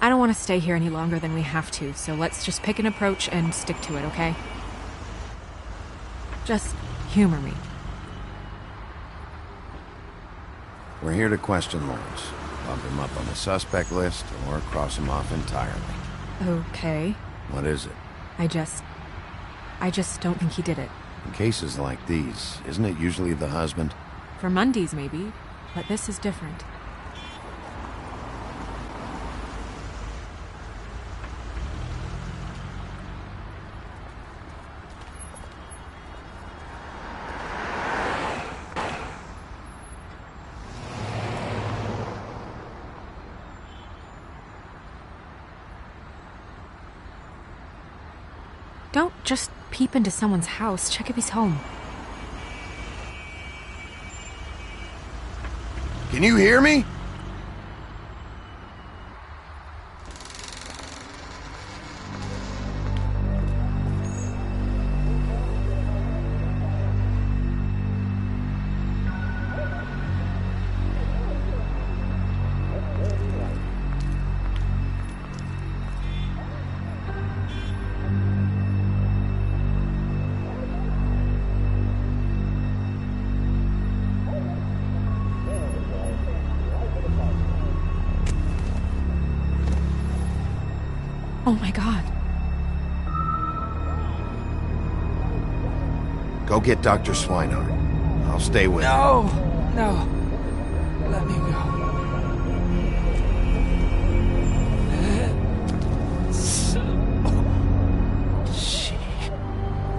I don't want to stay here any longer than we have to, so let's just pick an approach and stick to it, okay? Just humor me. We're here to question Lawrence. Bump him up on the suspect list, or cross him off entirely. Okay. What is it? I just don't think he did it. In cases like these, isn't it usually the husband? For Mundy's, maybe, but this is different. Don't just peep into someone's house. Check if he's home. Can you hear me? Oh my god. Go get Dr. Swinehart. I'll stay with him. No. Let me go.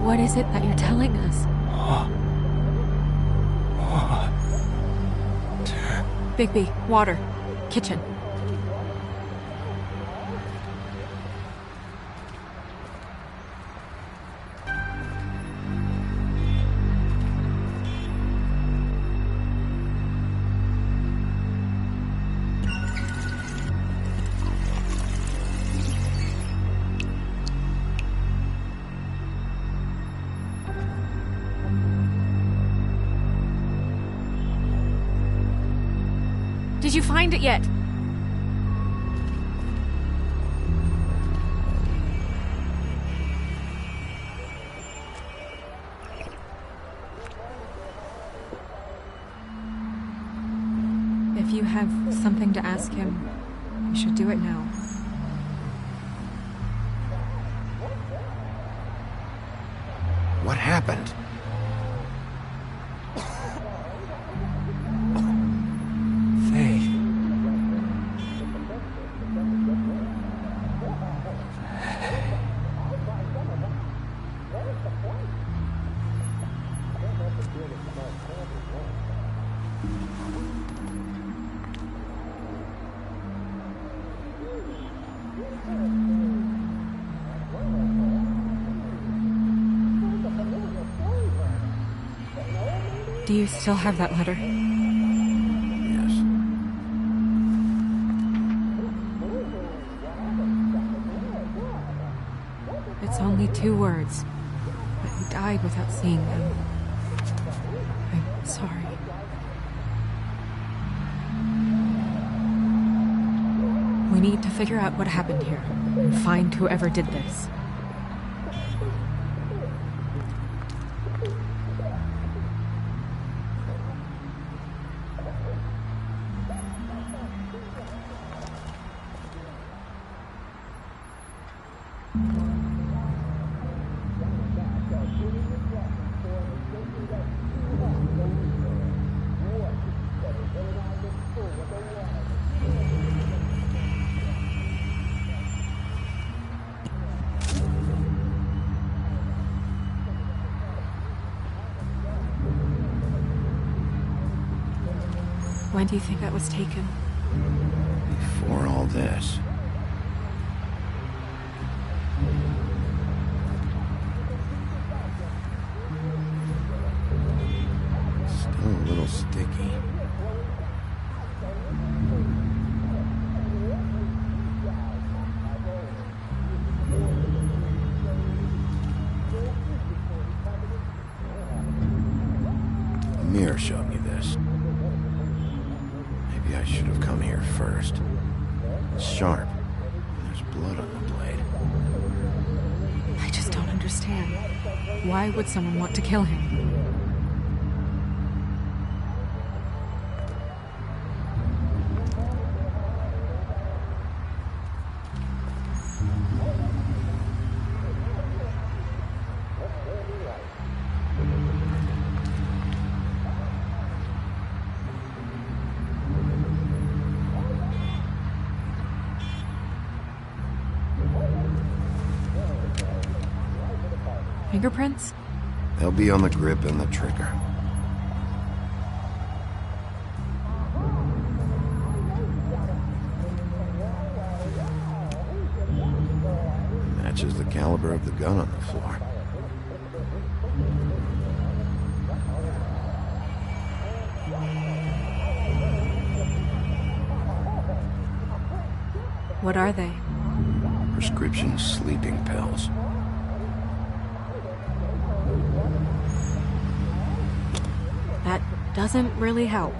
What is it that you're telling us? Bigby, water. Kitchen. Did you find it yet? If you have something to ask him, you should do it now. What happened? Do you still have that letter? Yes. It's only 2 words, but he died without seeing them. I'm sorry. We need to figure out what happened here and find whoever did this. When do you think that was taken? Before all this. Still a little sticky. Amir showed me this. Maybe I should have come here first. It's sharp. There's blood on the blade. I just don't understand. Why would someone want to kill him? Fingerprints? They'll be on the grip and the trigger. Matches the caliber of the gun on the floor. What are they? Prescription sleeping pills. That doesn't really help.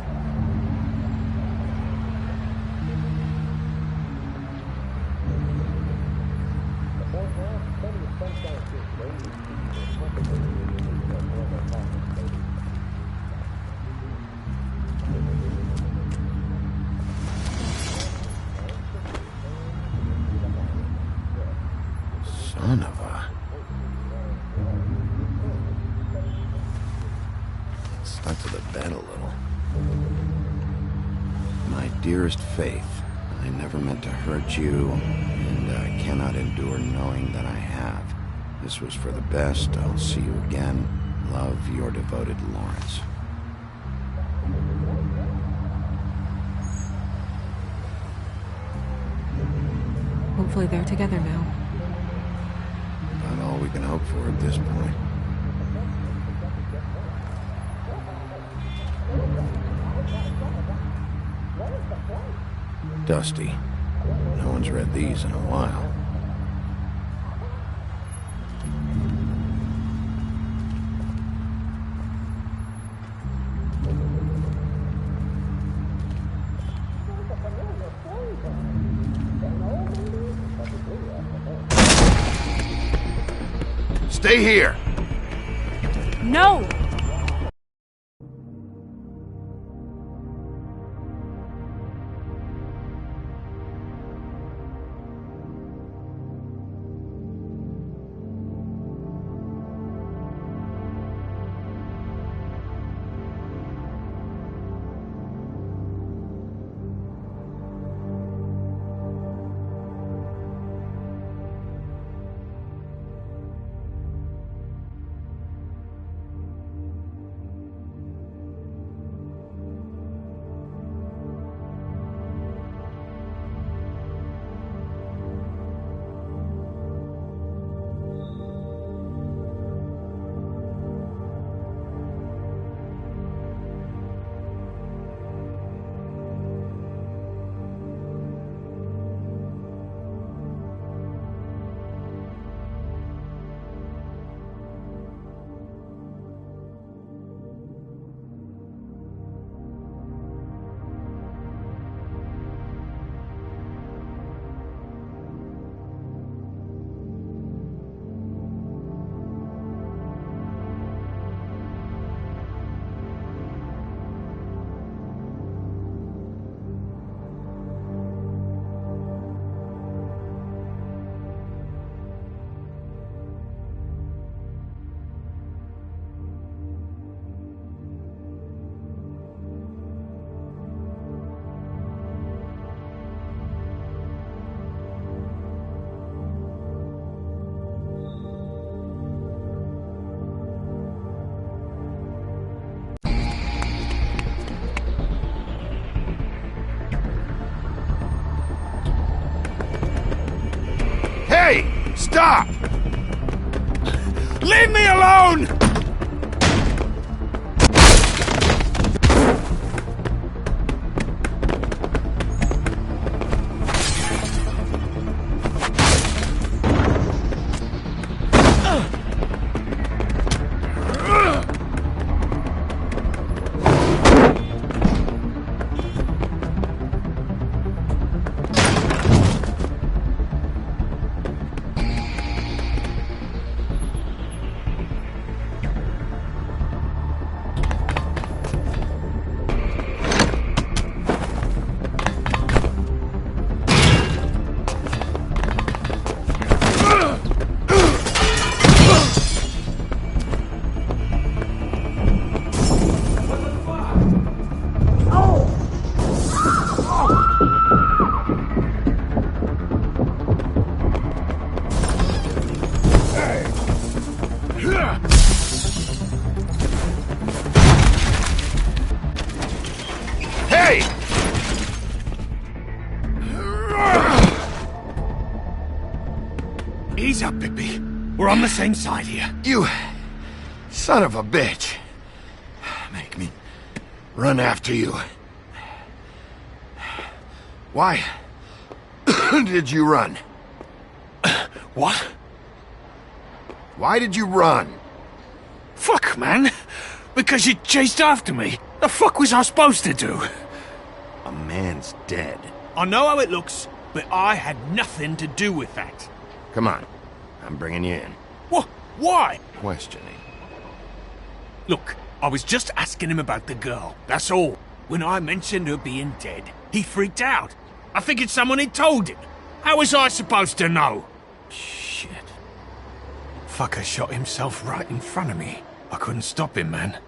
Son of a... Stuck to the bed a little. My dearest Faith, I never meant to hurt you, and I cannot endure knowing that I have. This was for the best. I'll see you again. Love, your devoted Lawrence. Hopefully they're together now. About all we can hope for at this point. Dusty. No one's read these in a while. Stay here! No! Stop! Leave me alone! Ease up, Bigby. We're on the same side here. You son of a bitch. Make me run after you. Why did you run? What? Why did you run? Fuck, man. Because you chased after me. The fuck was I supposed to do? A man's dead. I know how it looks, but I had nothing to do with that. Come on. I'm bringing you in. What? Why? Questioning. Look, I was just asking him about the girl, that's all. When I mentioned her being dead, he freaked out. I figured someone had told him. How was I supposed to know? Shit. Fucker shot himself right in front of me. I couldn't stop him, man.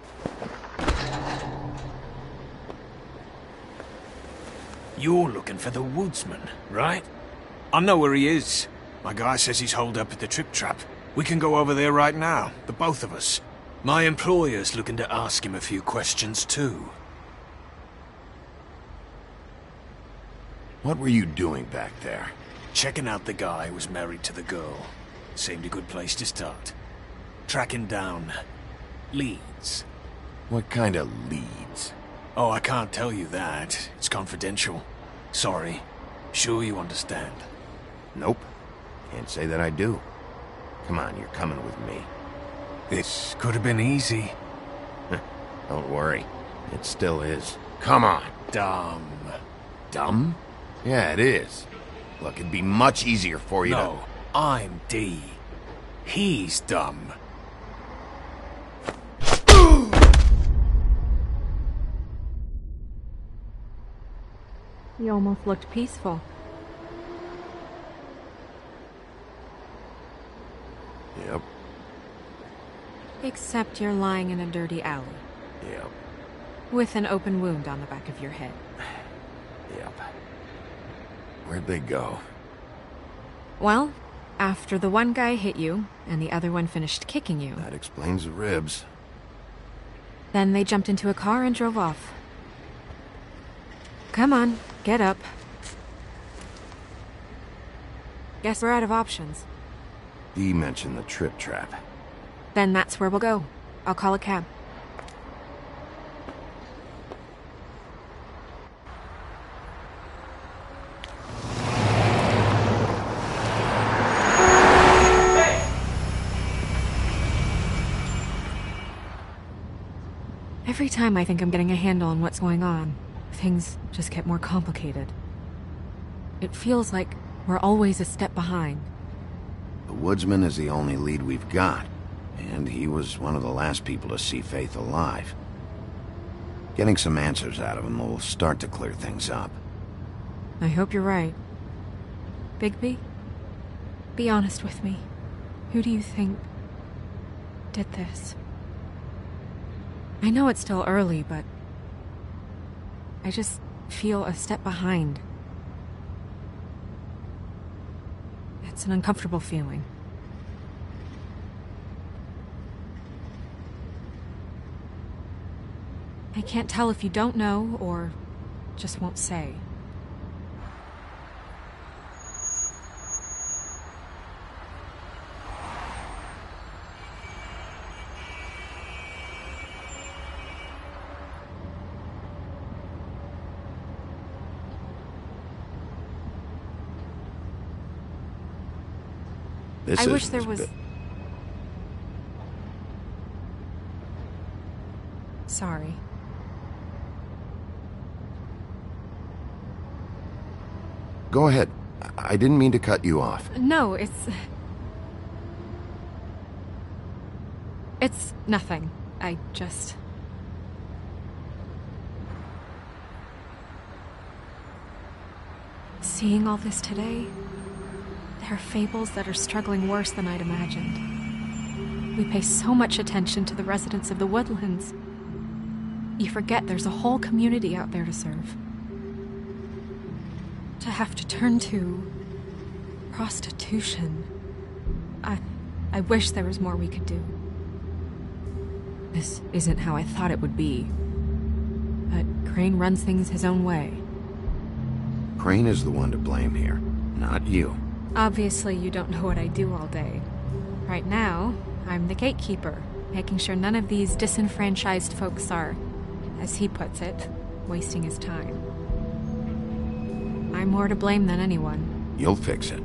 You're looking for the woodsman, right? I know where he is. My guy says he's holed up at the Trip Trap. We can go over there right now, the both of us. My employer's looking to ask him a few questions, too. What were you doing back there? Checking out the guy who was married to the girl. Seemed a good place to start. Tracking down leads. What kind of leads? Oh, I can't tell you that. It's confidential. Sorry. Sure you understand. Nope. Can't say that I do. Come on, you're coming with me. This could have been easy. Don't worry. It still is. Come on. Dumb. Dumb? Yeah, it is. Look, it'd be much easier for you No, I'm D. He's dumb. You almost looked peaceful. Yep, Except you're lying in a dirty alley. yep, With an open wound on the back of your head. yep. Where'd they go? Well, after the one guy hit you, and the other one finished kicking you, That explains the ribs. then they jumped into a car and drove off. Come on, get up. Guess we're out of options. Dee mentioned the Trip Trap. Then that's where we'll go. I'll call a cab. Every time I think I'm getting a handle on what's going on, things just get more complicated. It feels like we're always a step behind. The woodsman is the only lead we've got, and he was one of the last people to see Faith alive. Getting some answers out of him will start to clear things up. I hope you're right. Bigby, be honest with me. Who do you think did this? I know it's still early, but I just feel a step behind. It's an uncomfortable feeling. I can't tell if you don't know or just won't say. I wish there was... Sorry. Go ahead. I didn't mean to cut you off. No, it's nothing. I just... Seeing all this today, there are fables that are struggling worse than I'd imagined. We pay so much attention to the residents of the woodlands. You forget there's a whole community out there to serve. To have to turn to prostitution. I wish there was more we could do. This isn't how I thought it would be. But Crane runs things his own way. Crane is the one to blame here, not you. Obviously, you don't know what I do all day. Right now, I'm the gatekeeper, making sure none of these disenfranchised folks are, as he puts it, wasting his time. I'm more to blame than anyone. You'll fix it.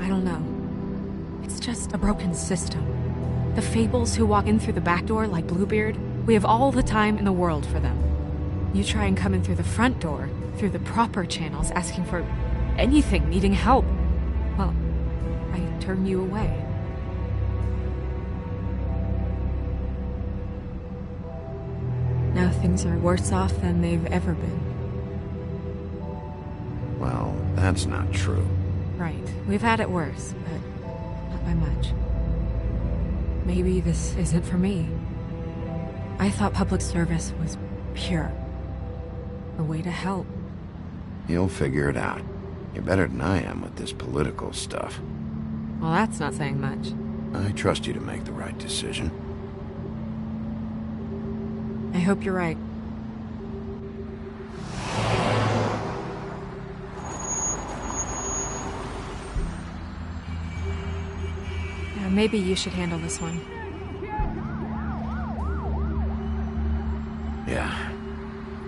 I don't know. It's just a broken system. The Fables who walk in through the back door like Bluebeard, we have all the time in the world for them. You try and come in through the front door, through the proper channels, asking for anything, needing help. Well, I turn you away. Now things are worse off than they've ever been. Well, that's not true. Right. We've had it worse, but not by much. Maybe this isn't for me. I thought public service was pure. A way to help. You'll figure it out. You're better than I am with this political stuff. Well, that's not saying much. I trust you to make the right decision. I hope you're right. Yeah, maybe you should handle this one. Yeah,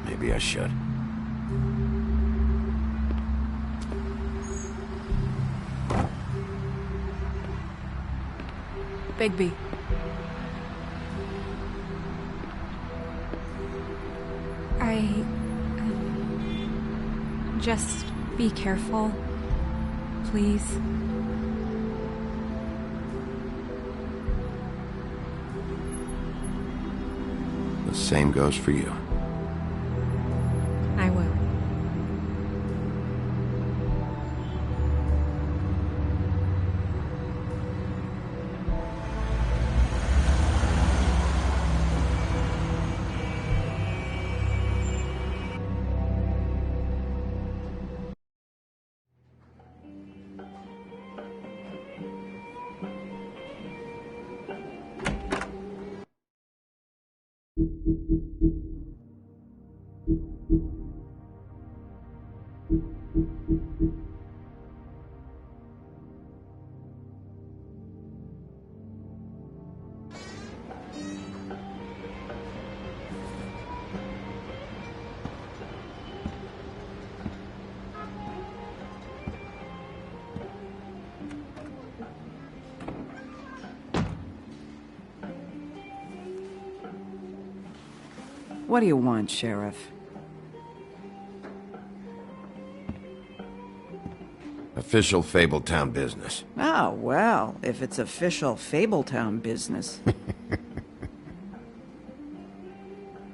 maybe I should. Bigby. Just be careful, please. The same goes for you. I will. What do you want, Sheriff? Official Fabletown business. Oh, well, if it's official Fabletown business.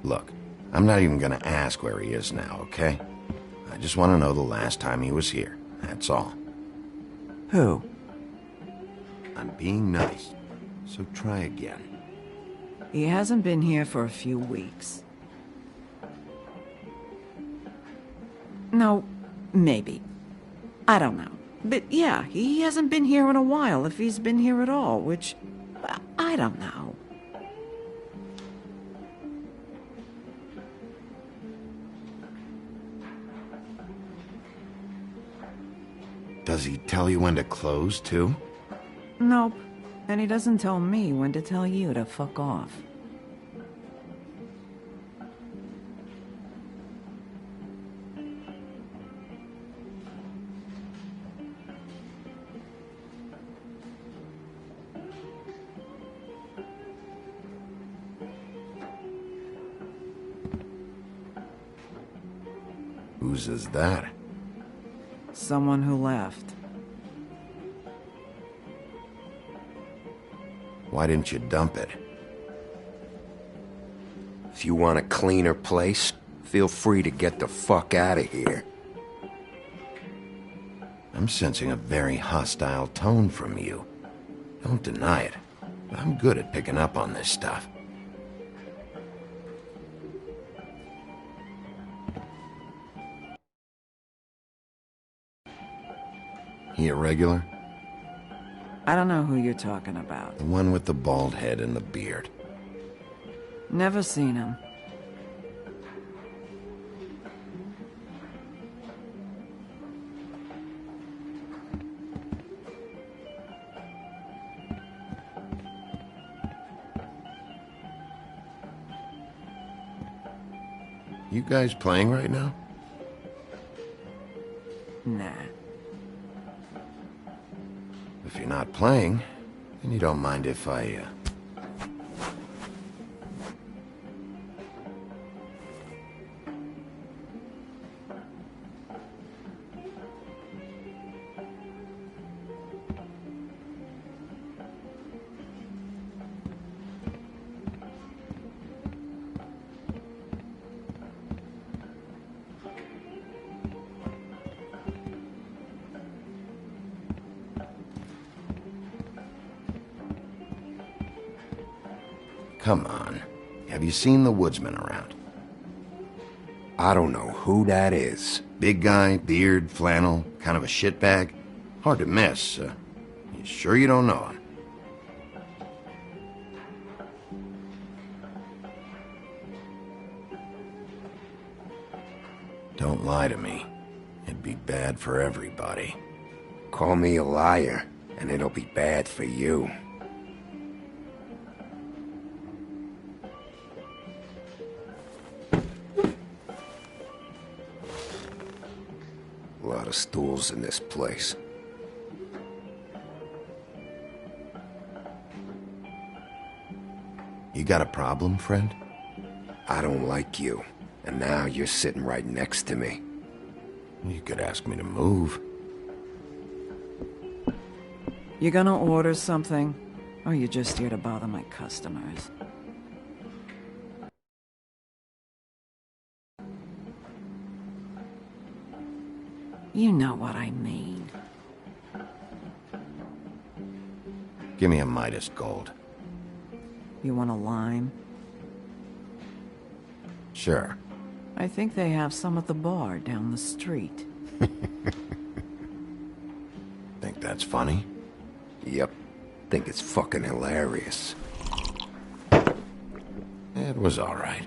Look, I'm not even gonna ask where he is now, okay? I just want to know the last time he was here. That's all. Who? I'm being nice, so try again. He hasn't been here for a few weeks. No, maybe. I don't know. But yeah, he hasn't been here in a while, if he's been here at all, which... I don't know. Does he tell you when to close, too? Nope. And he doesn't tell me when to tell you to fuck off. Whose is that? Someone who left. Why didn't you dump it? If you want a cleaner place, feel free to get the fuck out of here. I'm sensing a very hostile tone from you. Don't deny it. I'm good at picking up on this stuff. He a regular? I don't know who you're talking about. The one with the bald head and the beard. Never seen him. You guys playing right now? Nah. If you're not playing, then you don't mind if I, Come on. Have you seen the woodsman around? I don't know who that is. Big guy, beard, flannel, kind of a shitbag. Hard to miss. You sure you don't know him? Don't lie to me. It'd be bad for everybody. Call me a liar, and it'll be bad for you. A lot of stools in this place. You got a problem, friend? I don't like you, and now you're sitting right next to me. You could ask me to move. You gonna order something? Or you just here to bother my customers? You know what I mean. Give me a Midas Gold. You want a lime? Sure. I think they have some at the bar down the street. Think that's funny? Yep. Think it's fucking hilarious. It was all right.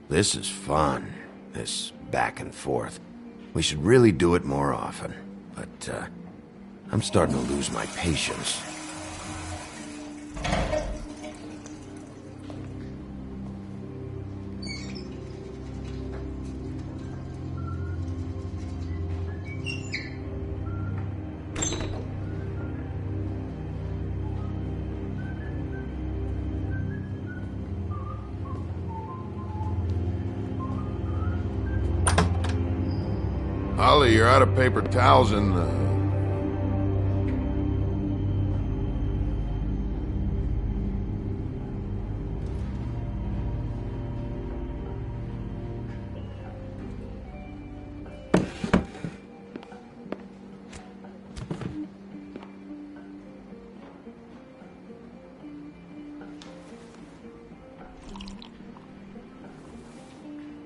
This is fun, this back and forth. We should really do it more often. But, I'm starting to lose my patience. Holly, you're out of paper towels and,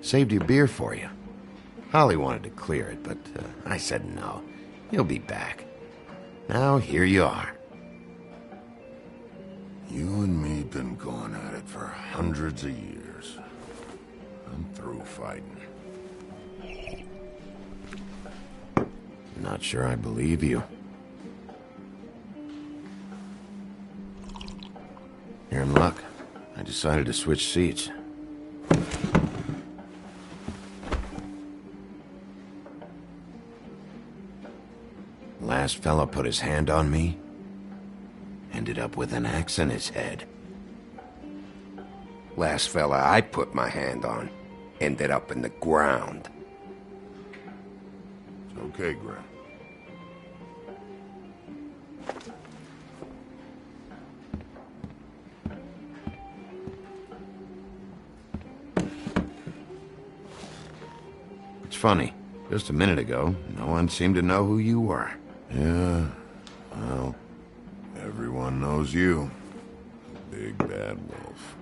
Saved your beer for you. Holly wanted to clear it, but I said no. He'll be back. Now, here you are. You and me been going at it for hundreds of years. I'm through fighting. Not sure I believe you. You're in luck. I decided to switch seats. Last fella put his hand on me, ended up with an axe in his head. Last fella I put my hand on ended up in the ground. It's okay, Grant. It's funny. Just a minute ago, no one seemed to know who you were. Yeah, well, everyone knows you. The big bad wolf.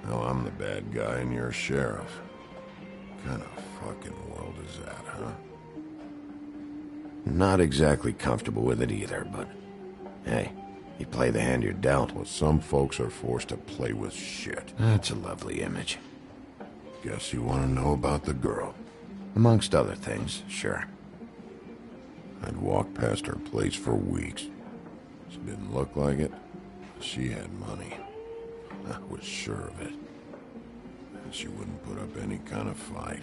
Now I'm the bad guy and you're sheriff. What kind of fucking world is that, huh? Not exactly comfortable with it either, but hey, you play the hand you're dealt. Well, some folks are forced to play with shit. That's a lovely image. Guess you want to know about the girl. Amongst other things, sure. I'd walked past her place for weeks. She didn't look like it. She had money. I was sure of it. She wouldn't put up any kind of fight.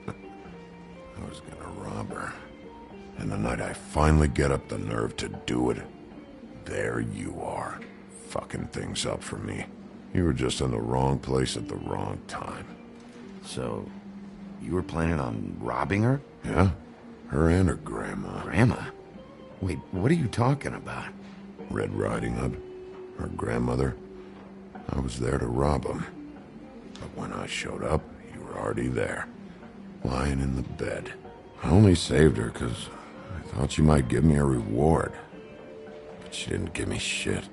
I was gonna rob her. And the night I finally get up the nerve to do it, there you are, fucking things up for me. You were just in the wrong place at the wrong time. So, you were planning on robbing her? Yeah? Her and her grandma. Grandma? Wait, what are you talking about? Red Riding Hood. Her grandmother. I was there to rob them. But when I showed up, you were already there. Lying in the bed. I only saved her because I thought she might give me a reward. But she didn't give me shit.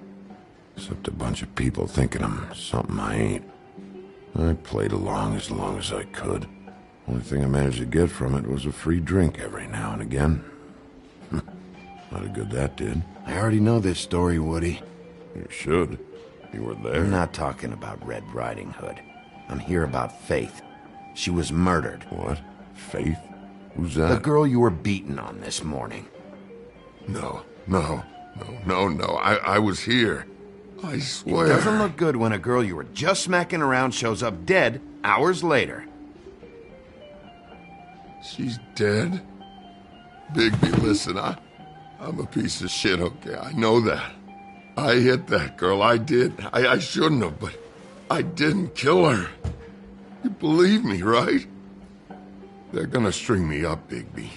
Except a bunch of people thinking I'm something I ain't. I played along as I could. Only thing I managed to get from it was a free drink every now and again. Not a good that did. I already know this story, Woody. You should. You were there. I'm not talking about Red Riding Hood. I'm here about Faith. She was murdered. What? Faith? Who's that? The girl you were beaten on this morning. No. I was here. I swear. It doesn't look good when a girl you were just smacking around shows up dead hours later. She's dead? Bigby, listen, I'm a piece of shit, okay? I know that. I hit that girl, I did. I shouldn't have, but I didn't kill her. You believe me, right? They're gonna string me up, Bigby.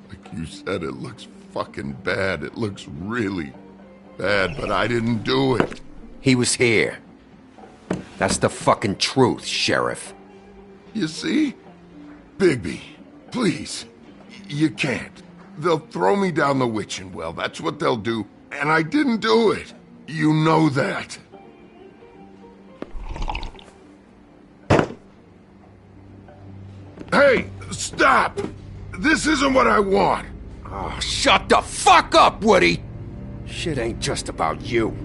Like you said, it looks fucking bad. It looks really bad, but I didn't do it. He was here. That's the fucking truth, Sheriff. You see? Bigby, please. You can't. They'll throw me down the witching well. That's what they'll do. And I didn't do it. You know that. Hey, stop! This isn't what I want. Oh, shut the fuck up, Woody! Shit ain't just about you.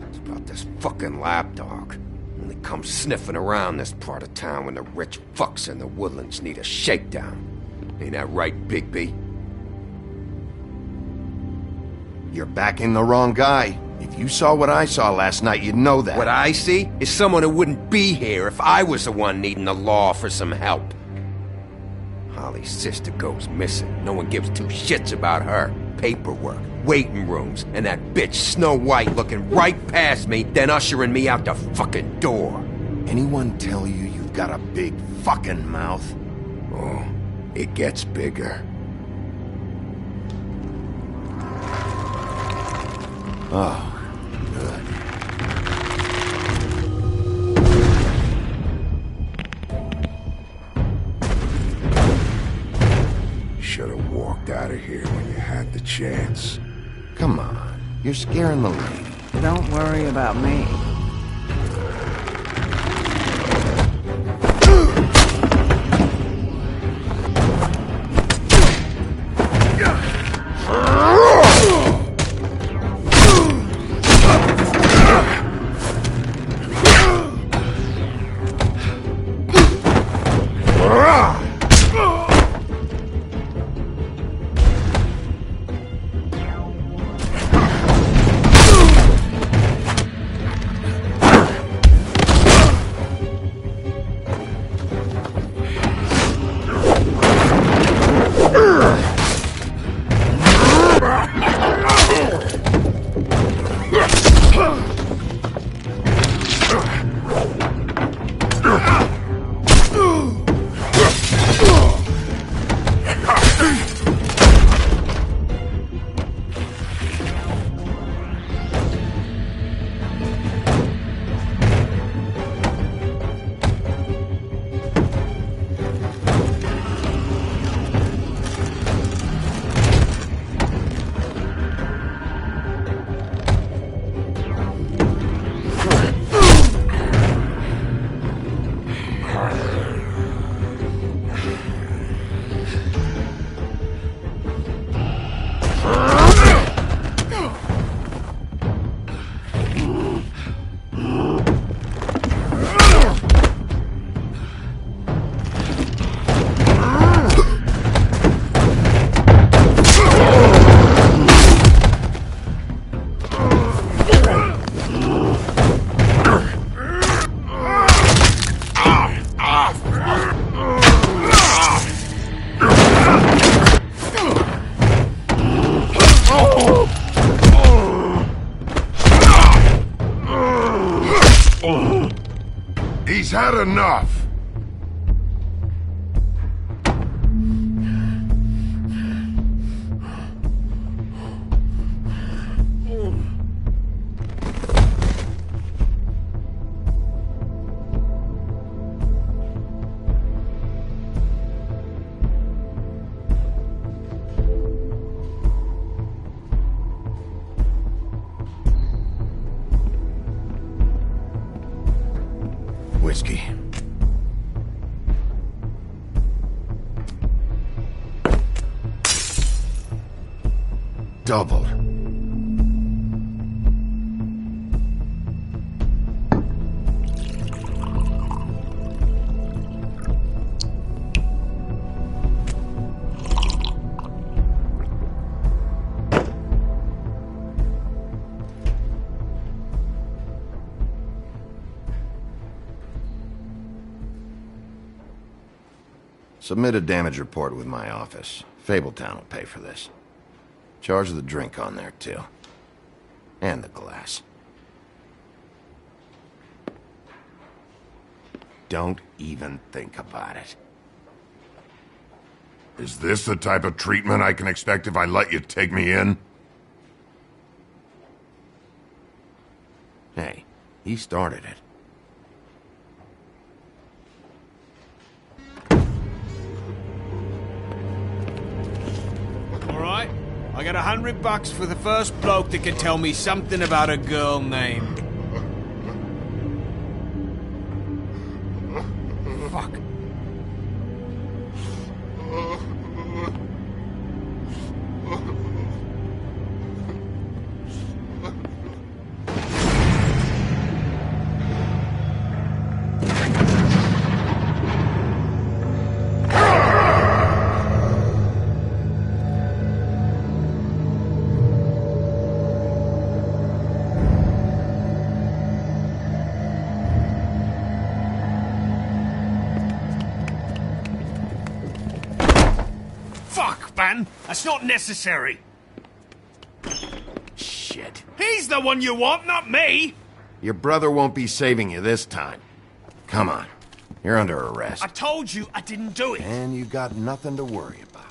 It's about this fucking lapdog. Only comes sniffing around this part of town when the rich fucks in the woodlands need a shakedown. Ain't that right, Bigby? You're backing the wrong guy. If you saw what I saw last night, you'd know that. What I see is someone who wouldn't be here if I was the one needing the law for some help. Holly's sister goes missing. No one gives two shits about her. Paperwork, waiting rooms, and that bitch Snow White looking right past me, then ushering me out the fucking door. Anyone tell you you've got a big fucking mouth? Oh, it gets bigger. Oh, good. Should have walked out of here when you had the chance. Come on, you're scaring the lady. Don't worry about me. He's had enough! Whiskey. Double. Submit a damage report with my office. Fabletown will pay for this. Charge the drink on there, too. And the glass. Don't even think about it. Is this the type of treatment I can expect if I let you take me in? Hey, he started it. Alright, I got $100 for the first bloke that can tell me something about a girl named... Fuck. Fuck, man! That's not necessary! Shit. He's the one you want, not me! Your brother won't be saving you this time. Come on. You're under arrest. I told you I didn't do it! And you got nothing to worry about.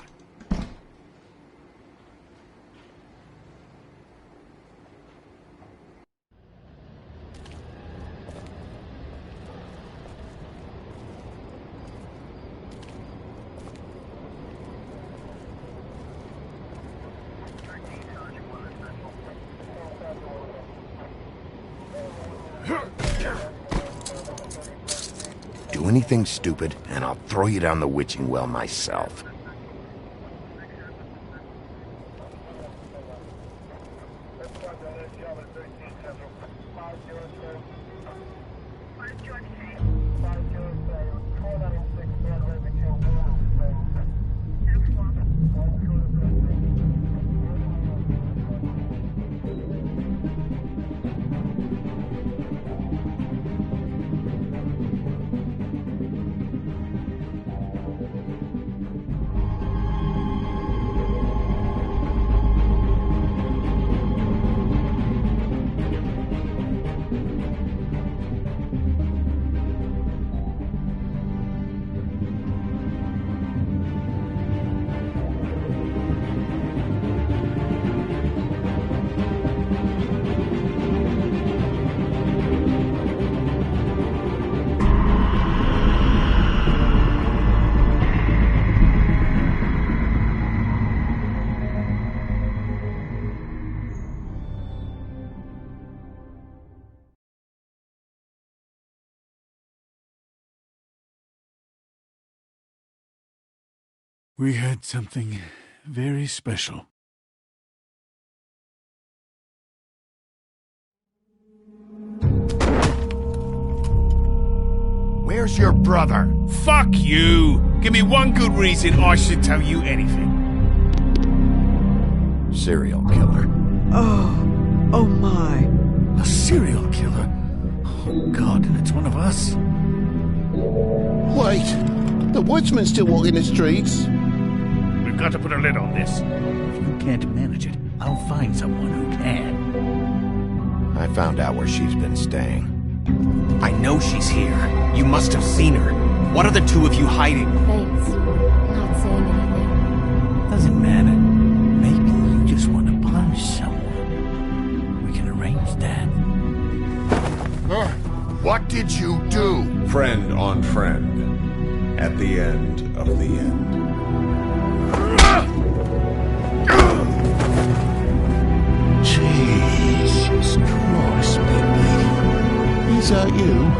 Do anything stupid, and I'll throw you down the witching well myself. We had something very special. Where's your brother? Fuck you! Give me one good reason I should tell you anything. Serial killer. Oh my. A serial killer? Oh God, it's one of us. Wait, the woodsman's still walking the streets. We've got to put a lid on this. If you can't manage it, I'll find someone who can. I found out where she's been staying. I know she's here. You must have seen her. What are the two of you hiding? Thanks. Not saying anything. Doesn't matter. Maybe you just want to punish someone. We can arrange that. What did you do? Friend on friend. At the end of the end. Jesus Christ, Bigby. Is that you?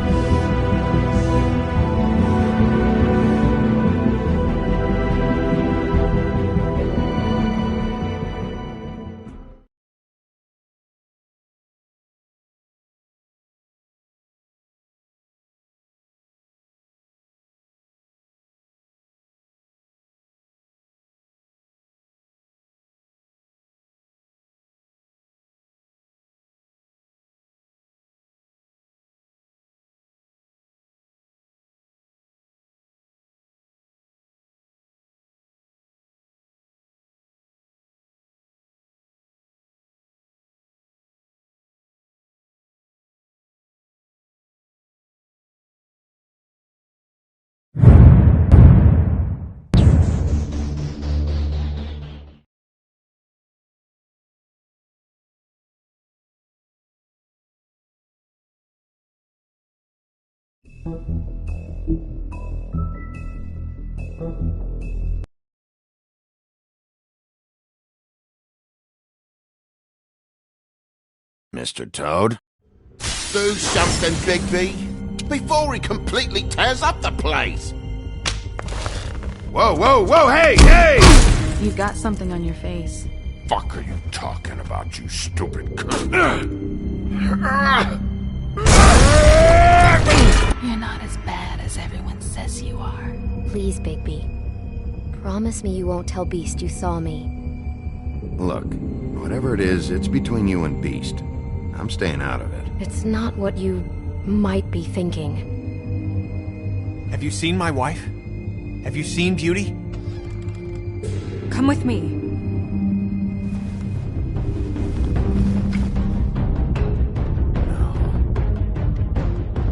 Mr. Toad? Do something, Bigby, before he completely tears up the place. Whoa, whoa, whoa, hey, hey! You've got something on your face. Fuck are you talking about, you stupid cunt? You're not as bad as everyone says you are. Please, Bigby. Promise me you won't tell Beast you saw me. Look, whatever it is, it's between you and Beast. I'm staying out of it. It's not what you might be thinking. Have you seen my wife? Have you seen Beauty? Come with me.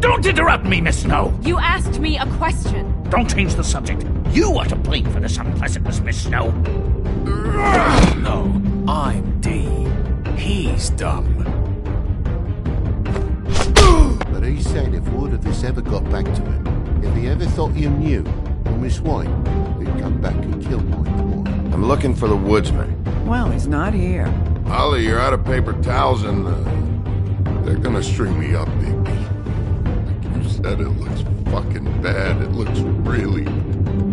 Don't interrupt me, Miss Snow! You asked me a question. Don't change the subject. You are to blame for this unpleasantness, Miss Snow. No, I'm D. He's dumb. But he said if word of this ever got back to him, if he ever thought you knew, or Miss White, he'd come back and kill my boy. I'm looking for the woodsman. Well, he's not here. Ollie, you're out of paper towels and, they're gonna string me up, Bigby. Like you said, it looks fucking bad. It looks really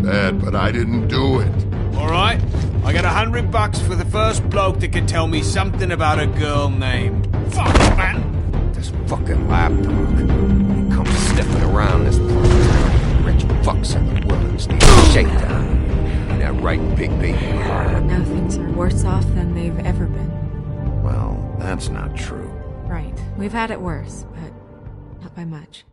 bad, but I didn't do it. Alright, I got $100 for the first bloke that can tell me something about a girl named... Fuck, man! This fucking lapdog. He comes sniffing around this place. Rich fucks in the world just need a shakedown. Ain't that right, Bigby? Now things are worse off than they've ever been. Well, that's not true. Right. We've had it worse, but not by much.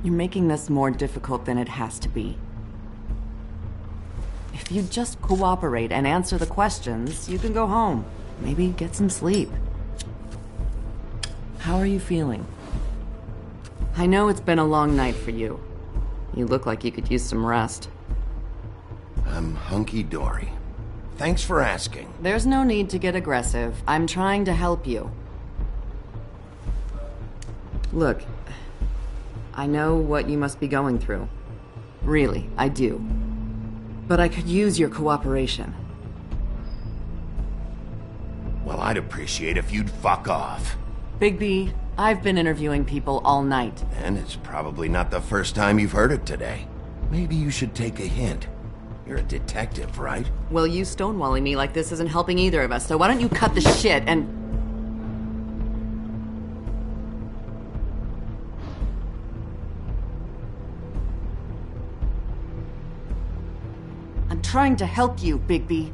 You're making this more difficult than it has to be. If you just cooperate and answer the questions, you can go home. Maybe get some sleep. How are you feeling? I know it's been a long night for you. You look like you could use some rest. I'm hunky-dory. Thanks for asking. There's no need to get aggressive. I'm trying to help you. Look, I know what you must be going through. Really, I do. But I could use your cooperation. Well, I'd appreciate if you'd fuck off. Bigby, I've been interviewing people all night. And it's probably not the first time you've heard it today. Maybe you should take a hint. You're a detective, right? Well, you stonewalling me like this isn't helping either of us, so why don't you cut the shit and... I'm trying to help you, Bigby.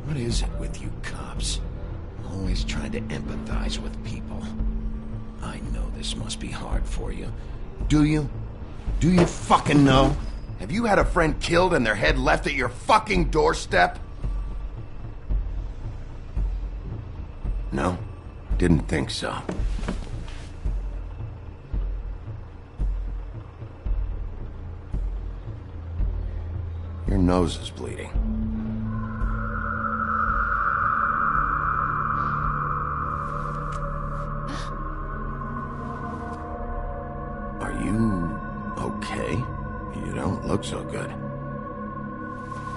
What is it with you cops? Always trying to empathize with people. I know this must be hard for you. Do you? Do you fucking know? Have you had a friend killed and their head left at your fucking doorstep? No? Didn't think so. Your nose is bleeding. Are you okay? You don't look so good.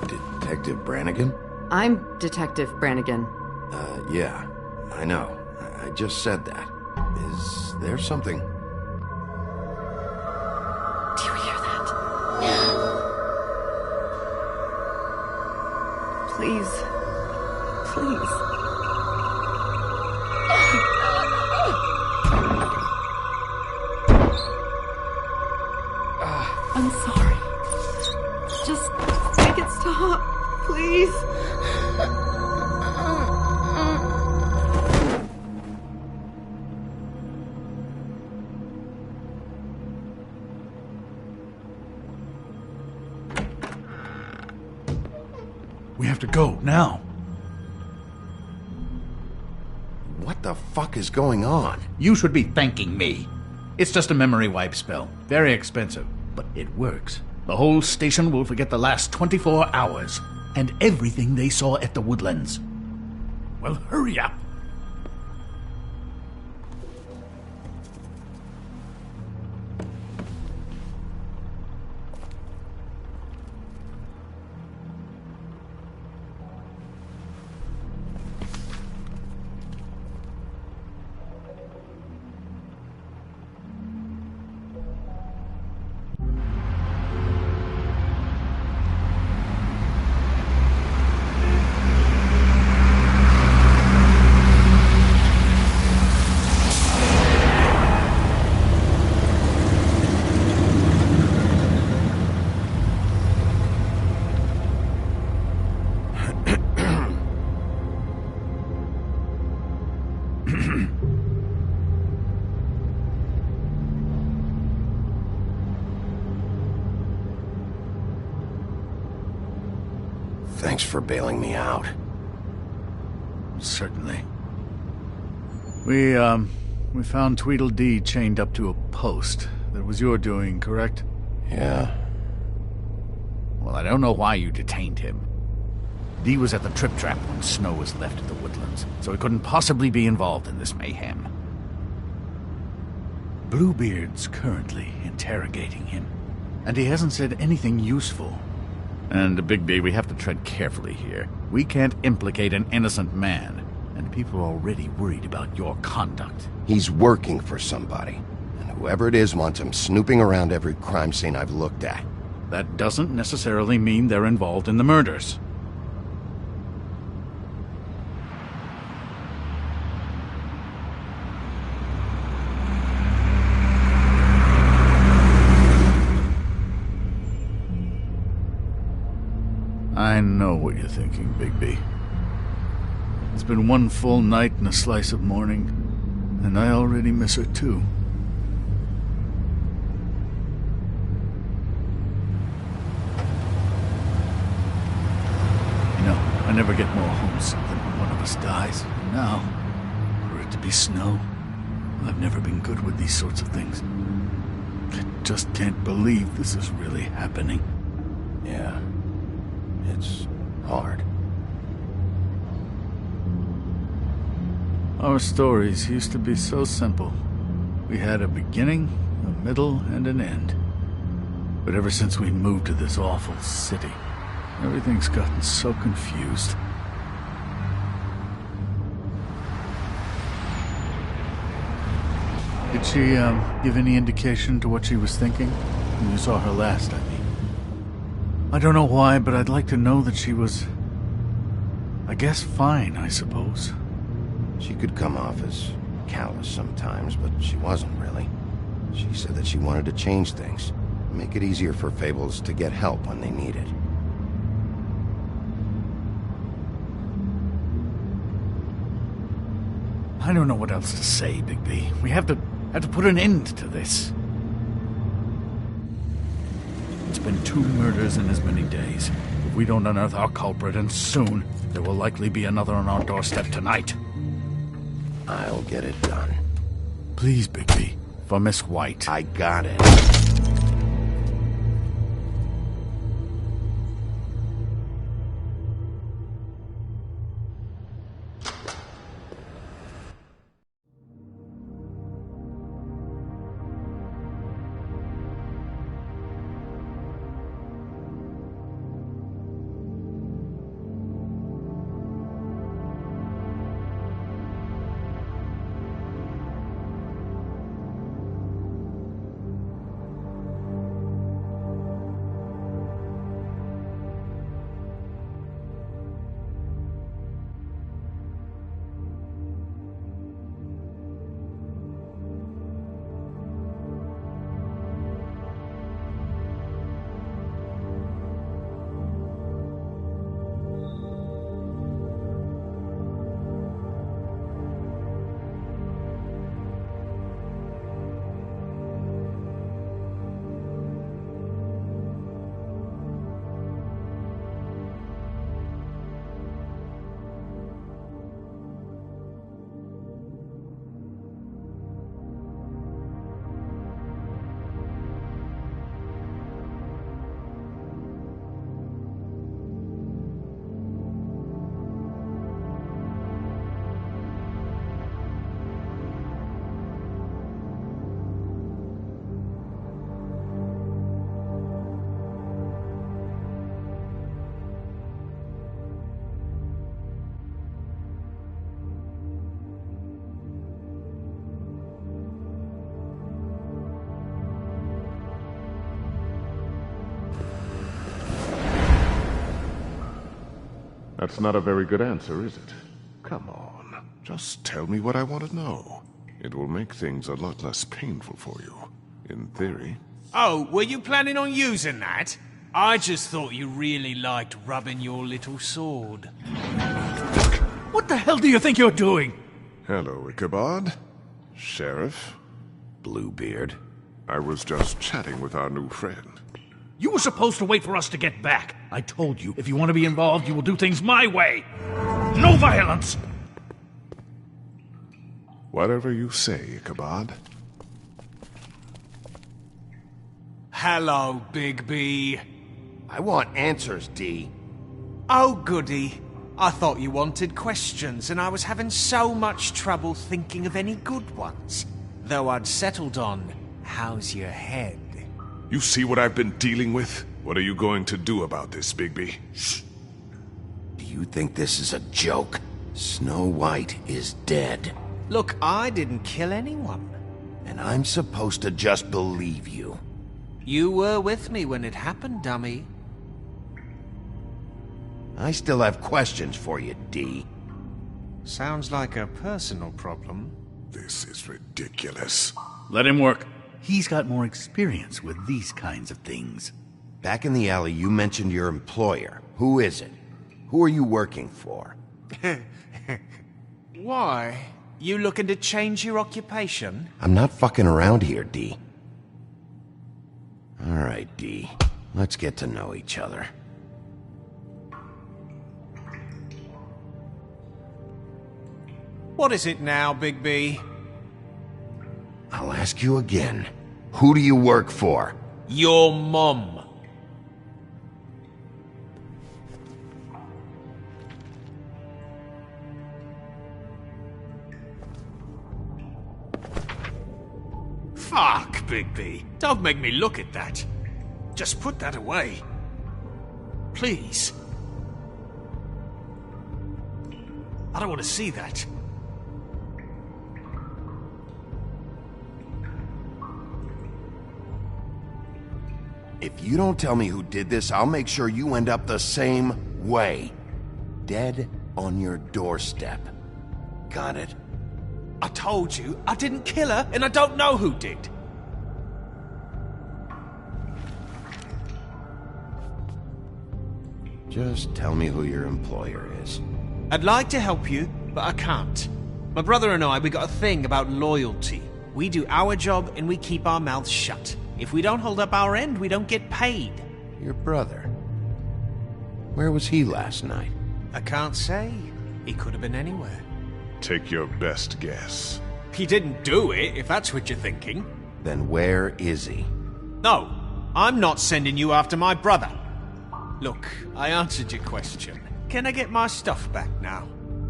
Detective Brannigan? I'm Detective Brannigan. Yeah, I know. I just said that. Is there something? Do you hear that? Please. Please. I'm sorry. Just make it stop, please. We have to go, now. What the fuck is going on? You should be thanking me. It's just a memory wipe spell. Very expensive, but it works. The whole station will forget the last 24 hours and everything they saw at the Woodlands. Well, hurry up. Thanks for bailing me out. Certainly. We found Tweedledee chained up to a post. That was your doing, correct? Yeah. Well, I don't know why you detained him. Dee was at the Trip Trap when Snow was left at the Woodlands, so he couldn't possibly be involved in this mayhem. Bluebeard's currently interrogating him, and he hasn't said anything useful. And, Bigby, we have to tread carefully here. We can't implicate an innocent man, and people are already worried about your conduct. He's working for somebody, and whoever it is wants him snooping around every crime scene I've looked at. That doesn't necessarily mean they're involved in the murders. I know what you're thinking, Bigby. It's been one full night and a slice of morning, and I already miss her too. You know, I never get more homesick than when one of us dies. And now, for it to be Snow, I've never been good with these sorts of things. I just can't believe this is really happening. Yeah. It's hard. Our stories used to be so simple. We had a beginning, a middle, and an end. But ever since we moved to this awful city, everything's gotten so confused. Did she, give any indication to what she was thinking? When you saw her last, I mean. I don't know why, but I'd like to know that she was... I guess fine, I suppose. She could come off as callous sometimes, but she wasn't really. She said that she wanted to change things, make it easier for Fables to get help when they need it. I don't know what else to say, Bigby. We have to put an end to this. It's been 2 murders in as many days. If we don't unearth our culprit, and soon, there will likely be another on our doorstep tonight. I'll get it done. Please, Bigby. For Miss White. I got it. That's not a very good answer, is it? Come on, just tell me what I want to know. It will make things a lot less painful for you, in theory. Oh, were you planning on using that? I just thought you really liked rubbing your little sword. What the hell do you think you're doing? Hello, Ichabod. Sheriff. Bluebeard. I was just chatting with our new friend. You were supposed to wait for us to get back. I told you, if you want to be involved, you will do things my way. No violence! Whatever you say, Ichabod. Hello, Bigby. I want answers, D. Oh, goody. I thought you wanted questions, and I was having so much trouble thinking of any good ones. Though I'd settled on, how's your head? You see what I've been dealing with? What are you going to do about this, Bigby? Shh. Do you think this is a joke? Snow White is dead. Look, I didn't kill anyone. And I'm supposed to just believe you. You were with me when it happened, dummy. I still have questions for you, D. Sounds like a personal problem. This is ridiculous. Let him work. He's got more experience with these kinds of things. Back in the alley, you mentioned your employer. Who is it? Who are you working for? Why? You looking to change your occupation? I'm not fucking around here, D. All right, D. Let's get to know each other. What is it now, Bigby? I'll ask you again. Who do you work for? Your mum. Fuck, Bigby. Don't make me look at that. Just put that away. Please. I don't want to see that. If you don't tell me who did this, I'll make sure you end up the same way. Dead on your doorstep. Got it? I told you, I didn't kill her, and I don't know who did. Just tell me who your employer is. I'd like to help you, but I can't. My brother and I, we got a thing about loyalty. We do our job and we keep our mouths shut. If we don't hold up our end, we don't get paid. Your brother? Where was he last night? I can't say. He could have been anywhere. Take your best guess. He didn't do it, if that's what you're thinking. Then where is he? No, I'm not sending you after my brother. Look, I answered your question. Can I get my stuff back now?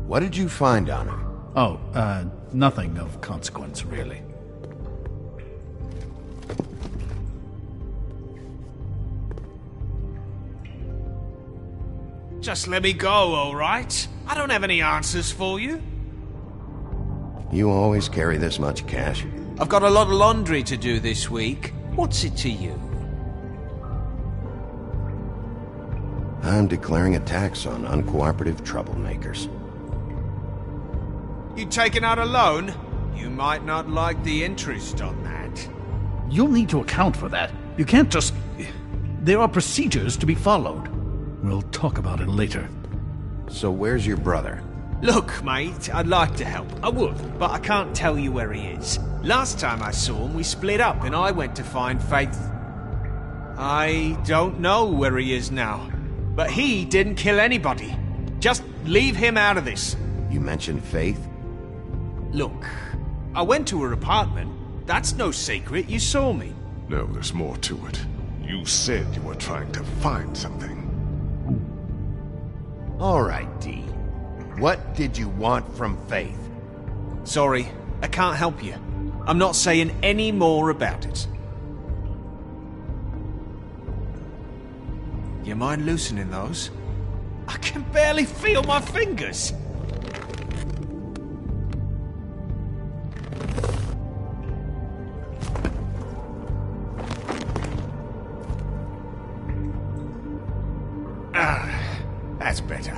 What did you find on her? Oh, nothing of consequence, really. Just let me go, all right? I don't have any answers for you. You always carry this much cash? I've got a lot of laundry to do this week. What's it to you? I'm declaring a tax on uncooperative troublemakers. You taking out a loan? You might not like the interest on that. You'll need to account for that. You can't just... There are procedures to be followed. We'll talk about it later. So where's your brother? Look, mate, I'd like to help. I would, but I can't tell you where he is. Last time I saw him, we split up and I went to find Faith. I don't know where he is now. But he didn't kill anybody. Just leave him out of this. You mentioned Faith? Look, I went to her apartment. That's no secret. You saw me. No, there's more to it. You said you were trying to find something. All right, D. What did you want from Faith? Sorry, I can't help you. I'm not saying any more about it. You mind loosening those? I can barely feel my fingers. That's better.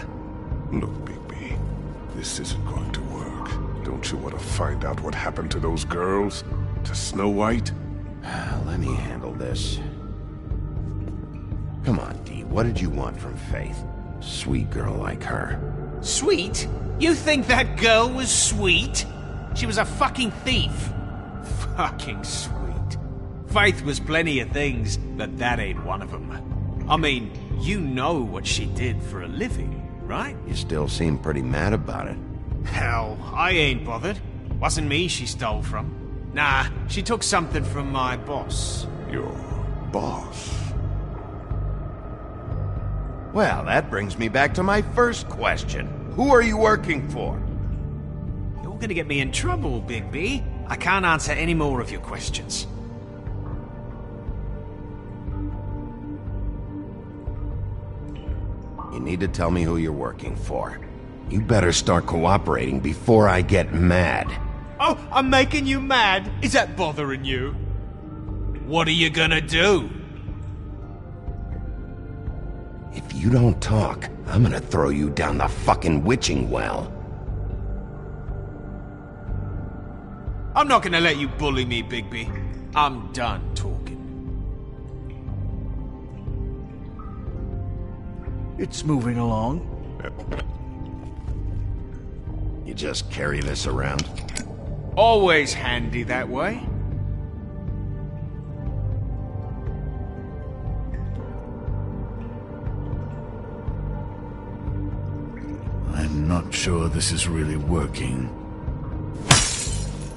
Look, Bigby, this isn't going to work. Don't you want to find out what happened to those girls? To Snow White? Let me handle this. Come on, D. What did you want from Faith? Sweet girl like her. Sweet? You think that girl was sweet? She was a fucking thief. Fucking sweet. Faith was plenty of things, but that ain't one of them. I mean, you know what she did for a living, right? You still seem pretty mad about it. Hell, I ain't bothered. Wasn't me she stole from. Nah, she took something from my boss. Your boss? Well, that brings me back to my first question. Who are you working for? You're gonna get me in trouble, Bigby. I can't answer any more of your questions. You need to tell me who you're working for. You better start cooperating before I get mad. Oh, I'm making you mad? Is that bothering you? What are you gonna do? If you don't talk, I'm gonna throw you down the fucking witching well. I'm not gonna let you bully me, Bigby. I'm done talking. It's moving along. You just carry this around? Always handy that way. I'm not sure this is really working.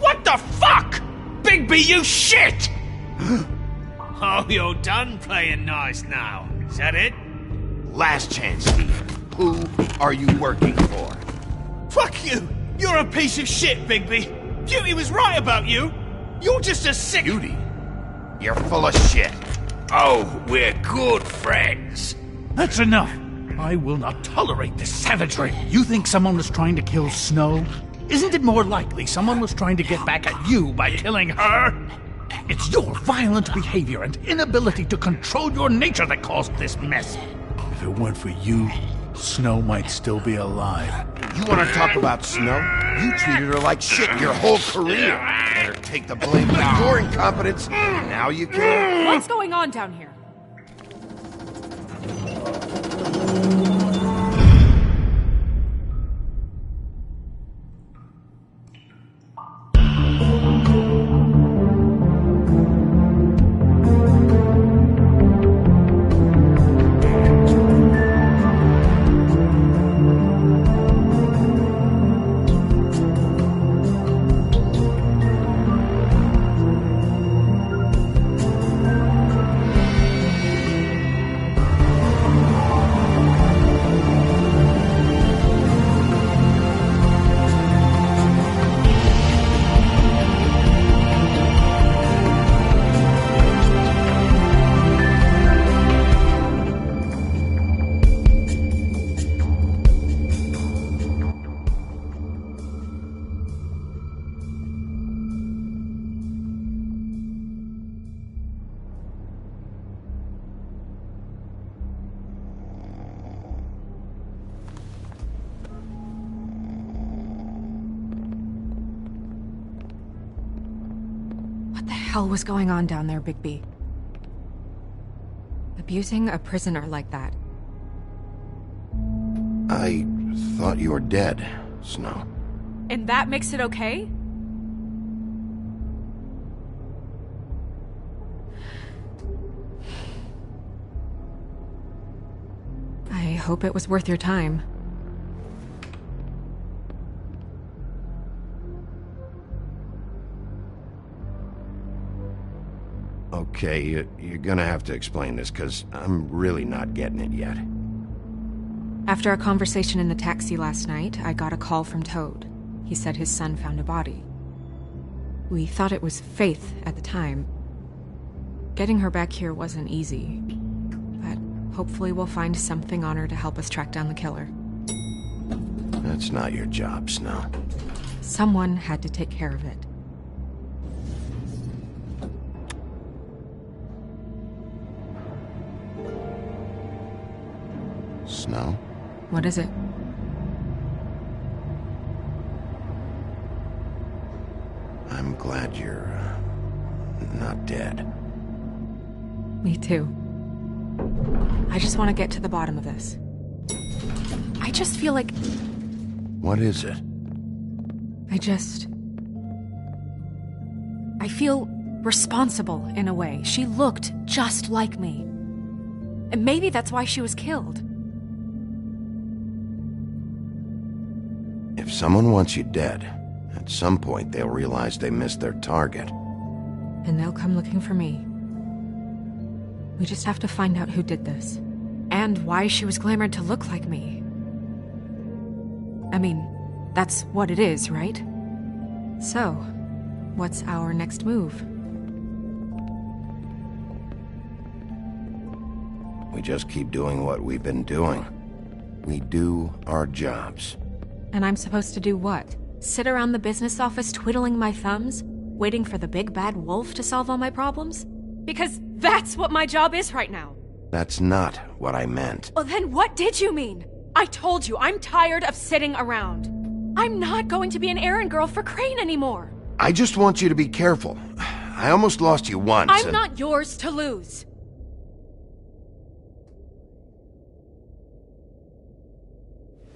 What the fuck? Bigby, you shit! Oh, you're done playing nice now. Is that it? Last chance, Steve. Who are you working for? Fuck you! You're a piece of shit, Bigby! Beauty was right about you! You're just a sick... Beauty? You're full of shit. Oh, we're good friends. That's enough. I will not tolerate this savagery. You think someone was trying to kill Snow? Isn't it more likely someone was trying to get back at you by killing her? It's your violent behavior and inability to control your nature that caused this mess. If it weren't for you, Snow might still be alive. You want to talk about Snow? You treated her like shit your whole career. Let her take the blame for your incompetence. Now you can. What's going on down here? What the hell was going on down there, Bigby? Abusing a prisoner like that. I thought you were dead, Snow. And that makes it okay? I hope it was worth your time. Okay, you're gonna have to explain this, because I'm really not getting it yet. After a conversation in the taxi last night, I got a call from Toad. He said his son found a body. We thought it was Faith at the time. Getting her back here wasn't easy, but hopefully we'll find something on her to help us track down the killer. That's not your job, Snow. Someone had to take care of it. Snow? What is it? I'm glad you're not dead. Me too. I just want to get to the bottom of this. I just feel like... What is it? I feel responsible in a way. She looked just like me. And maybe that's why she was killed. If someone wants you dead, at some point they'll realize they missed their target. And they'll come looking for me. We just have to find out who did this. And why she was glamored to look like me. I mean, that's what it is, right? So, what's our next move? We just keep doing what we've been doing. We do our jobs. And I'm supposed to do what? Sit around the business office twiddling my thumbs, waiting for the big bad wolf to solve all my problems? Because that's what my job is right now. That's not what I meant. Well, then what did you mean? I told you, I'm tired of sitting around. I'm not going to be an errand girl for Crane anymore. I just want you to be careful. I almost lost you once. I'm not yours to lose.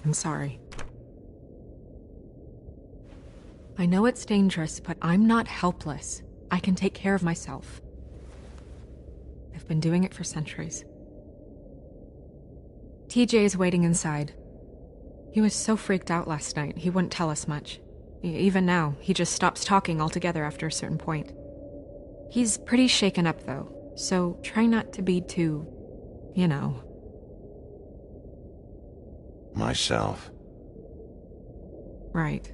I'm sorry. I know it's dangerous, but I'm not helpless. I can take care of myself. I've been doing it for centuries. TJ is waiting inside. He was so freaked out last night, he wouldn't tell us much. Even now, he just stops talking altogether after a certain point. He's pretty shaken up, though, so try not to be too, you know. Myself. Right.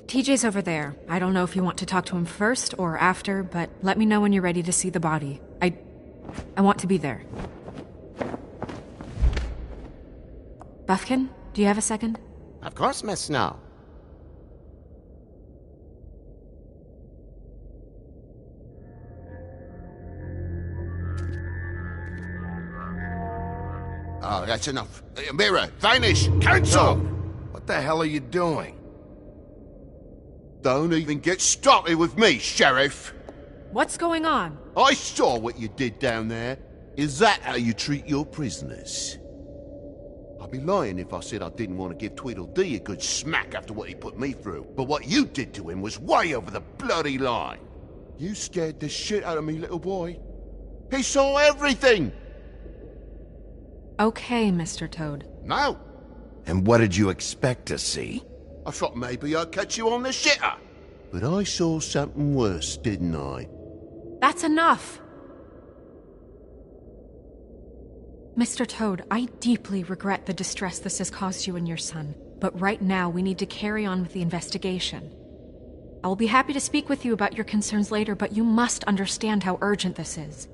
TJ's over there. I don't know if you want to talk to him first or after, but let me know when you're ready to see the body. I want to be there. Buffkin, do you have a second? Of course, Miss Snow. Oh, that's enough. Mirror, vanish, cancel! What the hell are you doing? Don't even get started with me, Sheriff. What's going on? I saw what you did down there. Is that how you treat your prisoners? I'd be lying if I said I didn't want to give Tweedledee a good smack after what he put me through. But what you did to him was way over the bloody line. You scared the shit out of me, little boy. He saw everything! Okay, Mr. Toad. No. And what did you expect to see? I thought maybe I'd catch you on the shitter. But I saw something worse, didn't I? That's enough! Mr. Toad, I deeply regret the distress this has caused you and your son, but right now we need to carry on with the investigation. I will be happy to speak with you about your concerns later, but you must understand how urgent this is.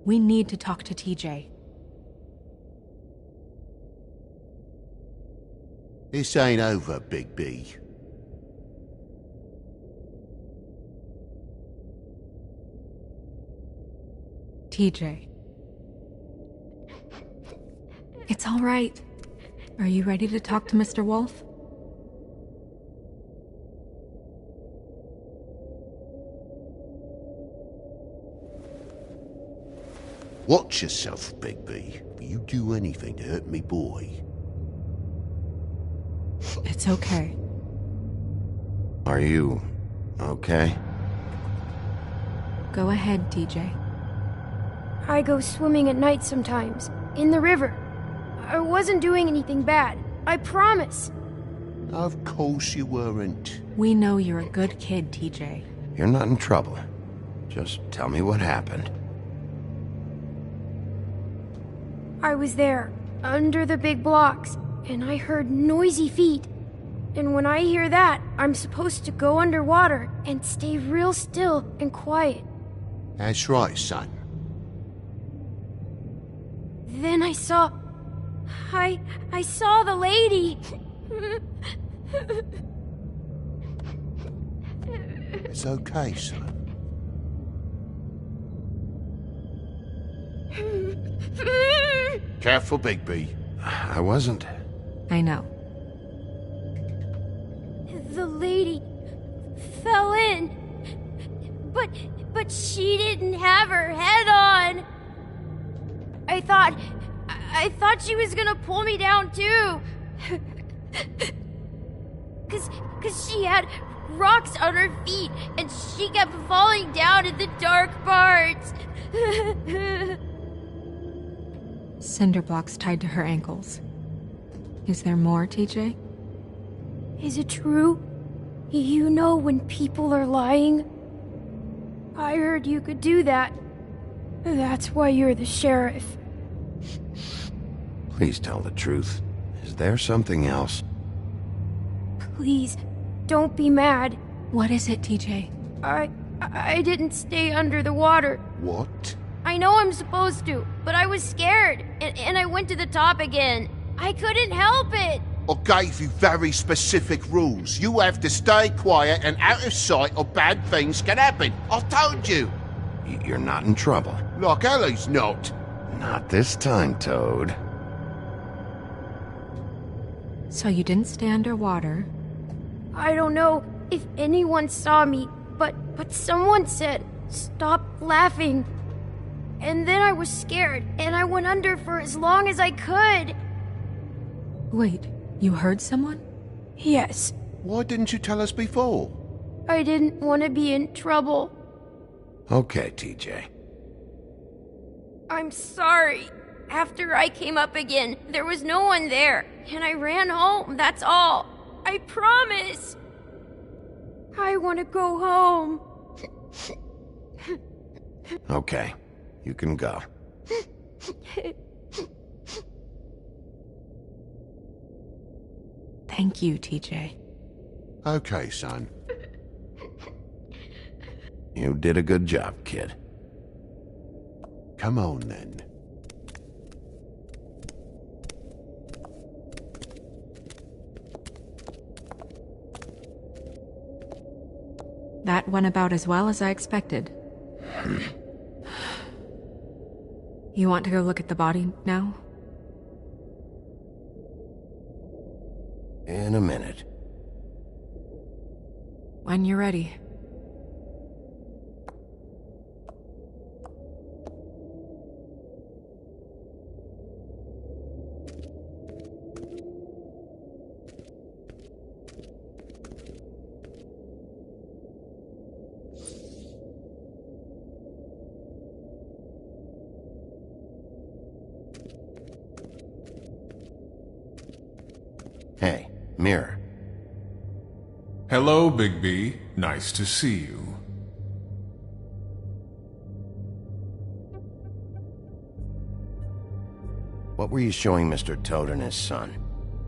We need to talk to TJ. This ain't over, Big B. TJ. It's all right. Are you ready to talk to Mr. Wolf? Watch yourself, Big B. If you do anything to hurt me boy. It's okay. Are you okay? Go ahead, TJ. I go swimming at night sometimes, in the river. I wasn't doing anything bad. I promise. Of course you weren't. We know you're a good kid, TJ. You're not in trouble. Just tell me what happened. I was there, under the big blocks, and I heard noisy feet. And when I hear that, I'm supposed to go underwater and stay real still and quiet. That's right, son. Then I saw the lady. It's okay, son. Careful, Bigby. I wasn't. I know. The lady fell in. But she didn't have her head on. I thought she was gonna pull me down too. Cause she had rocks on her feet and she kept falling down in the dark parts. Cinder blocks tied to her ankles. Is there more, TJ? Is it true? You know when people are lying? I heard you could do that. That's why you're the sheriff. Please tell the truth. Is there something else? Please, don't be mad. What is it, TJ? I didn't stay under the water. What? I know I'm supposed to, but I was scared, and I went to the top again. I couldn't help it. I gave you very specific rules. You have to stay quiet and out of sight or bad things can happen. I told you. You're not in trouble. Like Ellie's not. Not this time, Toad. So you didn't stay underwater? I don't know if anyone saw me, but someone said, "Stop laughing." And then I was scared, and I went under for as long as I could. Wait, you heard someone? Yes. Why didn't you tell us before? I didn't want to be in trouble. Okay, TJ. I'm sorry. After I came up again, there was no one there, and I ran home, that's all. I promise. I want to go home. Okay, you can go. Thank you, TJ. Okay, son. You did a good job, kid. Come on, then. That went about as well as I expected. You want to go look at the body now? In a minute. When you're ready. Hey, Mirror. Hello, Bigby. Nice to see you. What were you showing Mr. Toad and his son?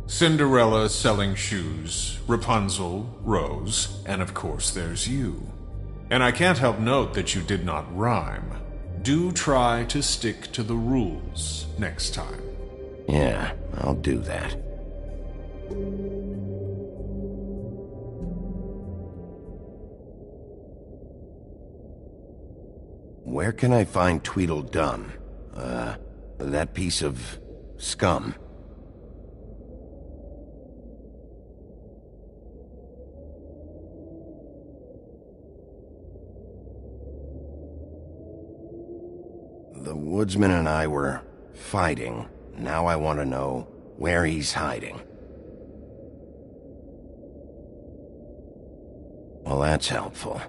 Cinderella selling shoes, Rapunzel, Rose, and of course there's you. And I can't help note that you did not rhyme. Do try to stick to the rules next time. Yeah, I'll do that. Where can I find Tweedledum? That piece of scum. The woodsman and I were fighting. Now I want to know where he's hiding. Well, that's helpful.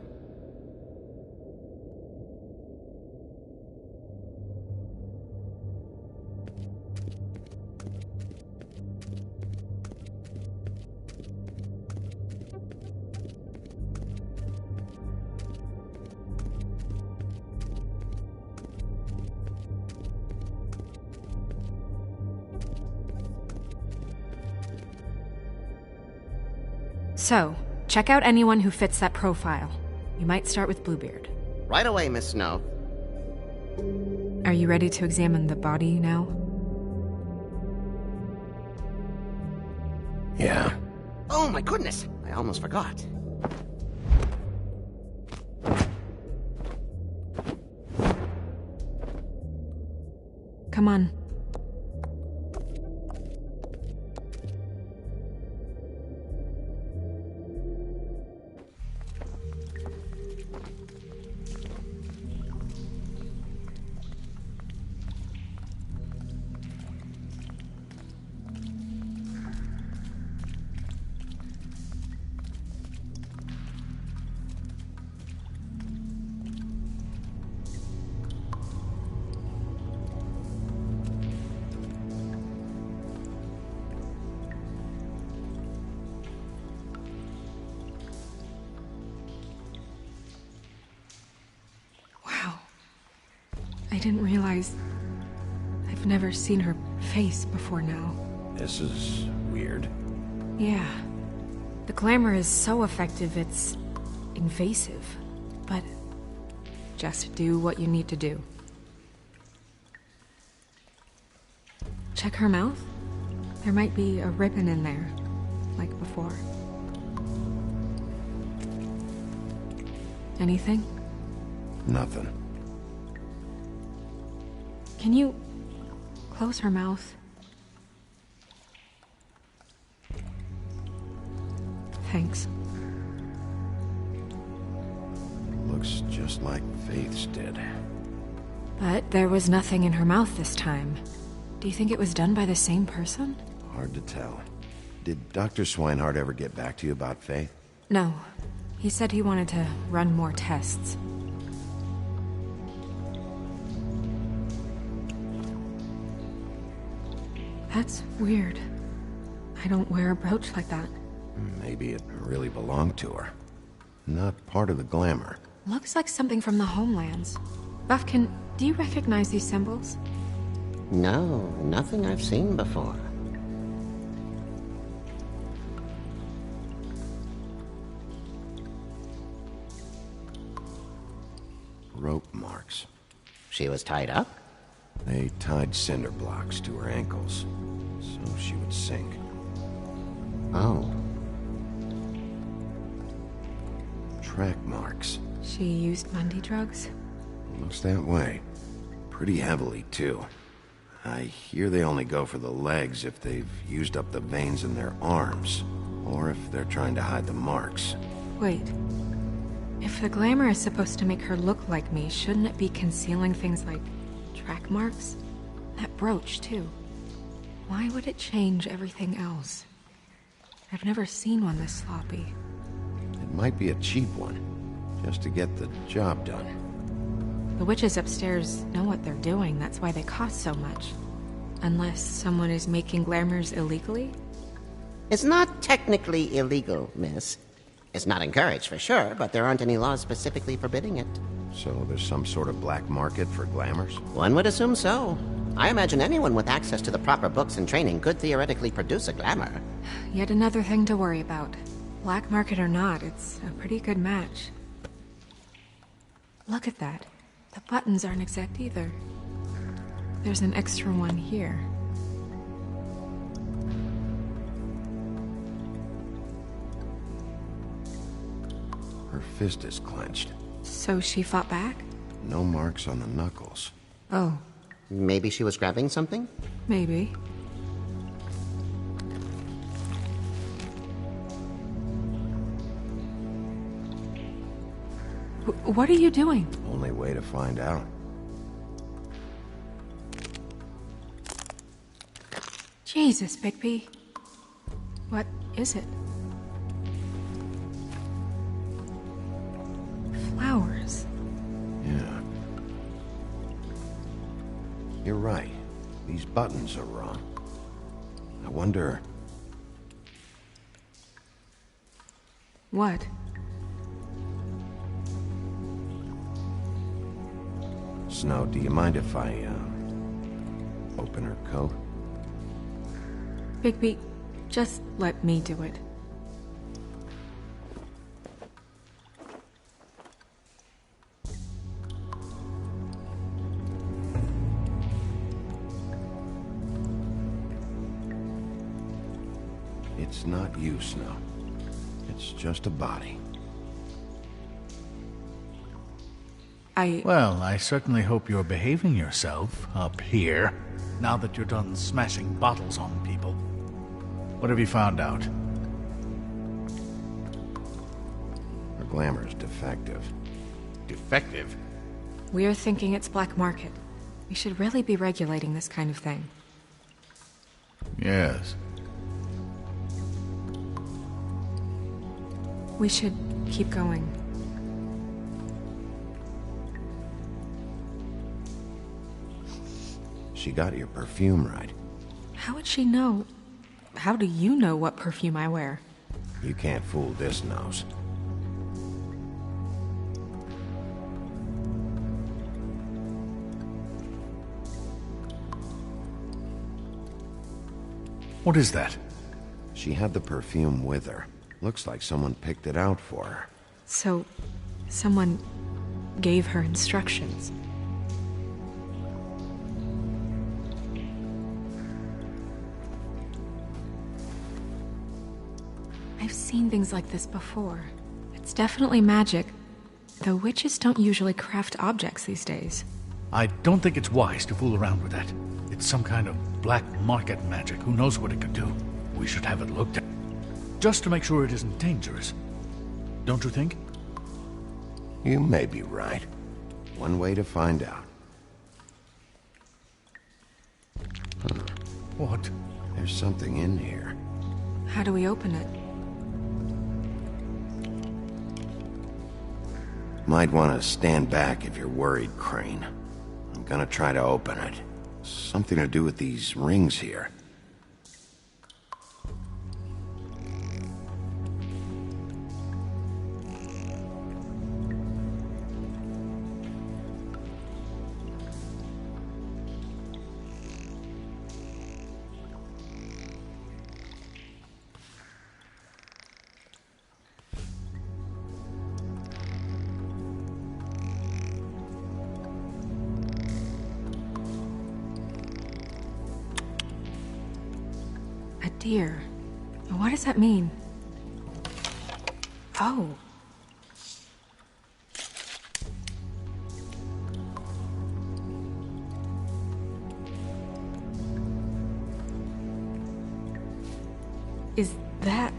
So, check out anyone who fits that profile. You might start with Bluebeard. Right away, Miss Snow. Are you ready to examine the body now? Yeah. Oh my goodness! I almost forgot. Come on. I didn't realize I've never seen her face before now. This is weird. Yeah. The glamour is so effective, it's invasive. But just do what you need to do. Check her mouth. There might be a ribbon in there, like before. Anything? Nothing. Can you close her mouth? Thanks. Looks just like Faith's did. But there was nothing in her mouth this time. Do you think it was done by the same person? Hard to tell. Did Dr. Swinehart ever get back to you about Faith? No. He said he wanted to run more tests. That's weird. I don't wear a brooch like that. Maybe it really belonged to her. Not part of the glamour. Looks like something from the homelands. Buffkin, do you recognize these symbols? No, nothing I've seen before. rope marks. She was tied up? They tied cinder blocks to her ankles, so she would sink. Oh. Track marks. She used Mundy drugs? Looks that way. Pretty heavily, too. I hear they only go for the legs if they've used up the veins in their arms, or if they're trying to hide the marks. Wait. If the glamour is supposed to make her look like me, shouldn't it be concealing things like track marks? That brooch, too. Why would it change everything else? I've never seen one this sloppy. It might be a cheap one, just to get the job done. The witches upstairs know what they're doing, that's why they cost so much. Unless someone is making glamours illegally? It's not technically illegal, miss. It's not encouraged for sure, but there aren't any laws specifically forbidding it. So there's some sort of black market for glamours? One would assume so. I imagine anyone with access to the proper books and training could theoretically produce a glamour. Yet another thing to worry about. Black market or not, it's a pretty good match. Look at that. The buttons aren't exact either. There's an extra one here. Her fist is clenched. So she fought back? No marks on the knuckles. Oh. Maybe she was grabbing something? Maybe. What are you doing? Only way to find out. Jesus, Bigby. What is it? Flowers. Yeah. You're right. These buttons are wrong. I wonder... What? Snow, do you mind if I, open her coat? Bigby, just let me do it. It's not you, Snow. It's just a body. Well, I certainly hope you're behaving yourself up here, now that you're done smashing bottles on people. What have you found out? Her glamour's defective. Defective? We're thinking it's black market. We should really be regulating this kind of thing. Yes. We should keep going. She got your perfume right. How would she know? How do you know what perfume I wear? You can't fool this nose. What is that? She had the perfume with her. Looks like someone picked it out for her. So, someone gave her instructions. I've seen things like this before. It's definitely magic, though witches don't usually craft objects these days. I don't think it's wise to fool around with that. It's some kind of black market magic. Who knows what it could do? We should have it looked at, just to make sure it isn't dangerous. Don't you think? You may be right. One way to find out. Huh. What? There's something in here. How do we open it? Might want to stand back if you're worried, Crane. I'm gonna try to open it. Something to do with these rings here. A deer. What does that mean? Oh. Is that...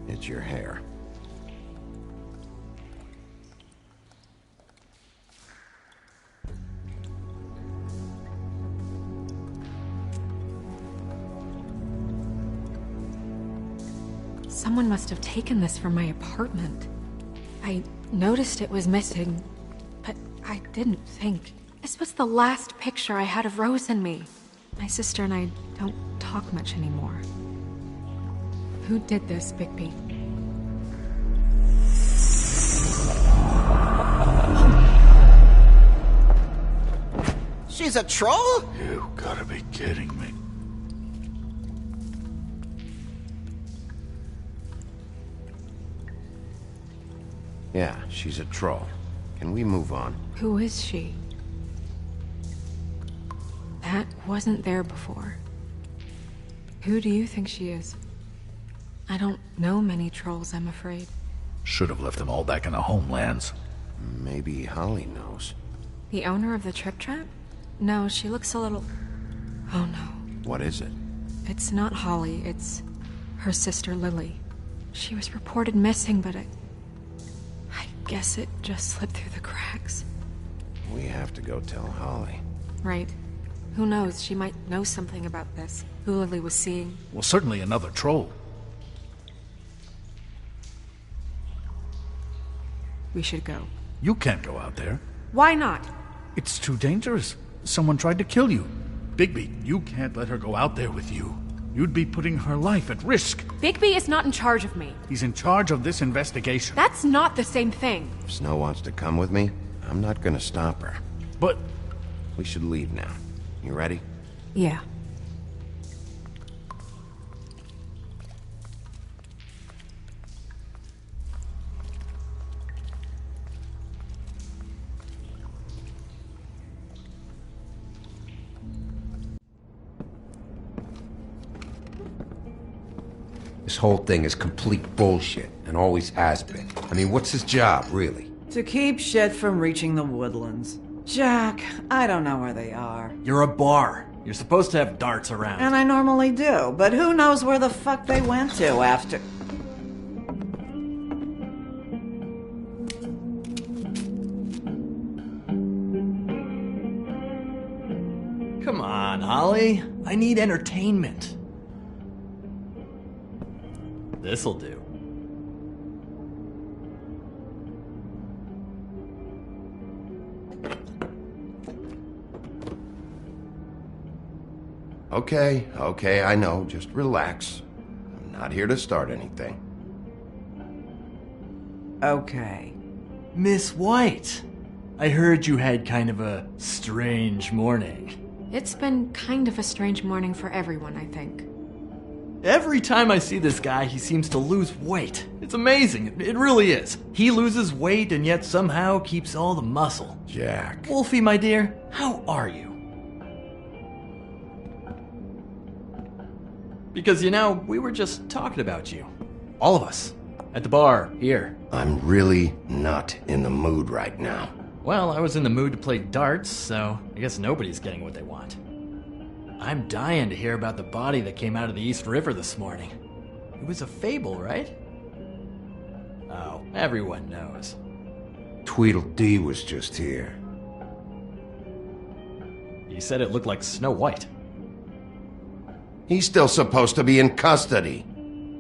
It's your hair. Someone must have taken this from my apartment. I noticed it was missing, but I didn't think. This was the last picture I had of Rose and me. My sister and I don't talk much anymore. Who did this, Bigby? She's a troll? You gotta be kidding me. Yeah, she's a troll. Can we move on? Who is she? That wasn't there before. Who do you think she is? I don't know many trolls, I'm afraid. Should have left them all back in the homelands. Maybe Holly knows. The owner of the Trip Trap? No, she looks a little... Oh no. What is it? It's not Holly, it's her sister Lily. She was reported missing, but I guess it just slipped through the cracks. We have to go tell Holly. Right. Who knows, she might know something about this. Who Lily was seeing. Well, certainly another troll. We should go. You can't go out there. Why not? It's too dangerous. Someone tried to kill you. Bigby, you can't let her go out there with you. You'd be putting her life at risk. Bigby is not in charge of me. He's in charge of this investigation. That's not the same thing. If Snow wants to come with me, I'm not gonna stop her. But... We should leave now. You ready? Yeah. This whole thing is complete bullshit, and always has been. I mean, what's his job, really? To keep shit from reaching the woodlands. Jack, I don't know where they are. You're a bar. You're supposed to have darts around. And I normally do, but who knows where the fuck they went to after... Come on, Holly. I need entertainment. This'll do. Okay, I know. Just relax. I'm not here to start anything. Okay. Miss White, I heard you had kind of a strange morning. It's been kind of a strange morning for everyone, I think. Every time I see this guy, he seems to lose weight. It's amazing. It really is. He loses weight and yet somehow keeps all the muscle. Jack. Wolfie, my dear, how are you? Because, you know, we were just talking about you. All of us. At the bar, here. I'm really not in the mood right now. Well, I was in the mood to play darts, so I guess nobody's getting what they want. I'm dying to hear about the body that came out of the East River this morning. It was a fable, right? Oh, everyone knows. Tweedledee was just here. He said it looked like Snow White. He's still supposed to be in custody.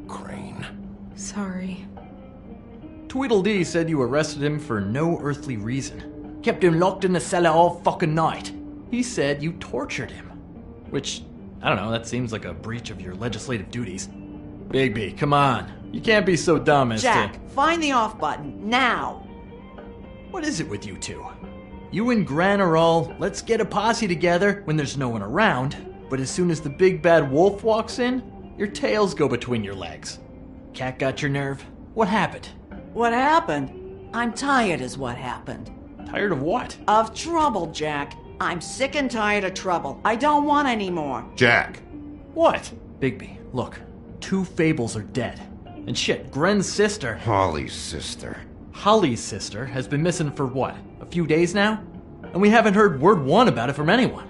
Crane. Sorry. Tweedledee said you arrested him for no earthly reason. Kept him locked in the cellar all fucking night. He said you tortured him. Which, I don't know, that seems like a breach of your legislative duties. Bigby, come on. You can't be so dumb as Jack, find the off button, now! What is it with you two? You and Gran are all, let's get a posse together when there's no one around, but as soon as the big bad wolf walks in, your tails go between your legs. Cat got your nerve? What happened? What happened? I'm tired is what happened. Tired of what? Of trouble, Jack. I'm sick and tired of trouble. I don't want any more. Jack, What? Bigby, look. 2 Fables are dead. And shit, Gren's sister... Holly's sister. Holly's sister has been missing for what? A few days now? And we haven't heard word one about it from anyone.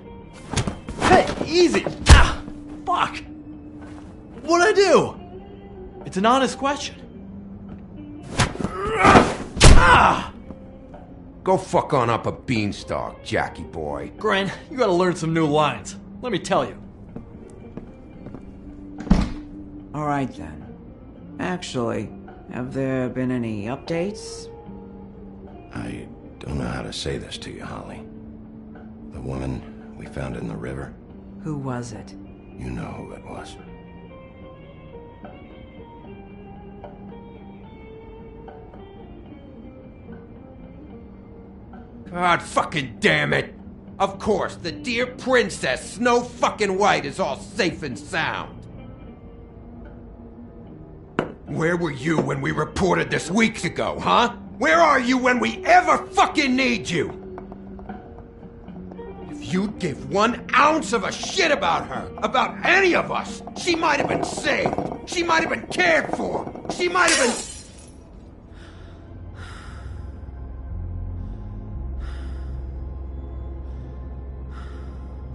Hey, easy! Ah! Fuck! What'd I do? It's an honest question. Ah! Go fuck on up a beanstalk, Jackie boy. Gren, you gotta learn some new lines. Let me tell you. All right, then. Actually, have there been any updates? I don't know how to say this to you, Holly. The woman we found in the river. Who was it? You know who it was. God fucking damn it! Of course, the dear Princess Snow fucking White is all safe and sound. Where were you when we reported this weeks ago, huh? Where are you when we ever fucking need you? If you'd give 1 ounce of a shit about her, about any of us, she might have been saved. She might have been cared for. She might have been...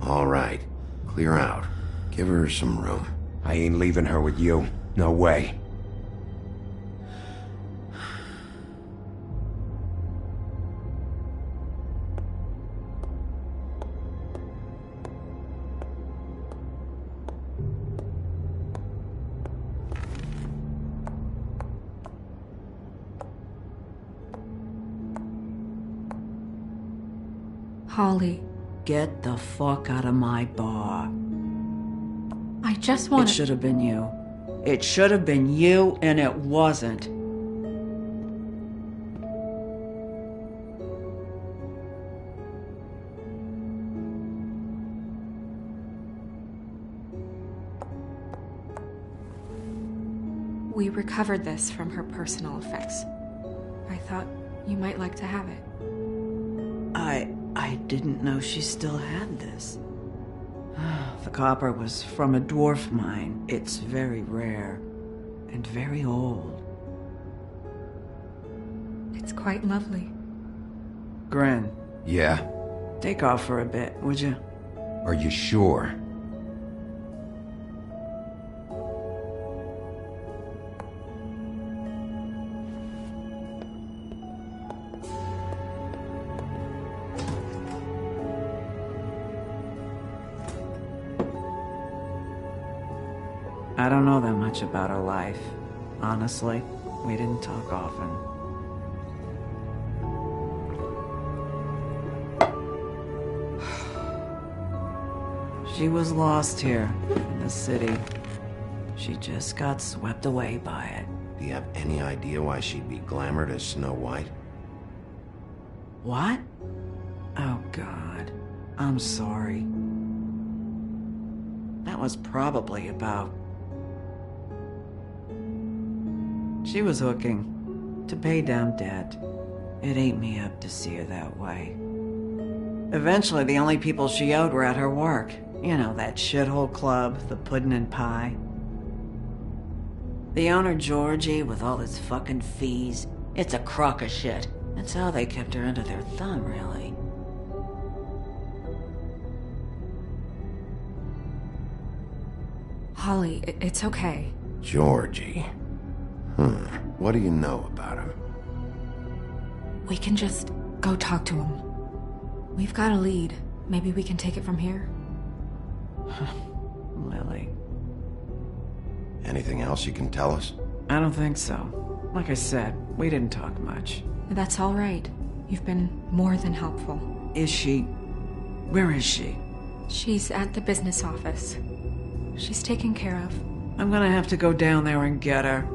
All right. Clear out. Give her some room. I ain't leaving her with you. No way. Holly. Get the fuck out of my bar. I just want It should have been you. It should have been you, and it wasn't. We recovered this from her personal effects. I thought you might like to have it. I didn't know she still had this. The copper was from a dwarf mine. It's very rare and very old. It's quite lovely. Gren, Yeah? take off for a bit, would you? Are you sure? I don't know that much about her life. Honestly, we didn't talk often. She was lost here in the city. She just got swept away by it. Do you have any idea why she'd be glamored as Snow White? What? Oh, God. I'm sorry. That was probably about... She was hooking to pay down debt. It ate me up to see her that way. Eventually, the only people she owed were at her work. You know, that shithole club, the Puddin' and Pie. The owner, Georgie, with all his fucking fees, it's a crock of shit. That's how they kept her under their thumb, really. Holly, it's okay. Georgie. What do you know about him? We can just go talk to him. We've got a lead. Maybe we can take it from here. Lily. Anything else you can tell us? I don't think so. Like I said, we didn't talk much. That's all right. You've been more than helpful. Is she... Where is she? She's at the business office. She's taken care of. I'm gonna have to go down there and get her.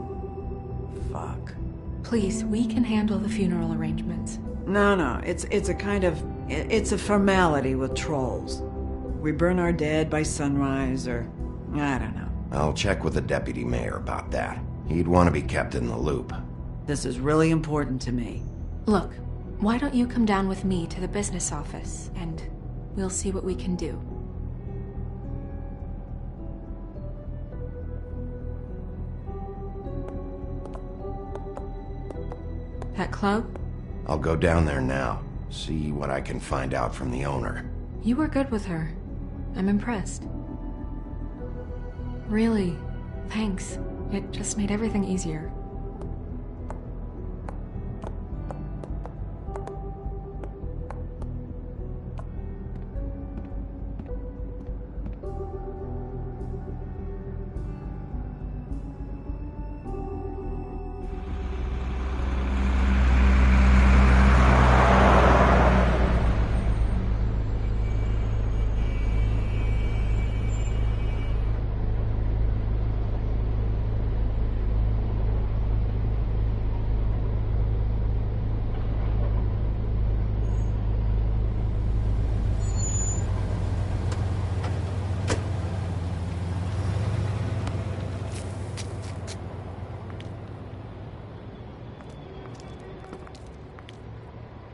Fuck. Please, we can handle the funeral arrangements. No, it's a kind of... It's a formality with trolls. We burn our dead by sunrise, or... I don't know. I'll check with the deputy mayor about that. He'd want to be kept in the loop. This is really important to me. Look, why don't you come down with me to the business office, and we'll see what we can do. That club? I'll go down there now. See what I can find out from the owner. You were good with her. I'm impressed. Really, thanks. It just made everything easier.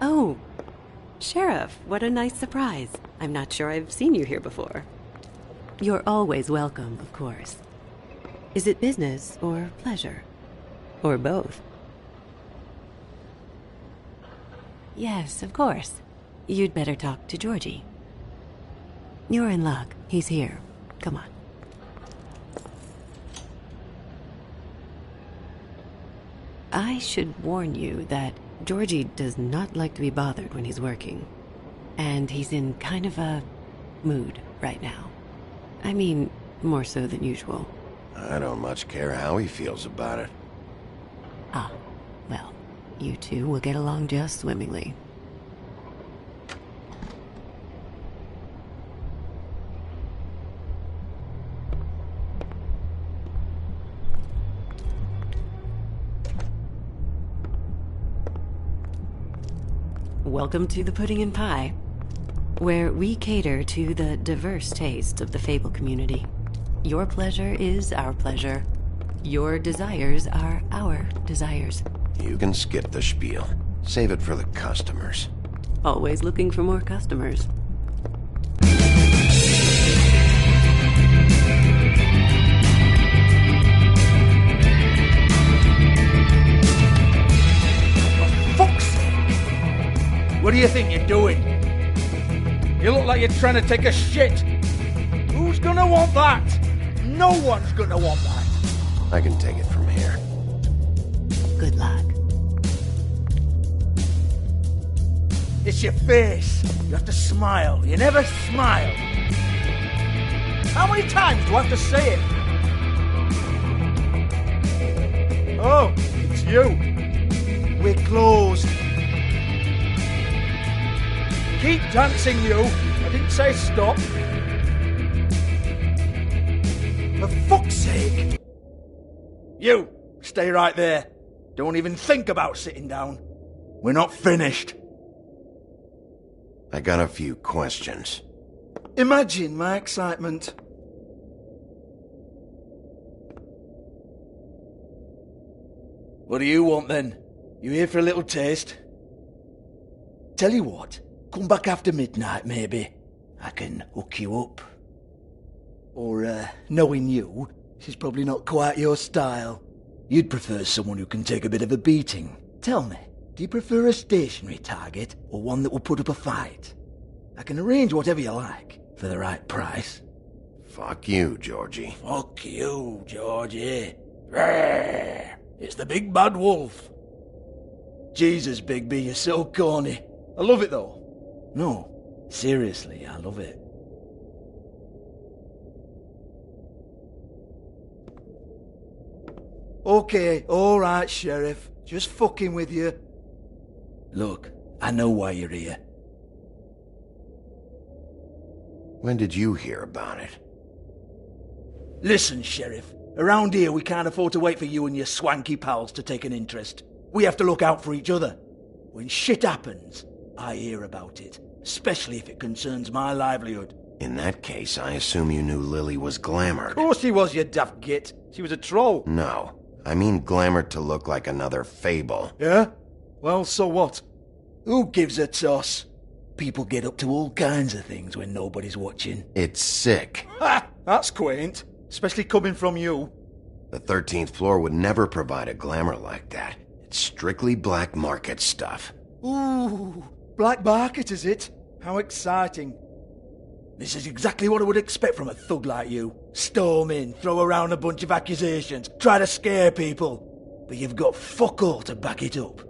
Oh, Sheriff, what a nice surprise. I'm not sure I've seen you here before. You're always welcome, of course. Is it business or pleasure? Or both? Yes, of course. You'd better talk to Georgie. You're in luck. He's here. Come on. I should warn you that Georgie does not like to be bothered when he's working. And he's in kind of a mood right now. I mean, more so than usual. I don't much care how he feels about it. Ah, well, you two will get along just swimmingly. Welcome to the Pudding and Pie, where we cater to the diverse tastes of the Fable community. Your pleasure is our pleasure. Your desires are our desires. You can skip the spiel. Save it for the customers. Always looking for more customers. What do you think you're doing? You look like you're trying to take a shit. Who's gonna want that? No one's gonna want that. I can take it from here. Good luck. It's your face. You have to smile. You never smile. How many times do I have to say it? Oh, it's you. We're closed. Keep dancing, you. I didn't say stop. For fuck's sake. You, stay right there. Don't even think about sitting down. We're not finished. I got a few questions. Imagine my excitement. What do you want then? You here for a little taste? Tell you what. Come back after midnight, maybe. I can hook you up. Or, knowing you, this is probably not quite your style. You'd prefer someone who can take a bit of a beating. Tell me, do you prefer a stationary target, or one that will put up a fight? I can arrange whatever you like, for the right price. Fuck you, Georgie. Fuck you, Georgie. Rawr. It's the big bad wolf. Jesus, Bigby, you're so corny. I love it, though. No, seriously, I love it. Okay, alright, Sheriff. Just fucking with you. Look, I know why you're here. When did you hear about it? Listen, Sheriff. Around here, we can't afford to wait for you and your swanky pals to take an interest. We have to look out for each other. When shit happens, I hear about it, especially if it concerns my livelihood. In that case, I assume you knew Lily was glamored. Of course she was, you daft git. She was a troll. No, I mean glamored to look like another Fable. Yeah? Well, so what? Who gives a toss? People get up to all kinds of things when nobody's watching. It's sick. Ha! That's quaint. Especially coming from you. The 13th floor would never provide a glamour like that. It's strictly black market stuff. Ooh, black market is it? How exciting. This is exactly what I would expect from a thug like you. Storm in, throw around a bunch of accusations, try to scare people. But you've got fuck all to back it up.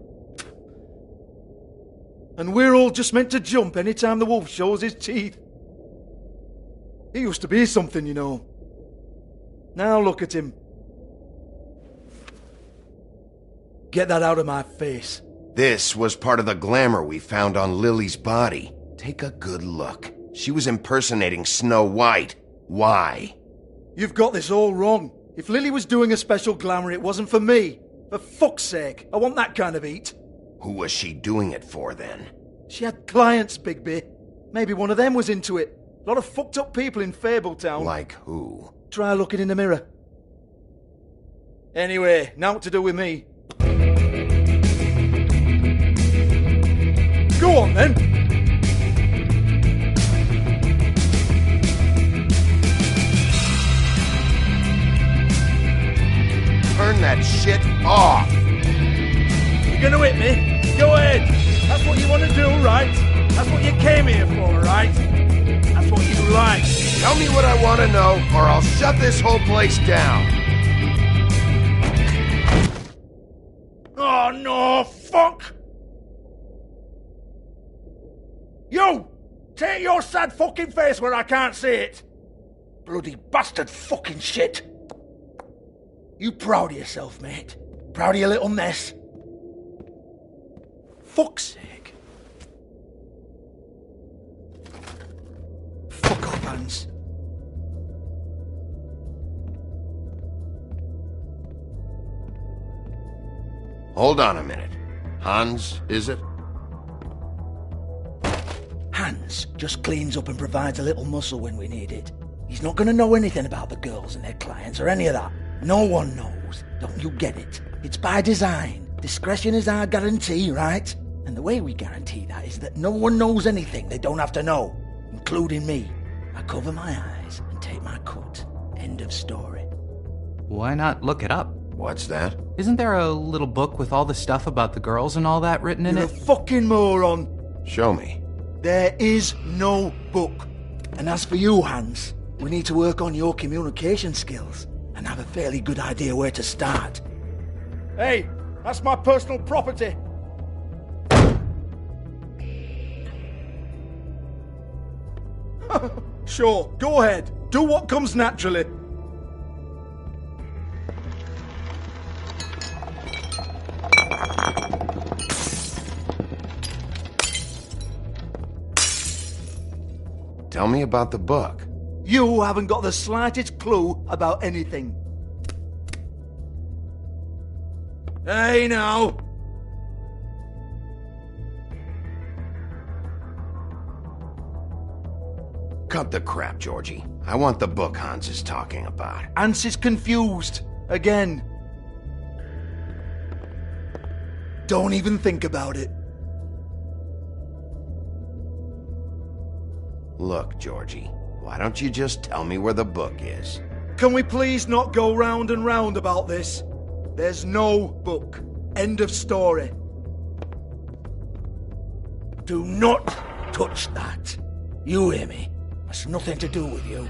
And we're all just meant to jump any time the wolf shows his teeth. He used to be something, you know. Now look at him. Get that out of my face. This was part of the glamour we found on Lily's body. Take a good look. She was impersonating Snow White. Why? You've got this all wrong. If Lily was doing a special glamour, it wasn't for me. For fuck's sake, I want that kind of eat. Who was she doing it for, then? She had clients, Bigby. Maybe one of them was into it. A lot of fucked up people in Fabletown. Like who? Try looking in the mirror. Anyway, now what to do with me. Go on, then. Turn that shit off! You're gonna hit me? Go ahead. That's what you want to do, right? That's what you came here for, right? That's what you like. Tell me what I want to know, or I'll shut this whole place down. Oh, no, fuck! You! Take your sad fucking face where I can't see it! Bloody bastard fucking shit! You proud of yourself, mate? Proud of your little mess? Fuck's sake. Fuck off, Hans. Hold on a minute. Hans, is it? Hans just cleans up and provides a little muscle when we need it. He's not going to know anything about the girls and their clients or any of that. No one knows. Don't you get it? It's by design. Discretion is our guarantee, right? And the way we guarantee that is that no one knows anything they don't have to know, including me. I cover my eyes and take my cut. End of story. Why not look it up? What's that? Isn't there a little book with all the stuff about the girls and all that written in You're it? a fucking moron. Show me. There is no book. And as for you, Hans, we need to work on your communication skills and have a fairly good idea where to start. Hey, that's my personal property. Sure, go ahead. Do what comes naturally. Tell me about the book. You haven't got the slightest clue about anything. Hey, now. Cut the crap, Georgie. I want the book Hans is talking about. Hans is confused. Again. Don't even think about it. Look, Georgie, why don't you just tell me where the book is? Can we please not go round and round about this? There's no book. End of story. Do not touch that. You hear me? That's nothing to do with you.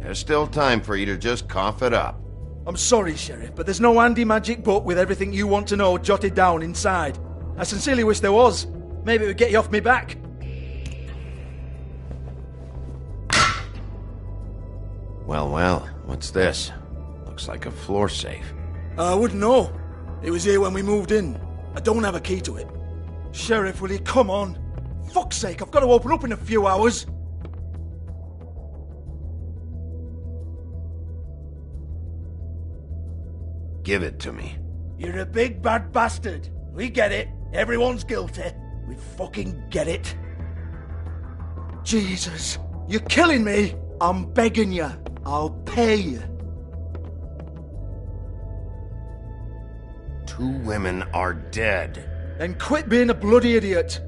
There's still time for you to just cough it up. I'm sorry, Sheriff, but there's no handy magic book with everything you want to know jotted down inside. I sincerely wish there was. Maybe it would get you off me back. Well, what's this? Looks like a floor safe. I wouldn't know. It was here when we moved in. I don't have a key to it. Sheriff, will you come on? Fuck's sake, I've got to open up in a few hours. Give it to me. You're a big bad bastard. We get it. Everyone's guilty. We fucking get it. Jesus, you're killing me. I'm begging you. I'll pay you. 2 women are dead. Then quit being a bloody idiot.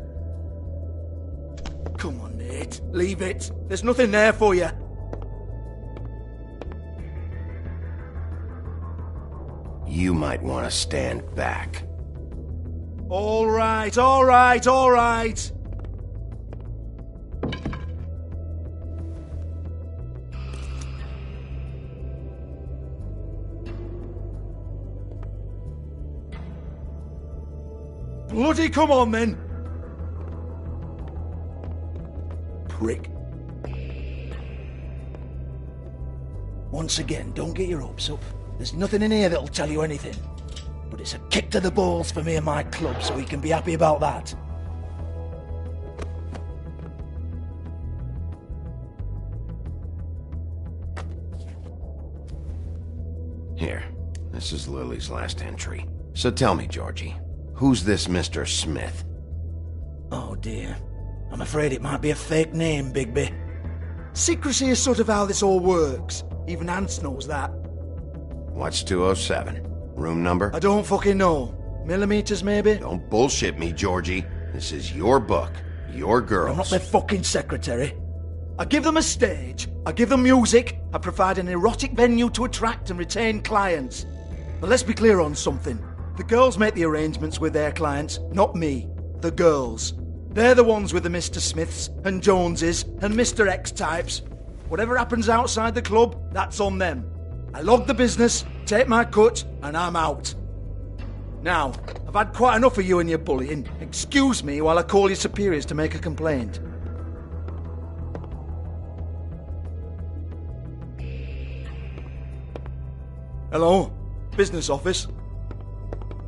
Come on, Nate. Leave it. There's nothing there for you. you might want to stand back. All right, all right, all right. Bloody come on, then! Prick. Once again, don't get your hopes up. There's nothing in here that'll tell you anything. But it's a kick to the balls for me and my club, so he can be happy about that. Here, this is Lily's last entry. So tell me, Georgie, who's this Mr. Smith? Oh dear. I'm afraid it might be a fake name, Bigby. Secrecy is sort of how this all works. Even Hans knows that. What's 207? Room number? I don't fucking know. Millimeters, maybe? Don't bullshit me, Georgie. This is your book. Your girls. I'm not their fucking secretary. I give them a stage. I give them music. I provide an erotic venue to attract and retain clients. But let's be clear on something. The girls make the arrangements with their clients, not me. The girls. They're the ones with the Mr. Smiths and Joneses and Mr. X types. Whatever happens outside the club, that's on them. I log the business, take my cut, and I'm out. Now, I've had quite enough of you and your bullying. Excuse me while I call your superiors to make a complaint. Hello? Business office?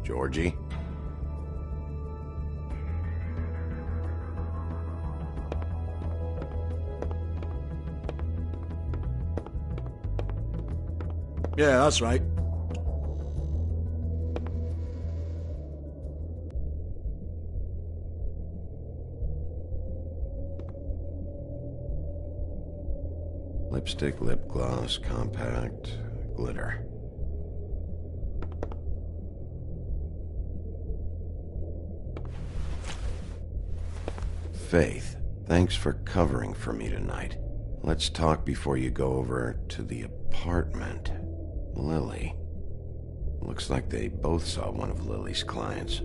Georgie? Yeah, that's right. Lipstick, lip gloss, compact, glitter. Faith, thanks for covering for me tonight. Let's talk before you go over to the apartment. Lily. Looks like they both saw one of Lily's clients.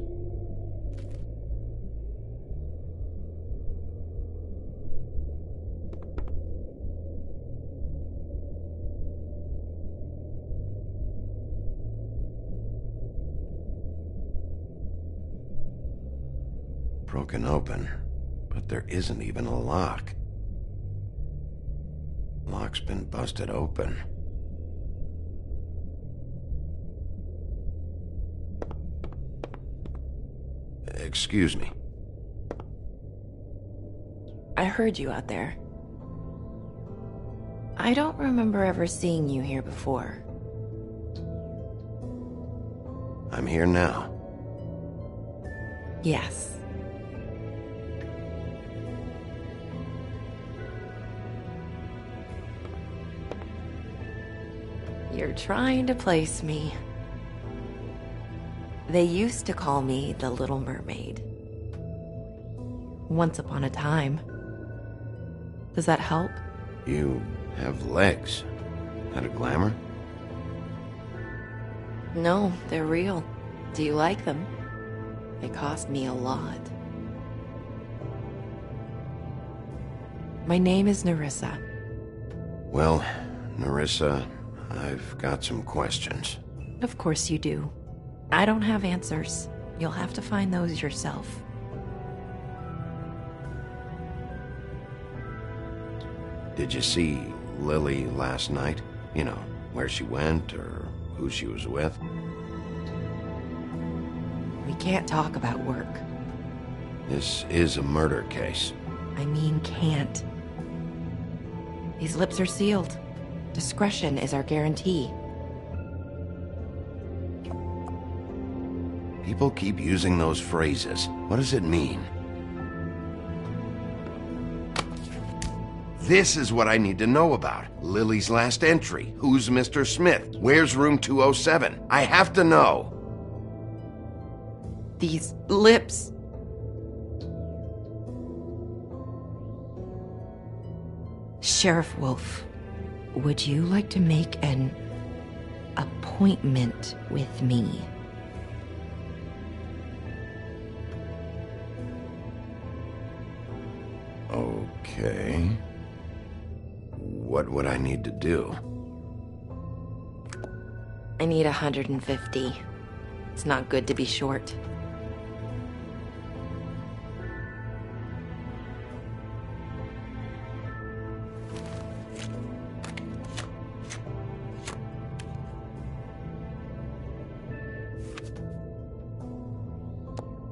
Broken open, but there isn't even a lock. Lock's been busted open. Excuse me. I heard you out there. I don't remember ever seeing you here before. I'm here now. Yes. You're trying to place me. They used to call me the Little Mermaid. Once upon a time. Does that help? You have legs. That a glamour? No, they're real. Do you like them? They cost me a lot. My name is Nerissa. Well, Nerissa, I've got some questions. Of course you do. I don't have answers. You'll have to find those yourself. Did you see Lily last night? You know, where she went or who she was with? We can't talk about work. This is a murder case. I mean can't. These lips are sealed. Discretion is our guarantee. People keep using those phrases. What does it mean? This is what I need to know about. Lily's last entry. Who's Mr. Smith? Where's room 207? I have to know. These lips. Sheriff Wolf, would you like to make an appointment with me. Okay. What would I need to do? I need 150. It's not good to be short.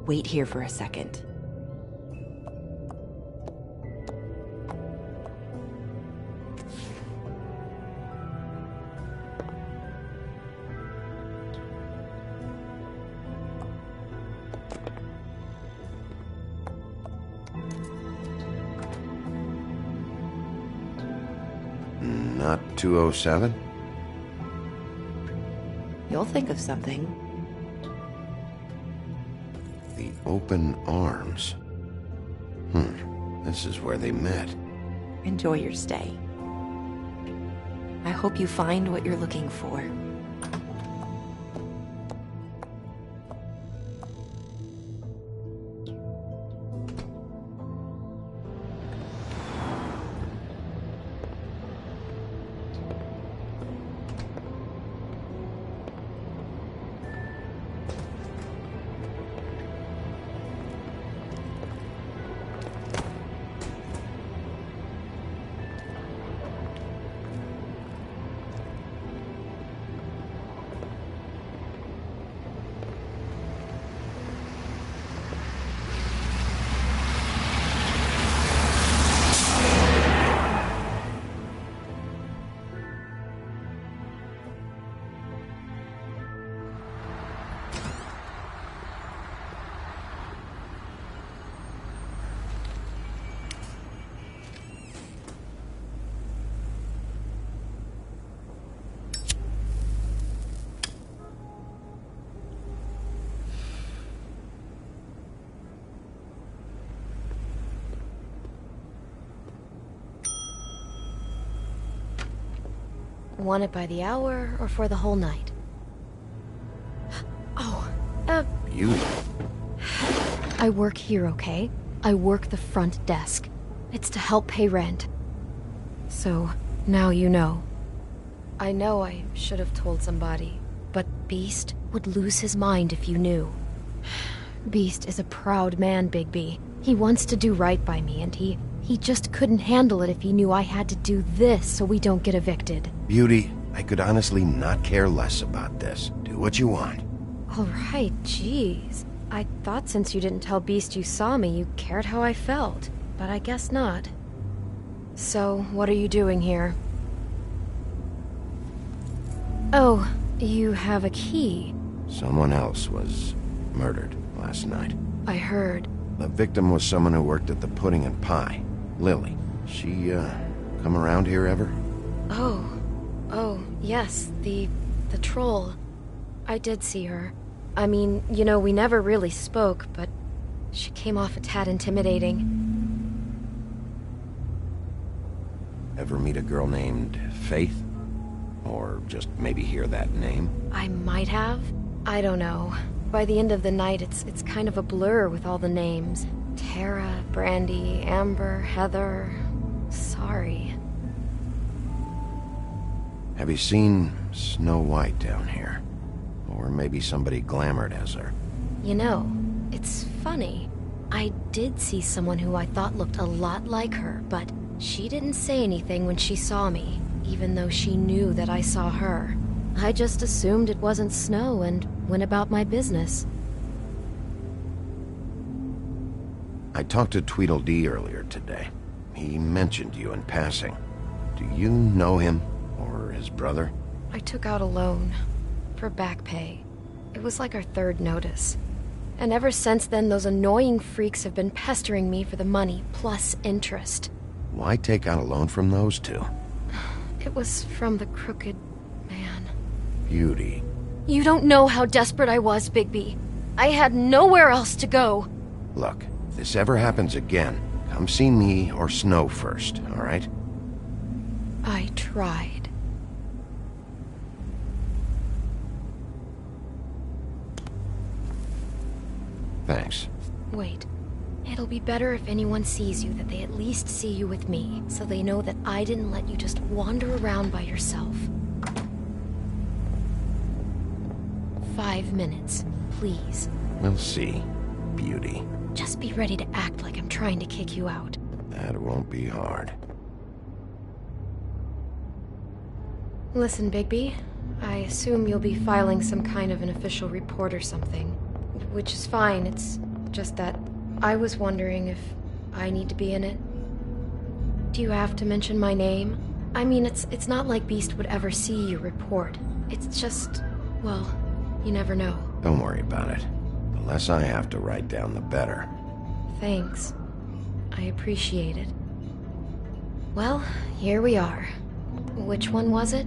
Wait here for a second. Not 207? You'll think of something. The Open Arms. This is where they met. Enjoy your stay. I hope you find what you're looking for. Want it by the hour or for the whole night? Oh, Beauty. I work here, okay? I work the front desk. It's to help pay rent. So, now you know. I know I should have told somebody, but Beast would lose his mind if you knew. Beast is a proud man, Bigby. He wants to do right by me, and he just couldn't handle it if he knew I had to do this so we don't get evicted. Beauty, I could honestly not care less about this. Do what you want. Alright, jeez. I thought since you didn't tell Beast you saw me, you cared how I felt. But I guess not. So, what are you doing here? Oh, you have a key. Someone else was murdered last night. I heard. The victim was someone who worked at the Pudding and Pie. Lily. She, come around here ever? Oh, yes, the troll. I did see her. I mean, you know, we never really spoke, but she came off a tad intimidating. Ever meet a girl named Faith? Or just maybe hear that name? I might have. I don't know. By the end of the night, it's kind of a blur with all the names. Tara, Brandy, Amber, Heather... Sorry. Have you seen Snow White down here? Or maybe somebody glamored as her? You know, it's funny. I did see someone who I thought looked a lot like her, but she didn't say anything when she saw me, even though she knew that I saw her. I just assumed it wasn't Snow and went about my business. I talked to Tweedledee earlier today. He mentioned you in passing. Do you know him? Or his brother? I took out a loan. For back pay. It was like our third notice. And ever since then, those annoying freaks have been pestering me for the money, plus interest. Why take out a loan from those two? It was from the Crooked Man. Beauty. You don't know how desperate I was, Bigby. I had nowhere else to go. Look, if this ever happens again, come see me or Snow first, all right? I tried. Thanks. Wait. It'll be better if anyone sees you that they at least see you with me, so they know that I didn't let you just wander around by yourself. 5 minutes, please. We'll see, beauty. Just be ready to act like I'm trying to kick you out. That won't be hard. Listen, Bigby. I assume you'll be filing some kind of an official report or something. Which is fine, it's just that I was wondering if I need to be in it. Do you have to mention my name? I mean, it's not like Beast would ever see your report. It's just, well, you never know. Don't worry about it. The less I have to write down, the better. Thanks. I appreciate it. Well, here we are. Which one was it?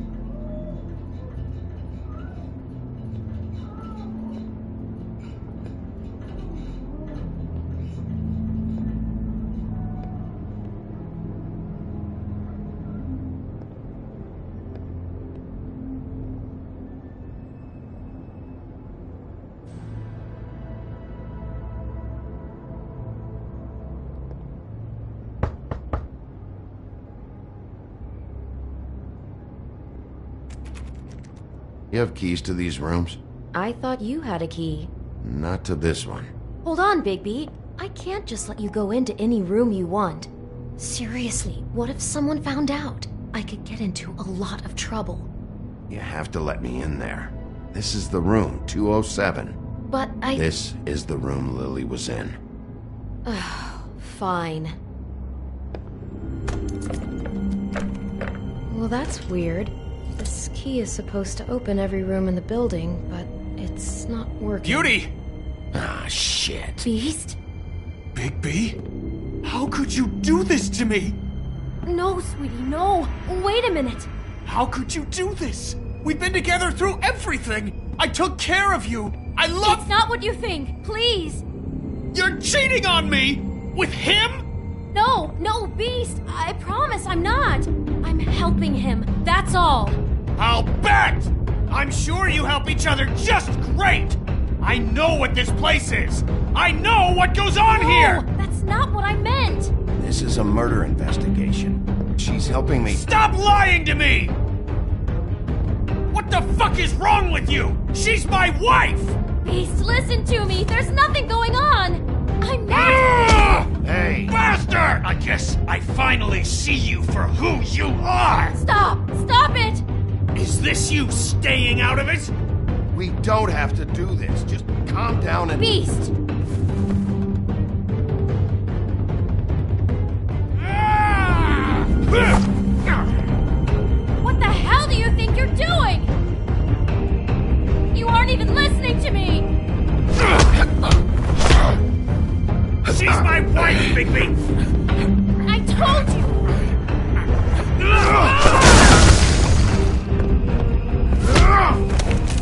You have keys to these rooms? I thought you had a key. Not to this one. Hold on, Bigby. I can't just let you go into any room you want. Seriously, what if someone found out? I could get into a lot of trouble. You have to let me in there. This is the room, 207. But This is the room Lily was in. Fine. Well, that's weird. This key is supposed to open every room in the building, but it's not working. Beauty! Ah, shit. Beast? Bigby? How could you do this to me? No, sweetie, no. Wait a minute. How could you do this? We've been together through everything. I took care of you. I love... It's not what you think. Please. You're cheating on me! With him? No, Beast. I promise I'm not. I'm helping him. That's all. I'll bet! I'm sure you help each other just great! I know what this place is! I know what goes on here! That's not what I meant! This is a murder investigation. She's helping me. Stop lying to me! What the fuck is wrong with you? She's my wife! Beast, listen to me! There's nothing going on! I'm not... Hey! Bastard! I guess I finally see you for who you are! Stop! Stop it! Is this you staying out of it? We don't have to do this. Just calm down and... Beast! What the hell do you think you're doing? You aren't even listening to me! She's my wife, Bigby! I told you!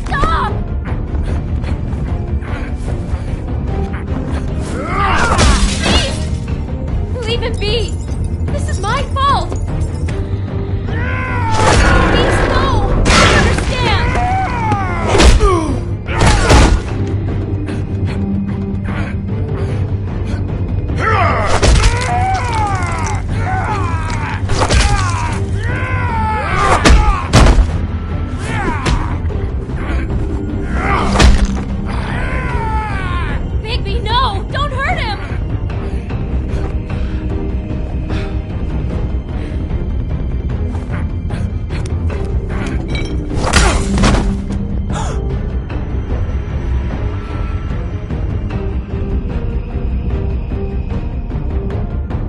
Stop! Please! Leave him be! This is my fault! Please, no! I understand! Bigby, no! Don't hurt him!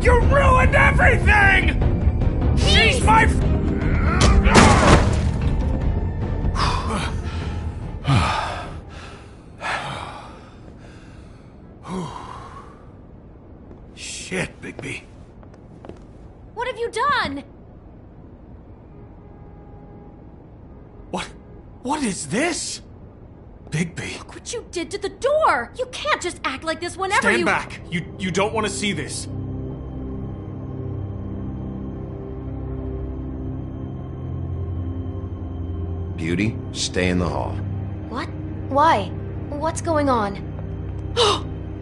You ruined everything! She's my... Shit, Bigby. What have you done? What is this? Bigby. Look what you did to the door! You can't just act like this whenever Stand you... back. You don't want to see this. Beauty, stay in the hall. What? Why? What's going on?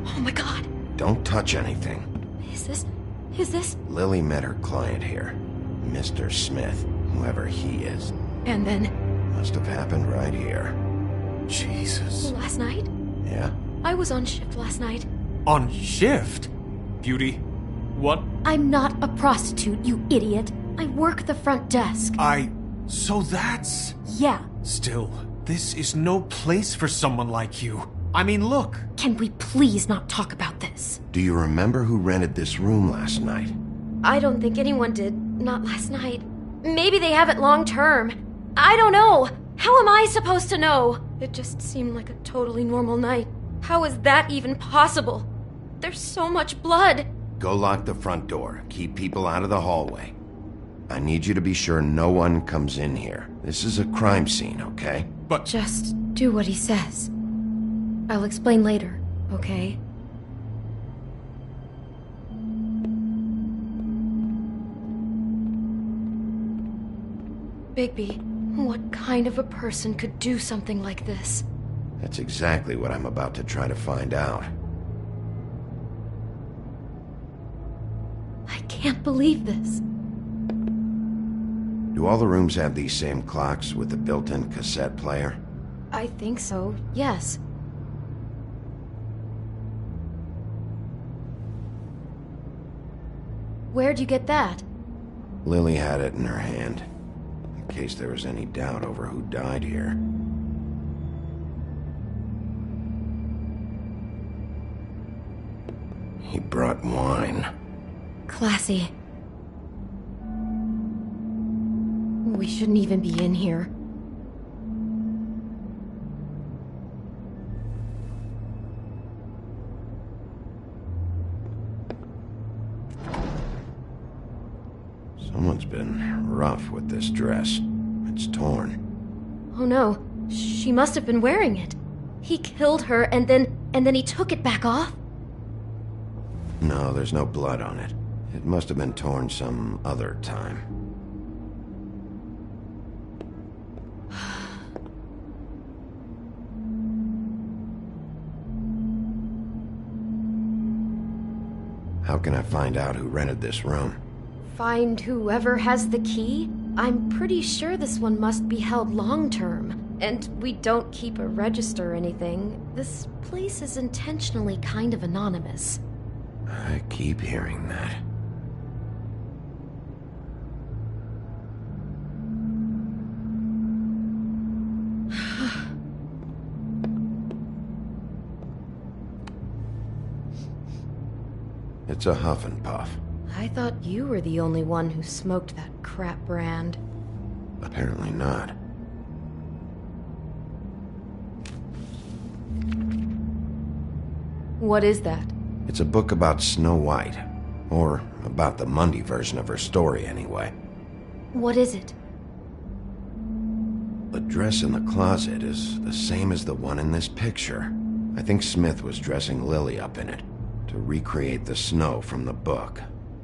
Oh my god. Don't touch anything. Is this? Lily met her client here, Mr. Smith, whoever he is. And then? Must have happened right here. Jesus. Last night? Yeah? I was on shift last night. On shift? Beauty, what? I'm not a prostitute, you idiot. I work the front desk. So that's... Yeah. Still, this is no place for someone like you. I mean, look. Can we please not talk about this? Do you remember who rented this room last night? I don't think anyone did. Not last night. Maybe they have it long term. I don't know. How am I supposed to know? It just seemed like a totally normal night. How is that even possible? There's so much blood. Go lock the front door. Keep people out of the hallway. I need you to be sure no one comes in here. This is a crime scene, okay? But... Just do what he says. I'll explain later, okay? Bigby, what kind of a person could do something like this? That's exactly what I'm about to try to find out. I can't believe this. Do all the rooms have these same clocks with the built-in cassette player? I think so, yes. Where'd you get that? Lily had it in her hand, in case there was any doubt over who died here. He brought wine. Classy. We shouldn't even be in here. Someone's been rough with this dress. It's torn. Oh no, she must have been wearing it. He killed her and then he took it back off? No, there's no blood on it. It must have been torn some other time. How can I find out who rented this room? Find whoever has the key? I'm pretty sure this one must be held long-term. And we don't keep a register or anything. This place is intentionally kind of anonymous. I keep hearing that. It's a Huff and Puff. I thought you were the only one who smoked that crap brand. Apparently not. What is that? It's a book about Snow White. Or about the Mundy version of her story, anyway. What is it? The dress in the closet is the same as the one in this picture. I think Smith was dressing Lily up in it, to recreate the snow from the book.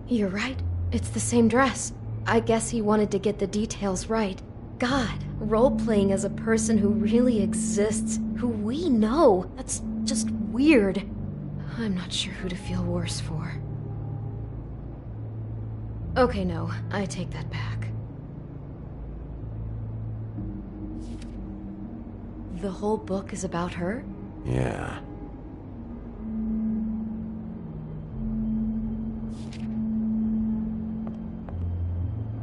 You're right. It's the same dress. I guess he wanted to get the details right. God, role-playing as a person who really exists, who we know, that's just weird. I'm not sure who to feel worse for. Okay, no, I take that back. The whole book is about her? Yeah.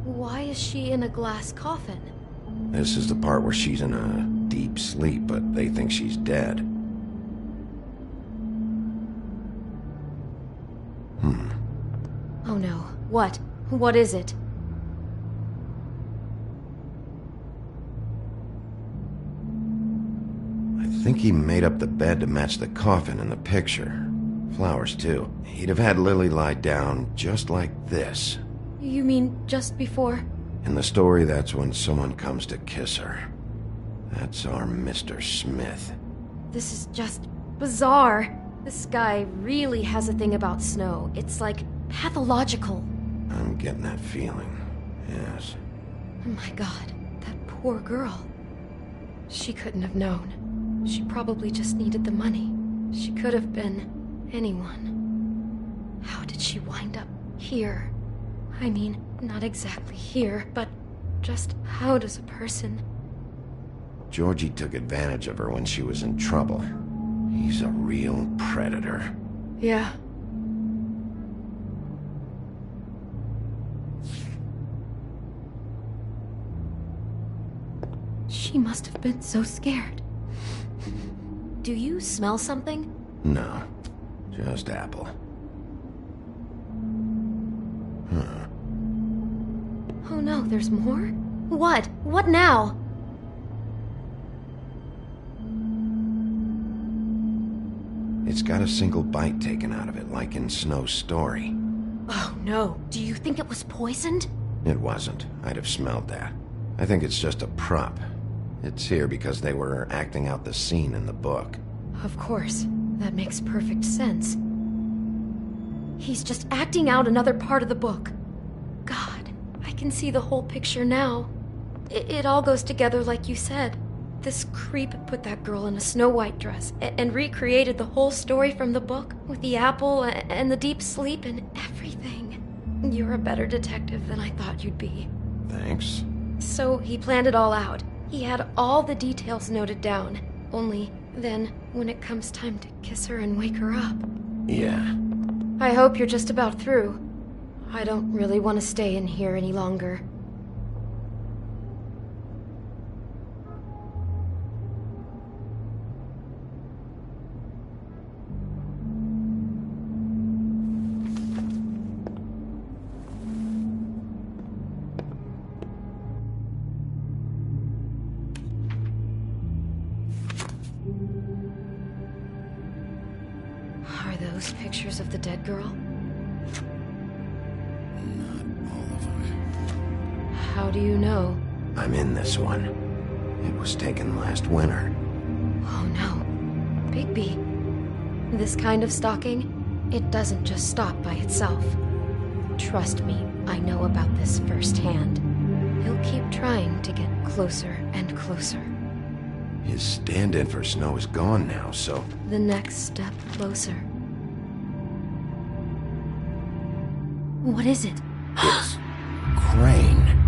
Why is she in a glass coffin? This is the part where she's in a deep sleep, but they think she's dead. Oh no. What? What is it? I think he made up the bed to match the coffin in the picture. Flowers, too. He'd have had Lily lie down just like this. You mean just before? In the story, that's when someone comes to kiss her. That's our Mr. Smith. This is just bizarre. This guy really has a thing about snow. It's like pathological. I'm getting that feeling, yes. Oh my god, that poor girl. She couldn't have known. She probably just needed the money. She could have been anyone. How did she wind up here? I mean, not exactly here, but just how does a person... Georgie took advantage of her when she was in trouble. He's a real predator. Yeah. She must have been so scared. Do you smell something? No, just apple. Huh. Oh no, there's more? What? What now? It's got a single bite taken out of it, like in Snow's story. Oh no, do you think it was poisoned? It wasn't. I'd have smelled that. I think it's just a prop. It's here because they were acting out the scene in the book. Of course. That makes perfect sense. He's just acting out another part of the book. God, I can see the whole picture now. It all goes together like you said. This creep put that girl in a Snow White dress and recreated the whole story from the book with the apple and the deep sleep and everything. You're a better detective than I thought you'd be. Thanks. So he planned it all out. He had all the details noted down. Only then, when it comes time to kiss her and wake her up... Yeah. I hope you're just about through. I don't really want to stay in here any longer. Are those pictures of the dead girl? Not all of them. How do you know? I'm in this one. It was taken last winter. Oh no. Bigby. This kind of stalking, it doesn't just stop by itself. Trust me, I know about this firsthand. He'll keep trying to get closer and closer. His stand-in for Snow is gone now, so... The next step closer. What is it? It's... Crane.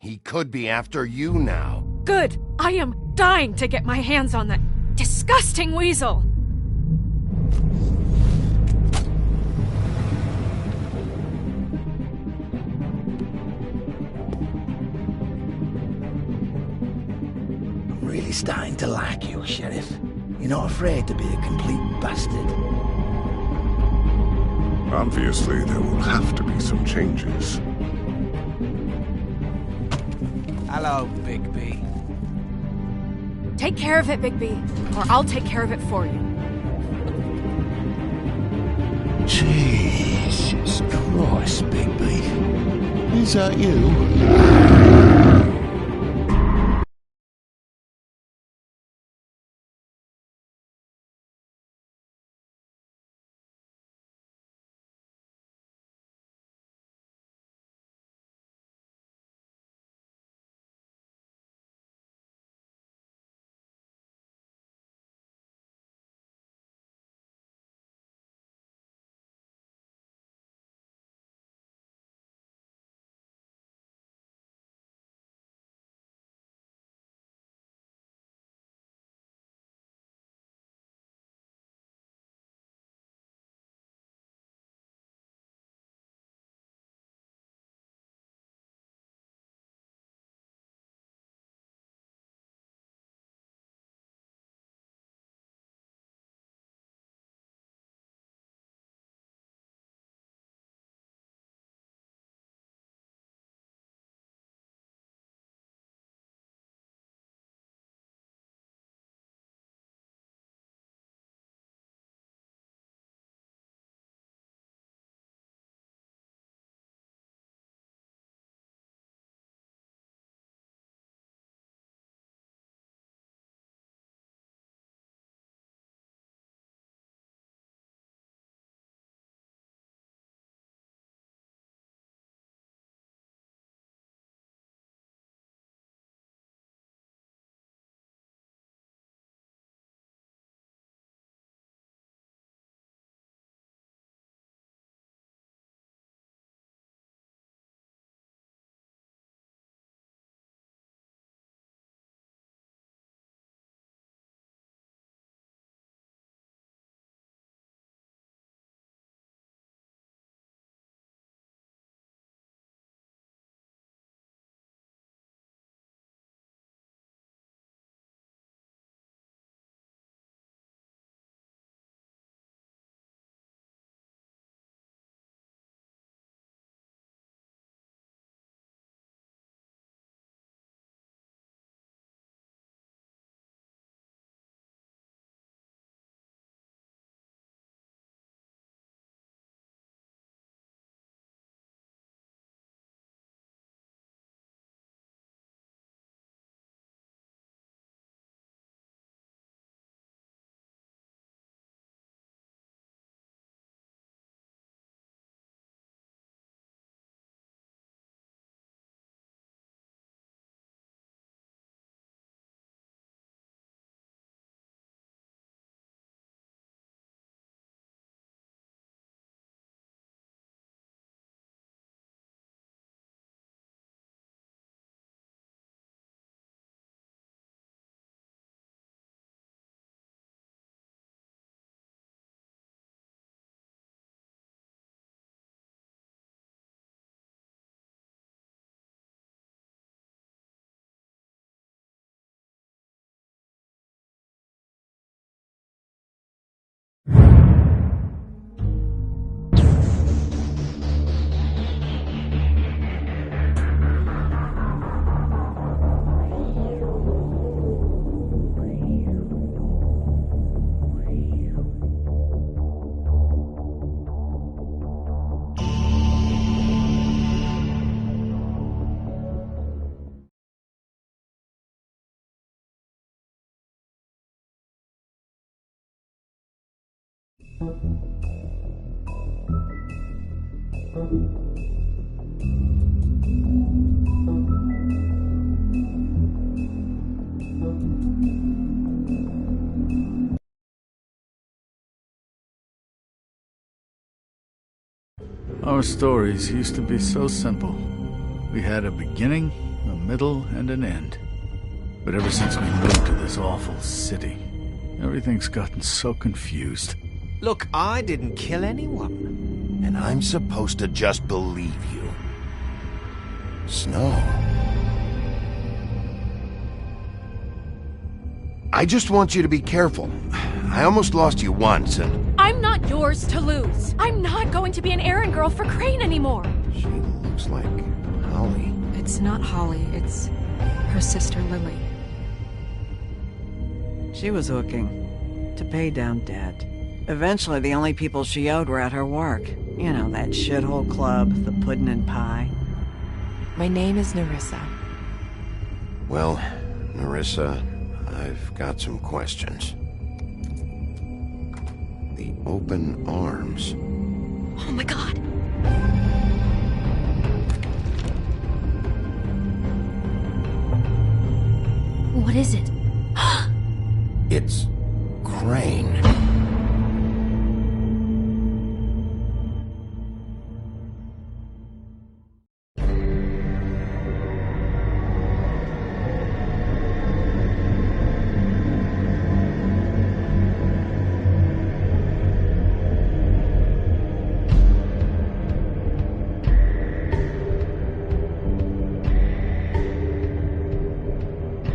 He could be after you now. Good! I am dying to get my hands on that disgusting weasel! I'm really starting to like you, Sheriff. You're not afraid to be a complete bastard. Obviously, there will have to be some changes. Hello, Bigby. Take care of it, Bigby, or I'll take care of it for you. Jesus Christ, Bigby. Is that you? Our stories used to be so simple. We had a beginning, a middle, and an end. But ever since we moved to this awful city, everything's gotten so confused. Look, I didn't kill anyone. And I'm supposed to just believe you. Snow. I just want you to be careful. I almost lost you once, and... I'm not yours to lose. I'm not going to be an errand girl for Crane anymore. She looks like Holly. It's not Holly, it's her sister Lily. She was hooking to pay down debt. Eventually, the only people she owed were at her work. You know, that shithole club, the Puddin' and Pie. My name is Nerissa. Well, Nerissa, I've got some questions. The open arms. Oh my god! What is it? It's Crane.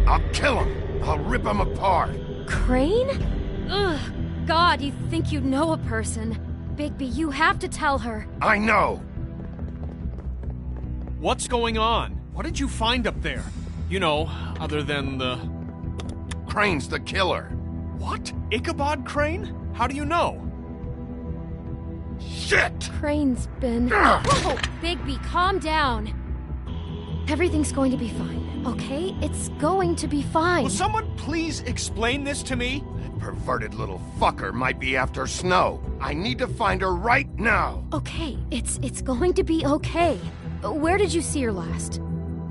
I'll kill him. I'll rip him apart. Crane? Ugh, God, you think you know a person. Bigby, you have to tell her. I know. What's going on? What did you find up there? You know, other than the... Crane's the killer. What? Ichabod Crane? How do you know? Shit! Crane's been... Whoa! Bigby, calm down. Everything's going to be fine, okay? It's going to be fine. Will someone please explain this to me? That perverted little fucker might be after Snow. I need to find her right now. Okay, it's going to be okay. Where did you see her last?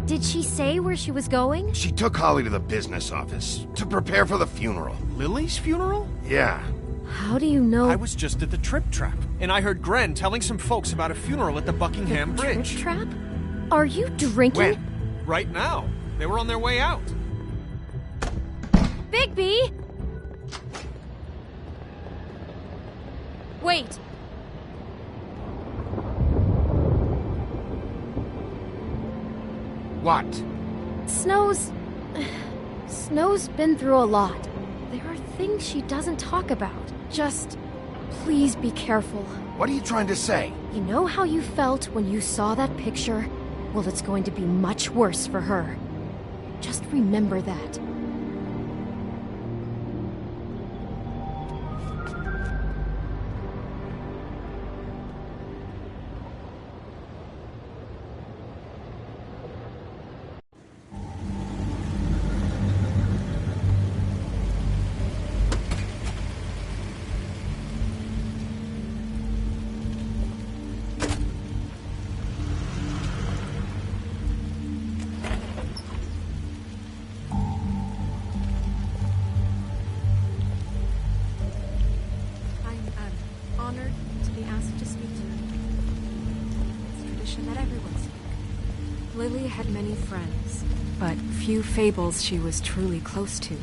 Did she say where she was going? She took Holly to the business office to prepare for the funeral. Lily's funeral? Yeah. How do you know? I was just at the Trip Trap, and I heard Gren telling some folks about a funeral at the Buckingham Bridge. Trip Trap? Are you drinking? When? Right now. They were on their way out. Bigby! Wait. What? Snow's been through a lot. There are things she doesn't talk about. Just please be careful. What are you trying to say? You know how you felt when you saw that picture? Well, it's going to be much worse for her. Just remember that. Honored to be asked to speak to you. It's tradition that everyone speak. Lily had many friends, but few fables she was truly close to.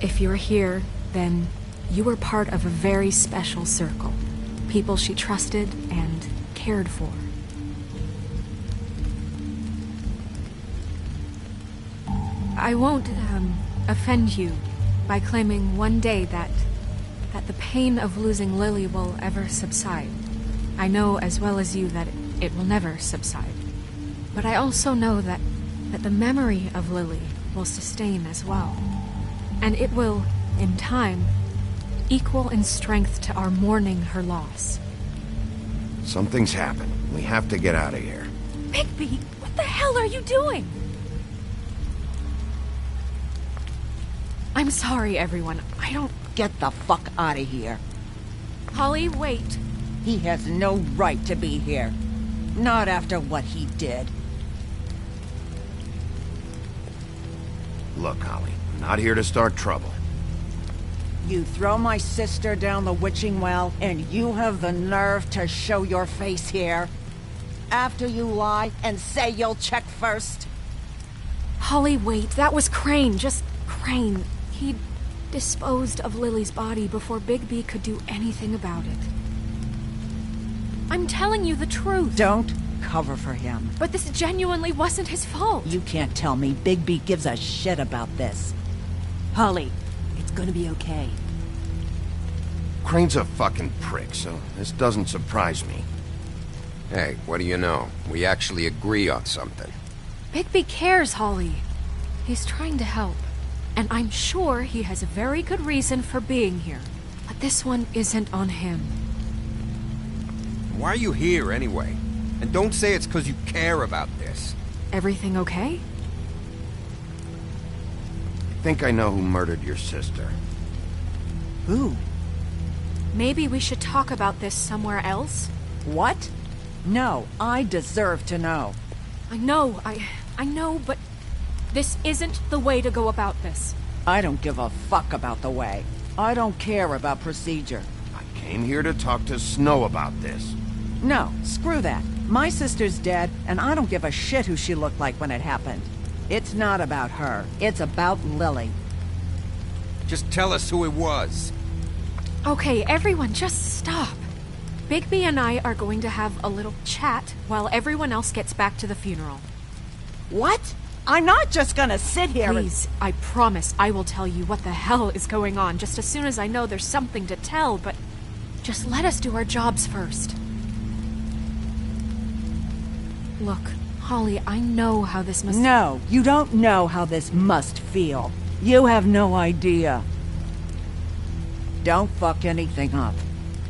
If you're here, then you were part of a very special circle. People she trusted and cared for. I won't, offend you by claiming one day that the pain of losing Lily will ever subside. I know as well as you that it will never subside. But I also know that the memory of Lily will sustain as well. And it will, in time, equal in strength to our mourning her loss. Something's happened. We have to get out of here. I'm sorry, everyone. I don't... Get the fuck out of here. Holly, wait. He has no right to be here. Not after what he did. Look, Holly, I'm not here to start trouble. You throw my sister down the witching well, and you have the nerve to show your face here? After you lie and say you'll check first? Holly, wait. That was Crane. Just Crane. He disposed of Lily's body before Bigby could do anything about it. I'm telling you the truth. Don't cover for him. But this genuinely wasn't his fault. You can't tell me Bigby gives a shit about this. Holly, it's gonna be okay. Crane's a fucking prick, so this doesn't surprise me. Hey, what do you know? We actually agree on something. Bigby cares, Holly. He's trying to help. And I'm sure he has a very good reason for being here. But this one isn't on him. Why are you here, anyway? And don't say it's because you care about this. Everything okay? I think I know who murdered your sister. Who? Maybe we should talk about this somewhere else? What? No, I deserve to know. I know, but this isn't the way to go about this. I don't give a fuck about the way. I don't care about procedure. I came here to talk to Snow about this. No, screw that. My sister's dead, and I don't give a shit who she looked like when it happened. It's not about her. It's about Lily. Just tell us who it was. Okay, everyone, just stop. Bigby and I are going to have a little chat while everyone else gets back to the funeral. What? I'm not just gonna sit here Please, I promise I will tell you what the hell is going on just as soon as I know there's something to tell, but just let us do our jobs first. Look, Holly, I know how this must... No, you don't know how this must feel. You have no idea. Don't fuck anything up.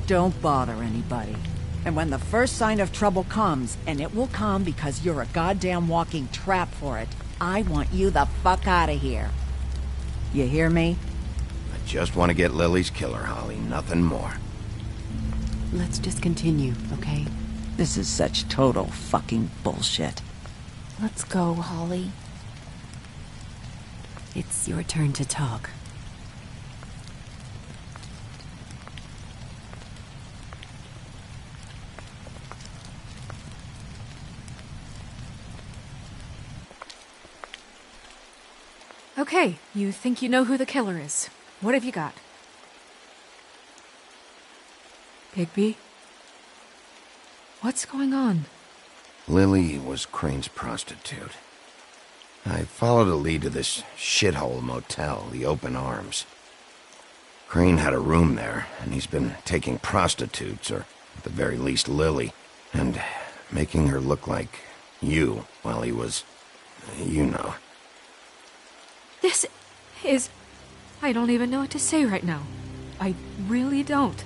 Don't bother anybody. And when the first sign of trouble comes, and it will come because you're a goddamn walking trap for it, I want you the fuck out of here. You hear me? I just want to get Lily's killer, Holly. Nothing more. Let's just continue, okay? This is such total fucking bullshit. Let's go, Holly. It's your turn to talk. Okay, you think you know who the killer is. What have you got? Bigby? What's going on? Lily was Crane's prostitute. I followed a lead to this shithole motel, the Open Arms. Crane had a room there, and he's been taking prostitutes, or at the very least Lily, and making her look like you while he was, you know. This is... I don't even know what to say right now. I really don't.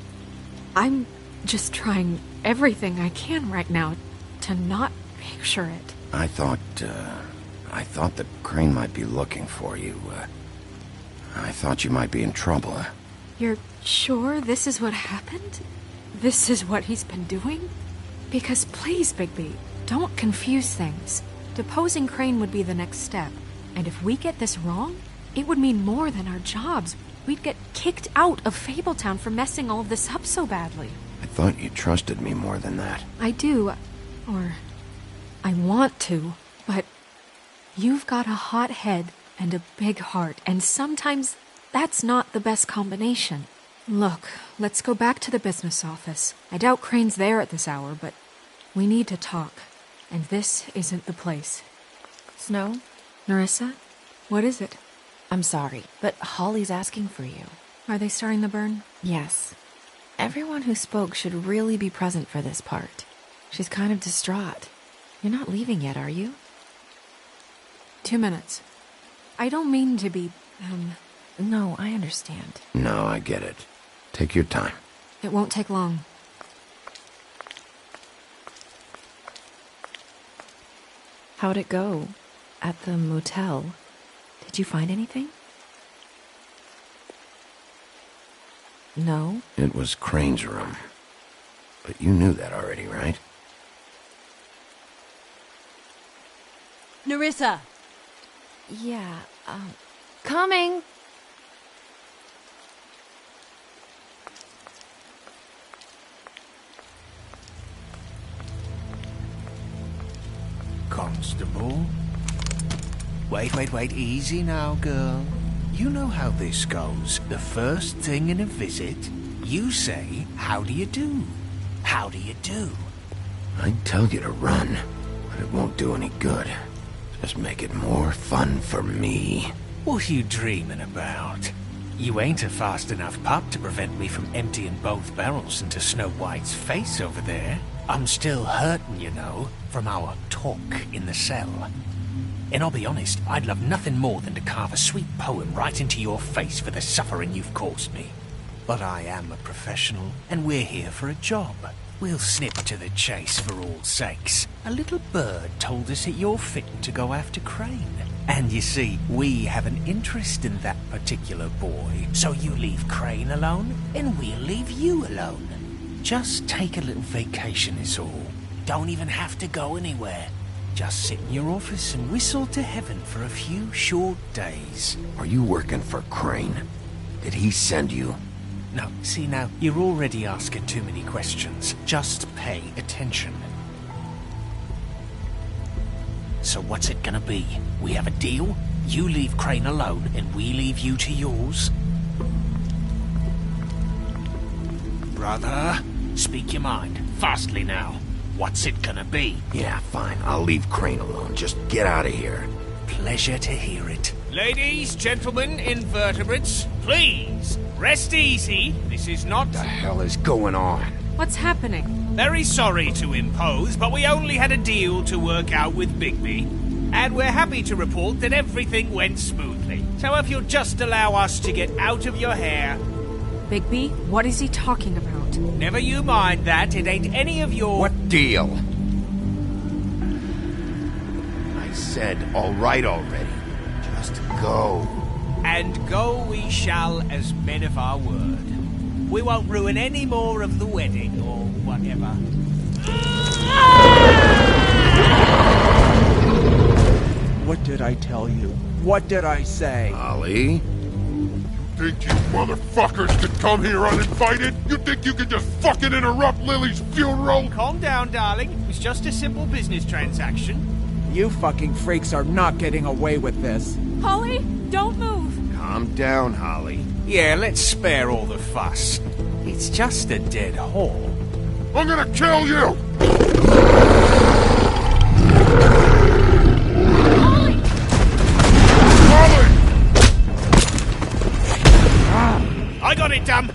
I'm just trying everything I can right now to not picture it. I thought that Crane might be looking for you. I thought you might be in trouble. You're sure this is what happened? This is what he's been doing? Because please, Bigby, don't confuse things. Deposing Crane would be the next step. And if we get this wrong, it would mean more than our jobs. We'd get kicked out of Fabletown for messing all of this up so badly. I thought you trusted me more than that. I do. Or... I want to. But... you've got a hot head and a big heart, and sometimes that's not the best combination. Look, let's go back to the business office. I doubt Crane's there at this hour, but we need to talk. And this isn't the place. Snow? Nerissa? What is it? I'm sorry, but Holly's asking for you. Are they starting the burn? Yes. Everyone who spoke should really be present for this part. She's kind of distraught. You're not leaving yet, are you? 2 minutes. I don't mean to be, No, I understand. No, I get it. Take your time. It won't take long. How'd it go? At the motel? Did you find anything? No. It was Crane's room. But you knew that already, right? Nerissa! Yeah, coming! Constable? Wait, easy now, girl. You know how this goes. The first thing in a visit, you say, how do you do? How do you do? I'd tell you to run, but it won't do any good. Just make it more fun for me. What are you dreaming about? You ain't a fast enough pup to prevent me from emptying both barrels into Snow White's face over there. I'm still hurting, you know, from our talk in the cell. And I'll be honest, I'd love nothing more than to carve a sweet poem right into your face for the suffering you've caused me. But I am a professional, and we're here for a job. We'll snip to the chase for all sakes. A little bird told us that you're fitting to go after Crane. And you see, we have an interest in that particular boy. So you leave Crane alone, and we'll leave you alone. Just take a little vacation is all. Don't even have to go anywhere. Just sit in your office and whistle to heaven for a few short days. Are you working for Crane? Did he send you? No, see now, you're already asking too many questions. Just pay attention. So what's it gonna be? We have a deal? You leave Crane alone and we leave you to yours? Brother, speak your mind. Fastly now. What's it gonna be? Yeah, fine. I'll leave Crane alone. Just get out of here. Pleasure to hear it. Ladies, gentlemen, invertebrates, please, rest easy. This is not... What the hell is going on? What's happening? Very sorry to impose, but we only had a deal to work out with Bigby. And we're happy to report that everything went smoothly. So if you'll just allow us to get out of your hair... Bigby, what is he talking about? Never you mind that. It ain't any of your... What deal? I said all right already. Just go. And go we shall as men of our word. We won't ruin any more of the wedding or whatever. What did I tell you? What did I say? Ollie? Think you motherfuckers could come here uninvited? You think you can just fucking interrupt Lily's funeral? Calm down, darling. It was just a simple business transaction. You fucking freaks are not getting away with this. Holly, don't move. Calm down, Holly. Yeah, let's spare all the fuss. It's just a dead hole. I'm gonna kill you! Holly! Holly! I got it, damn!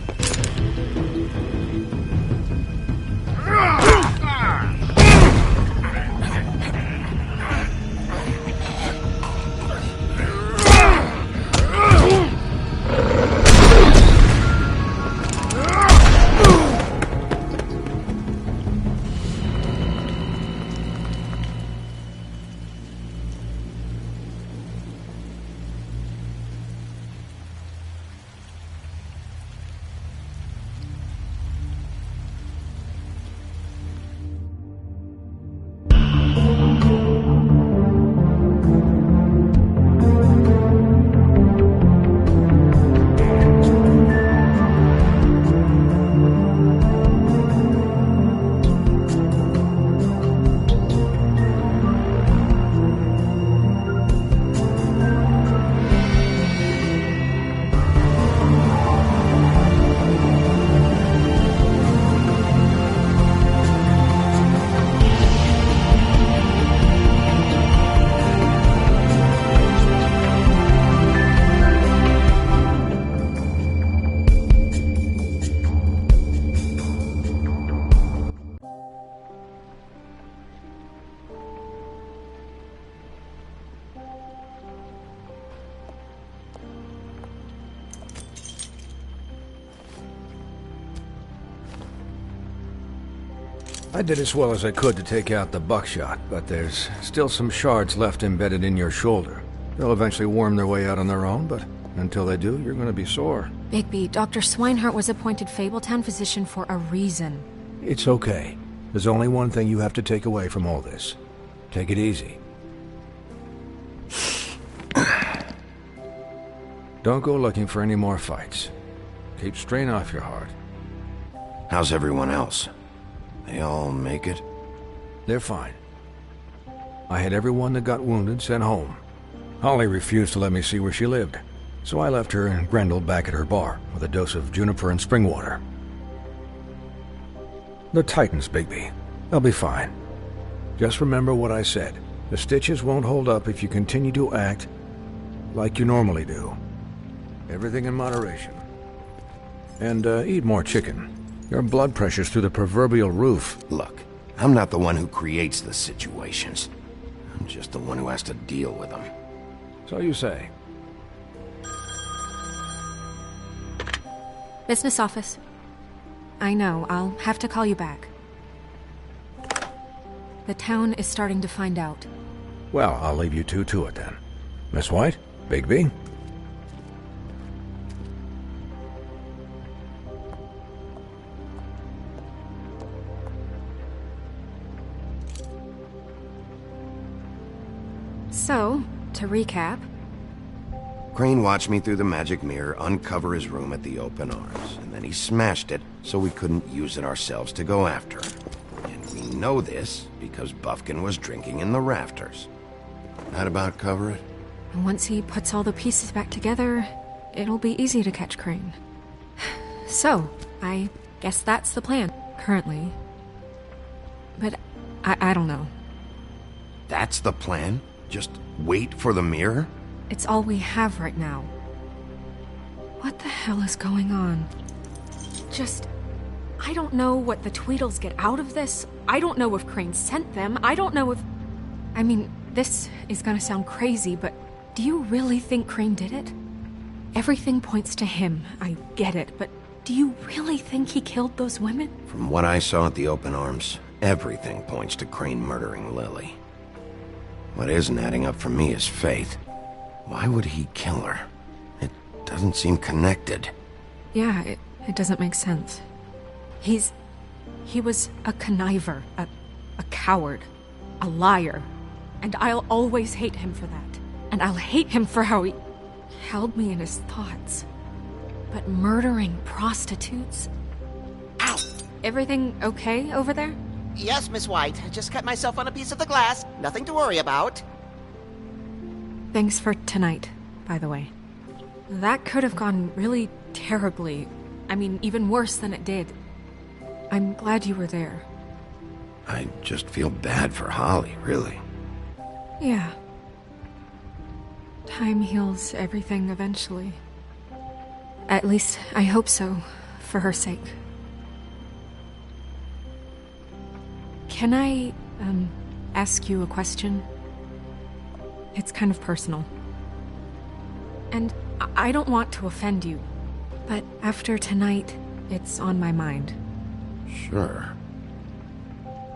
I did as well as I could to take out the buckshot, but there's still some shards left embedded in your shoulder. They'll eventually worm their way out on their own, but Until they do, you're gonna be sore. Bigby, Dr. Swinehart was appointed Fabletown physician for a reason. It's okay. There's only one thing you have to take away from all this. Take it easy. Don't go looking for any more fights. Keep strain off your heart. How's everyone else? They all make it? They're fine. I had everyone that got wounded sent home. Holly refused to let me see where she lived, so I left her and Grendel back at her bar with a dose of juniper and spring water. The Titans, Bigby. They'll be fine. Just remember what I said. The stitches won't hold up if you continue to act like you normally do. Everything in moderation. And eat more chicken. Your blood pressure's through the proverbial roof. Look, I'm not the one who creates the situations. I'm just the one who has to deal with them. So you say. Business office. I know, I'll have to call you back. The town is starting to find out. Well, I'll leave you two to it then. Miss White, Bigby. So, to recap... Crane watched me through the magic mirror uncover his room at the Open Arms, and then he smashed it so we couldn't use it ourselves to go after him. And we know this because Bufkin was drinking in the rafters. That about cover it? And once he puts all the pieces back together, it'll be easy to catch Crane. So, I guess that's the plan, currently. But I don't know. That's the plan? Just wait for the mirror? It's all we have right now. What the hell is going on? I don't know what the Tweedles get out of this. I don't know if Crane sent them. I don't know if... I mean, this is gonna sound crazy, but do you really think Crane did it? Everything points to him. I get it, but do you really think he killed those women? From what I saw at the Open Arms, everything points to Crane murdering Lily. What isn't adding up for me is Faith. Why would he kill her? It doesn't seem connected. Yeah, it doesn't make sense. He was a conniver, a coward, a liar. And I'll always hate him for that. And I'll hate him for how he held me in his thoughts. But murdering prostitutes? Ow! Everything okay over there? Yes, Miss White. I just cut myself on a piece of the glass. Nothing to worry about. Thanks for tonight, by the way. That could have gone really terribly. I mean, even worse than it did. I'm glad you were there. I just feel bad for Holly, really. Yeah. Time heals everything eventually. At least, I hope so, for her sake. Can I, ask you a question? It's kind of personal. And I don't want to offend you, but after tonight, it's on my mind. Sure.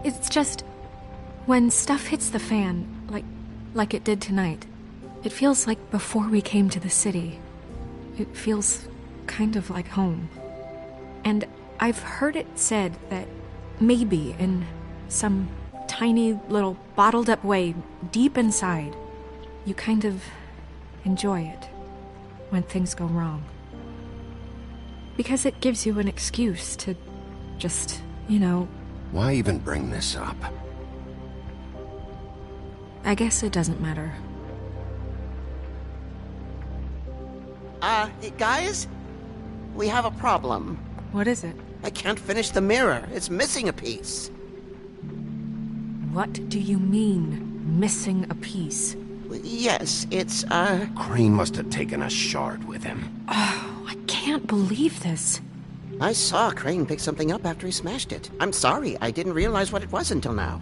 It's just, when stuff hits the fan, like it did tonight, it feels like before we came to the city. It feels kind of like home. And I've heard it said that maybe in some tiny little bottled up way deep inside, you kind of enjoy it when things go wrong. Because it gives you an excuse to just, Why even bring this up? I guess it doesn't matter. Guys? We have a problem. What is it? I can't finish the mirror. It's missing a piece. What do you mean, missing a piece? Yes, it's, Crane must have taken a shard with him. Oh, I can't believe this. I saw Crane pick something up after he smashed it. I'm sorry, I didn't realize what it was until now.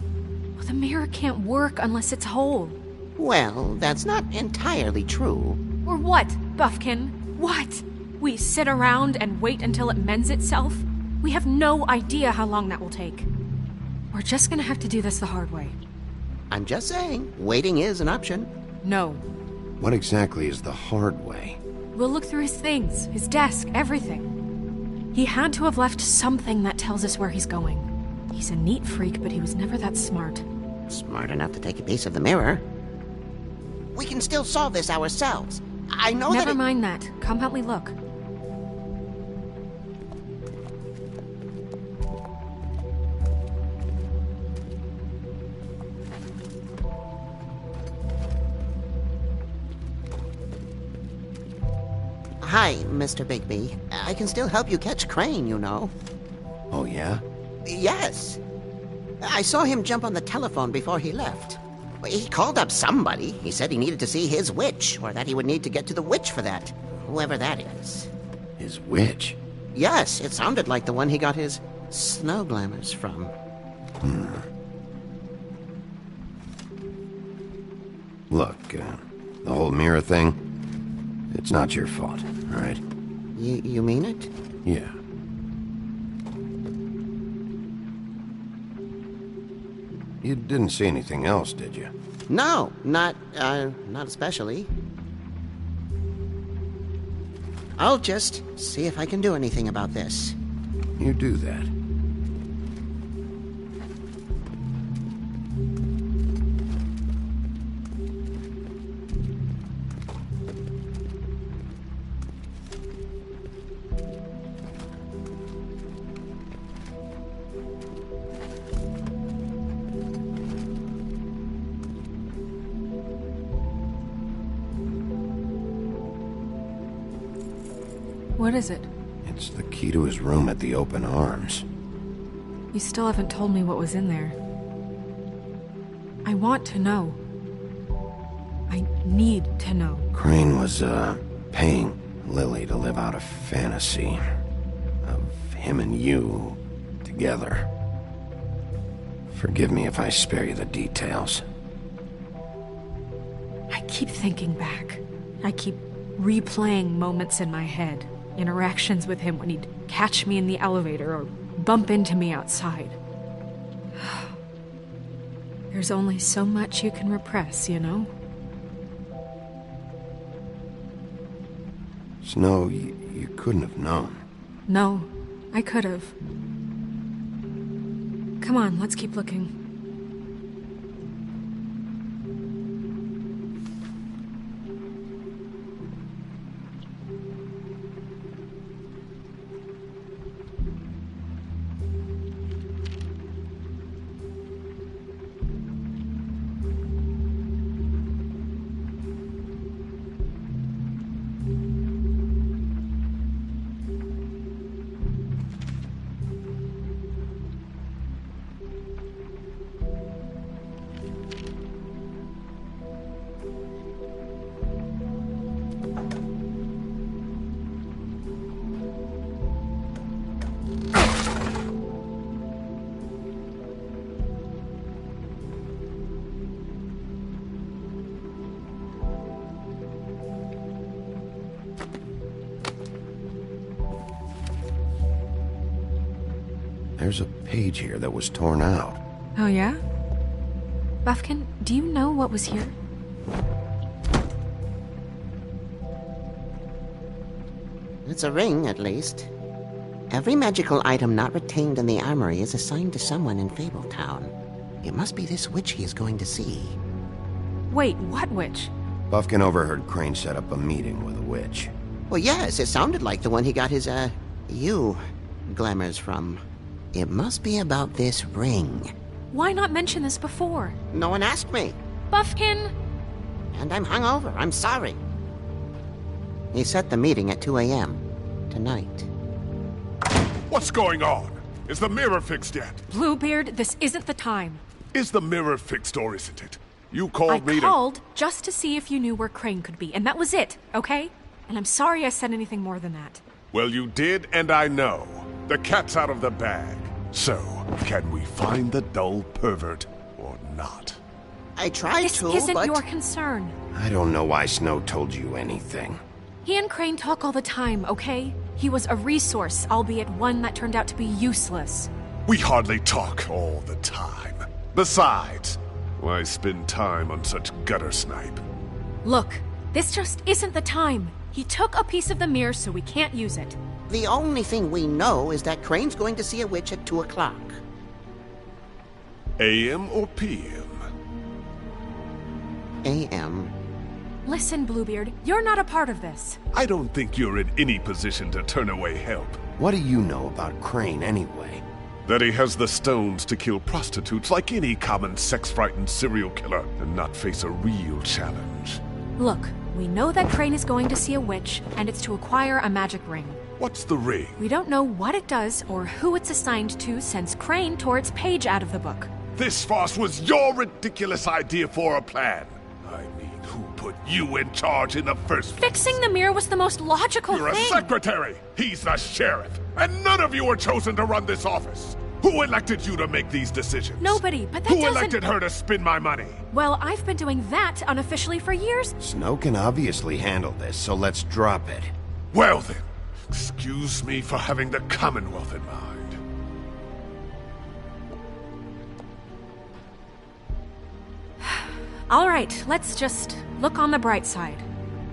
Well, the mirror can't work unless it's whole. Well, that's not entirely true. Or what, Buffkin? What? We sit around and wait until it mends itself? We have no idea how long that will take. We're just gonna have to do this the hard way. I'm just saying, waiting is an option. No. What exactly is the hard way? We'll look through his things, his desk, everything. He had to have left something that tells us where he's going. He's a neat freak, but he was never that smart. Smart enough to take a piece of the mirror. We can still solve this ourselves. I know Never mind that. Come help me look. Hi, Mr. Bigby. I can still help you catch Crane, you know. Oh, yeah? Yes. I saw him jump on the telephone before he left. He called up somebody. He said he needed to see his witch, or that he would need to get to the witch for that. Whoever that is. His witch? Yes, it sounded like the one he got his snow glamours from. Look, the whole mirror thing, it's not your fault, all right? You mean it? Yeah. You didn't see anything else, did you? No, not especially. I'll just see if I can do anything about this. You do that. What is it? It's the key to his room at the Open Arms. You still haven't told me what was in there. I want to know. I need to know. Crane was, paying Lily to live out a fantasy of him and you together. Forgive me if I spare you the details. I keep thinking back. I keep replaying moments in my head. Interactions with him when he'd catch me in the elevator or bump into me outside. There's only so much you can repress, you know? Snow, you couldn't have known. No, I could have. Come on, let's keep looking. There's a page here that was torn out. Oh, yeah? Buffkin, do you know what was here? It's a ring, at least. Every magical item not retained in the armory is assigned to someone in Fabletown. It must be this witch he is going to see. Wait, what witch? Buffkin overheard Crane set up a meeting with a witch. Well, yes, it sounded like the one he got his, glamours from. It must be about this ring. Why not mention this before? No one asked me. Buffkin! And I'm hungover. I'm sorry. He set the meeting at 2 a.m. tonight. What's going on? Is the mirror fixed yet? Bluebeard, this isn't the time. Is the mirror fixed or isn't it? You called me I called just to see if you knew where Crane could be, and that was it, okay? And I'm sorry I said anything more than that. Well, you did, and I know. The cat's out of the bag. So, can we find the dull pervert or not? I tried This isn't your concern. I don't know why Snow told you anything. He and Crane talk all the time, okay? He was a resource, albeit one that turned out to be useless. We hardly talk all the time. Besides, why spend time on such gutter snipe? Look, This just isn't the time. He took a piece of the mirror, so we can't use it. The only thing we know is that Crane's going to see a witch at 2 o'clock. AM or PM? AM. Listen, Bluebeard, you're not a part of this. I don't think you're in any position to turn away help. What do you know about Crane, anyway? That he has the stones to kill prostitutes like any common sex-frightened serial killer and not face a real challenge. Look, we know that Crane is going to see a witch, and it's to acquire a magic ring. What's the ring? We don't know what it does or who it's assigned to since Crane tore its page out of the book. This farce was your ridiculous idea for a plan. I mean, who put you in charge in the first place? Fixing the mirror was the most logical You're thing. a secretary! He's the sheriff! And none of you were chosen to run this office! Who elected you to make these decisions? Nobody, but that Who doesn't... elected her to spend my money? Well, I've been doing that unofficially for years. Snow can obviously handle this, so let's drop it. Well then, excuse me for having the Commonwealth in mind. All right, let's just look on the bright side.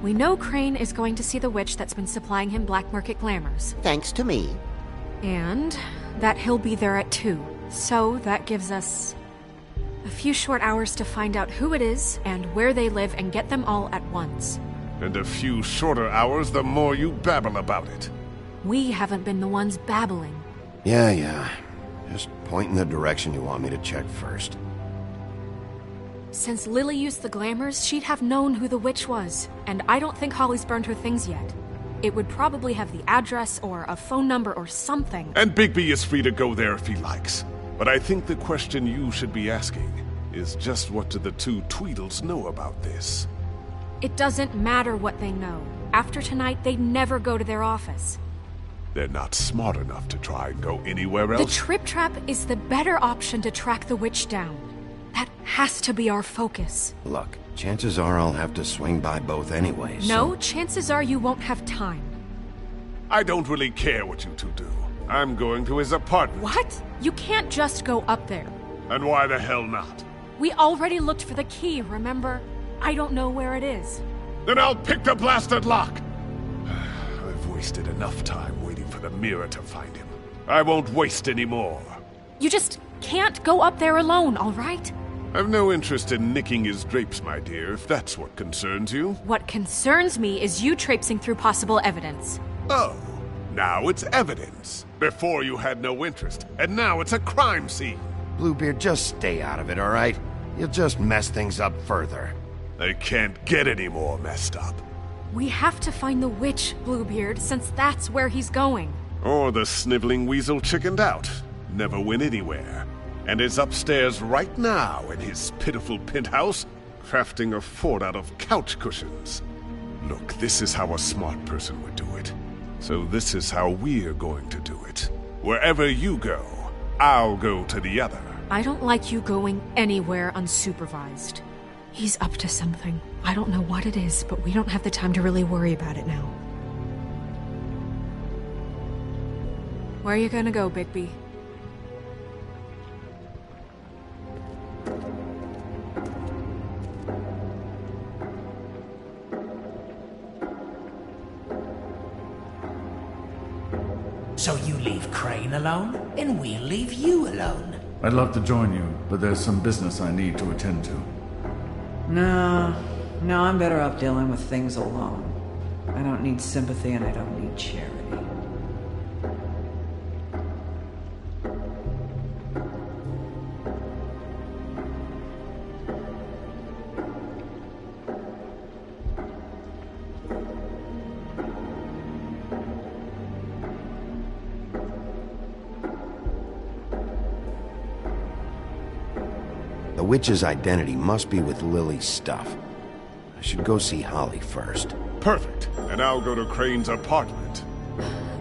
We know Crane is going to see the witch that's been supplying him black market glamours. Thanks to me. And that he'll be there at 2. So that gives us a few short hours to find out who it is and where they live and get them all at once. And a few shorter hours the more you babble about it. We haven't been the ones babbling. Yeah. Just point in the direction you want me to check first. Since Lily used the glamours, she'd have known who the witch was, and I don't think Holly's burned her things yet. It would probably have the address or a phone number or something. And Bigby is free to go there if he likes. But I think the question you should be asking is just what do the two Tweedles know about this? It doesn't matter what they know. After tonight, they'd never go to their office. They're not smart enough to try and go anywhere else? The Trip Trap is the better option to track the witch down. That has to be our focus. Look, chances are I'll have to swing by both anyway, No, chances are you won't have time. I don't really care what you two do. I'm going to his apartment. What? You can't just go up there. And why the hell not? We already looked for the key, remember? I don't know where it is. Then I'll pick the blasted lock! I've wasted enough time waiting for the mirror to find him. I won't waste any more. You just can't go up there alone, all right? I've no interest in nicking his drapes, my dear, if that's what concerns you. What concerns me is you traipsing through possible evidence. Oh, now it's evidence. Before you had no interest, and now it's a crime scene. Bluebeard, just stay out of it, all right? You'll just mess things up further. They can't get any more messed up. We have to find the witch, Bluebeard, since that's where he's going. Or the sniveling weasel chickened out. Never went anywhere. And is upstairs right now in his pitiful penthouse, crafting a fort out of couch cushions. Look, this is how a smart person would do it. So this is how we're going to do it. Wherever you go, I'll go to the other. I don't like you going anywhere unsupervised. He's up to something. I don't know what it is, but we don't have the time to really worry about it now. Where are you gonna go, Bigby? So you leave Crane alone, and we'll leave you alone. I'd love to join you, but there's some business I need to attend to. No, I'm better off dealing with things alone. I don't need sympathy and I don't need charity. The witch's identity must be with Lily's stuff. I should go see Holly first. Perfect. And I'll go to Crane's apartment.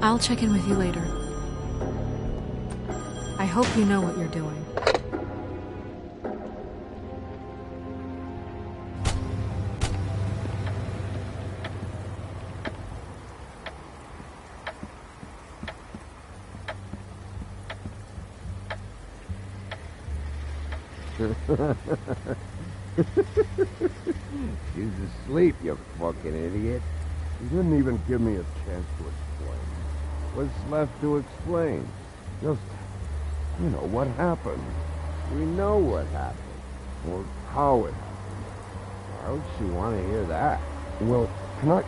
I'll check in with you later. I hope you know what you're doing. She's asleep, you fucking idiot. You didn't even give me a chance to explain. What's left to explain? Just, you know, what happened. We know what happened. Or how it happened. Why would she want to hear that? Well, can I...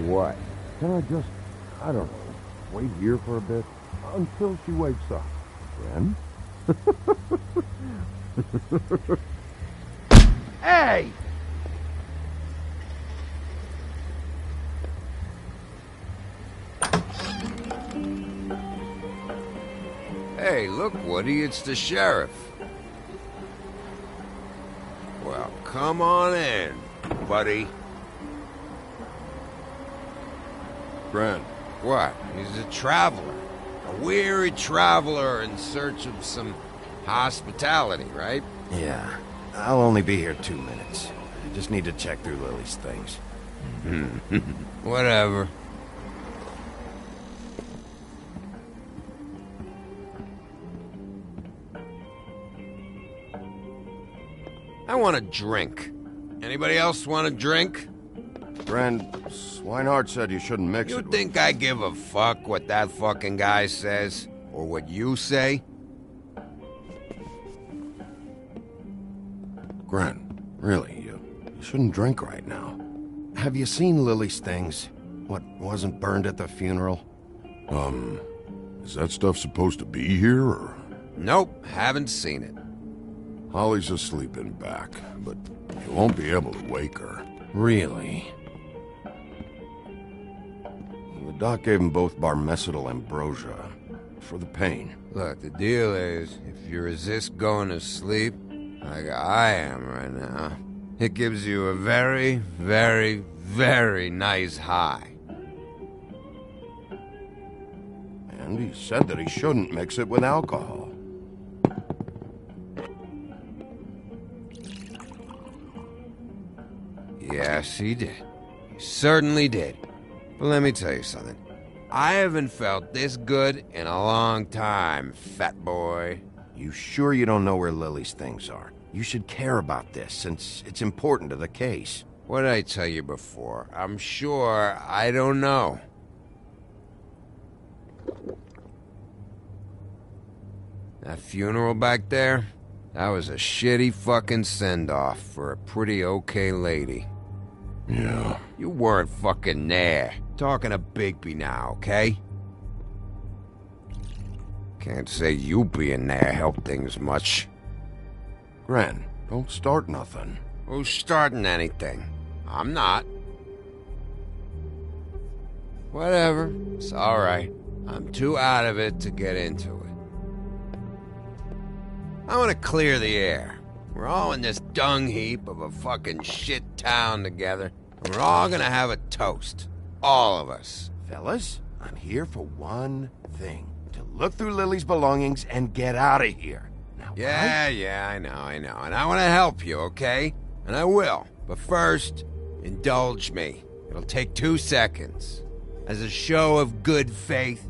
What? Can I just, I don't know, wait here for a bit? Until she wakes up. Then? Hey! Hey, look, Woody, it's the sheriff. Well, come on in, buddy. Grant. What? He's a traveler. A weary traveler in search of some hospitality, right? Yeah. I'll only be here 2 minutes. I just need to check through Lily's things. Whatever. I want a drink. Anybody else want a drink? Friend, Swinehart said you shouldn't mix it. You think I give a fuck what that fucking guy says? Or what you say? Grant, really, you shouldn't drink right now. Have you seen Lily's things? What wasn't burned at the funeral? Is that stuff supposed to be here, or...? Nope, haven't seen it. Holly's asleep in back, but you won't be able to wake her. Really? The doc gave them both Barmecidal ambrosia for the pain. Look, the deal is, if you resist going to sleep, like I am right now, it gives you a very, very, very nice high. And he said that he shouldn't mix it with alcohol. Yes, he did. He certainly did. But let me tell you something. I haven't felt this good in a long time, fat boy. You sure you don't know where Lily's things are? You should care about this, since it's important to the case. What did I tell you before? I'm sure I don't know. That funeral back there? That was a shitty fucking send-off for a pretty okay lady. Yeah. You weren't fucking there. Talking to Bigby now, okay? Can't say you being there helped things much. Gren, don't start nothing. Who's starting anything? I'm not. Whatever. It's alright. I'm too out of it to get into it. I want to clear the air. We're all in this dung heap of a fucking shit town together. And we're all gonna have a toast. All of us. Fellas, I'm here for one thing. To look through Lily's belongings and get out of here. Now, Yeah, I know. And I want to help you, okay? And I will. But first, indulge me. It'll take 2 seconds. As a show of good faith.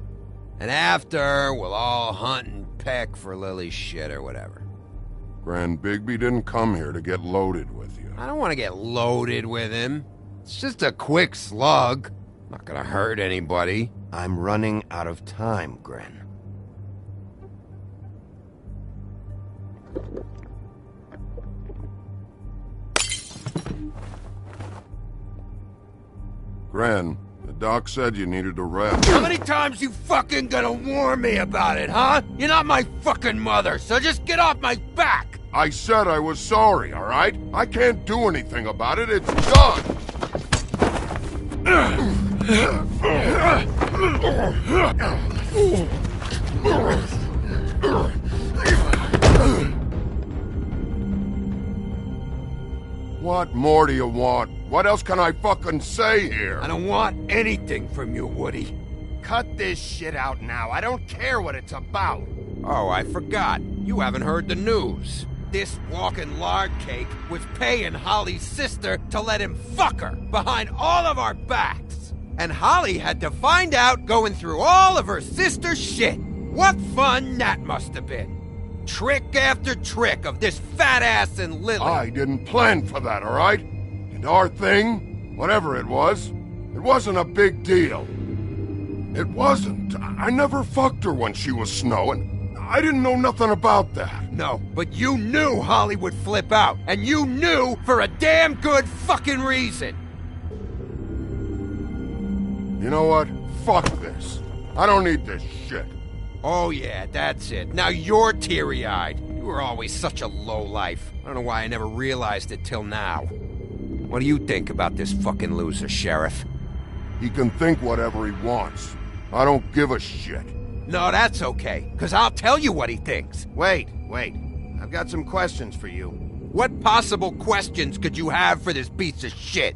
And after, we'll all hunt and peck for Lily's shit or whatever. Grand Bigby didn't come here to get loaded with you. I don't want to get loaded with him. It's just a quick slug. Not gonna hurt anybody. I'm running out of time, Gren. Gren, the doc said you needed a rest. How many times you fucking gonna warn me about it, huh? You're not my fucking mother, so just get off my back! I said I was sorry, all right? I can't do anything about it. It's done! What more do you want? What else can I fucking say here? I don't want anything from you, Woody. Cut this shit out now. I don't care what it's about. Oh, I forgot. You haven't heard the news. This walking lard cake was paying Holly's sister to let him fuck her behind all of our backs. And Holly had to find out going through all of her sister's shit. What fun that must have been. Trick after trick of this fat ass and Lily. I didn't plan for that, all right? And our thing, whatever it wasn't a big deal. It wasn't. I never fucked her when she was snowing. I didn't know nothing about that. No, but you knew Holly would flip out. And you knew for a damn good fucking reason. You know what? Fuck this. I don't need this shit. Oh yeah, that's it. Now you're teary-eyed. You were always such a lowlife. I don't know why I never realized it till now. What do you think about this fucking loser, Sheriff? He can think whatever he wants. I don't give a shit. No, that's okay, because I'll tell you what he thinks. Wait. I've got some questions for you. What possible questions could you have for this piece of shit?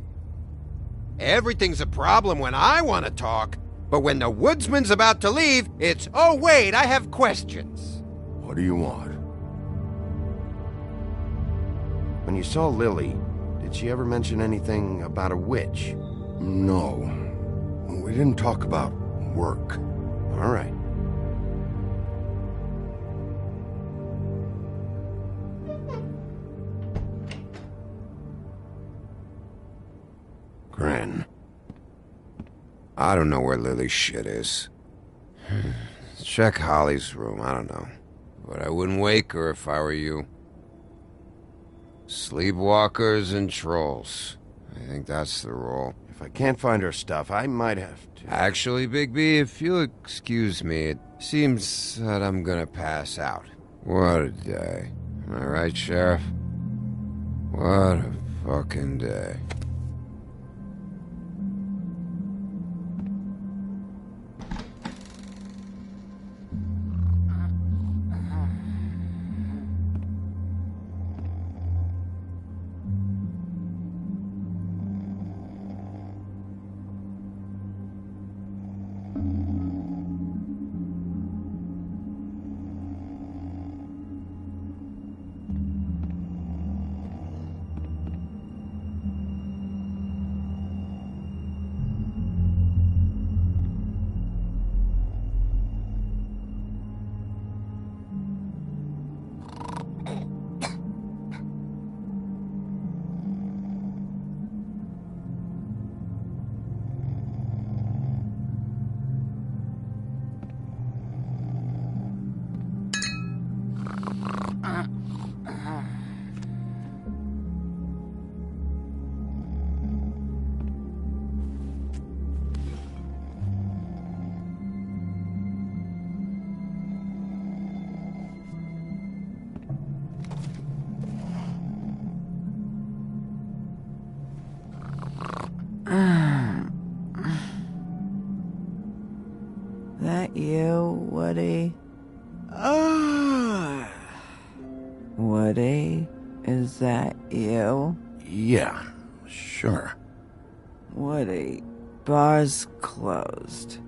Everything's a problem when I want to talk, but when the woodsman's about to leave, it's, oh wait, I have questions. What do you want? When you saw Lily, did she ever mention anything about a witch? No. We didn't talk about work. All right. Gren. I don't know where Lily's shit is. Check Holly's room, I don't know. But I wouldn't wake her if I were you. Sleepwalkers and trolls. I think that's the rule. If I can't find her stuff, I might have to... Actually, Bigby, if you'll excuse me, it seems that I'm gonna pass out. What a day. Am I right, Sheriff? What a fucking day. that you, Woody? Woody, is that you? Yeah, sure. Woody, bar's closed.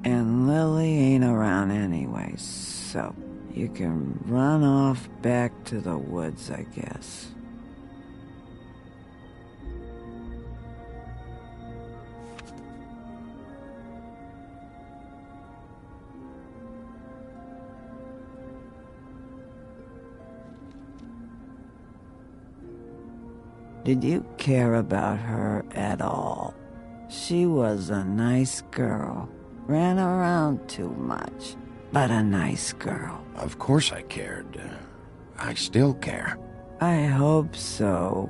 And Lily ain't around anyway, so you can run off back to the woods, I guess. Did you care about her at all? She was a nice girl. Ran around too much, but a nice girl. Of course I cared. I still care. I hope so.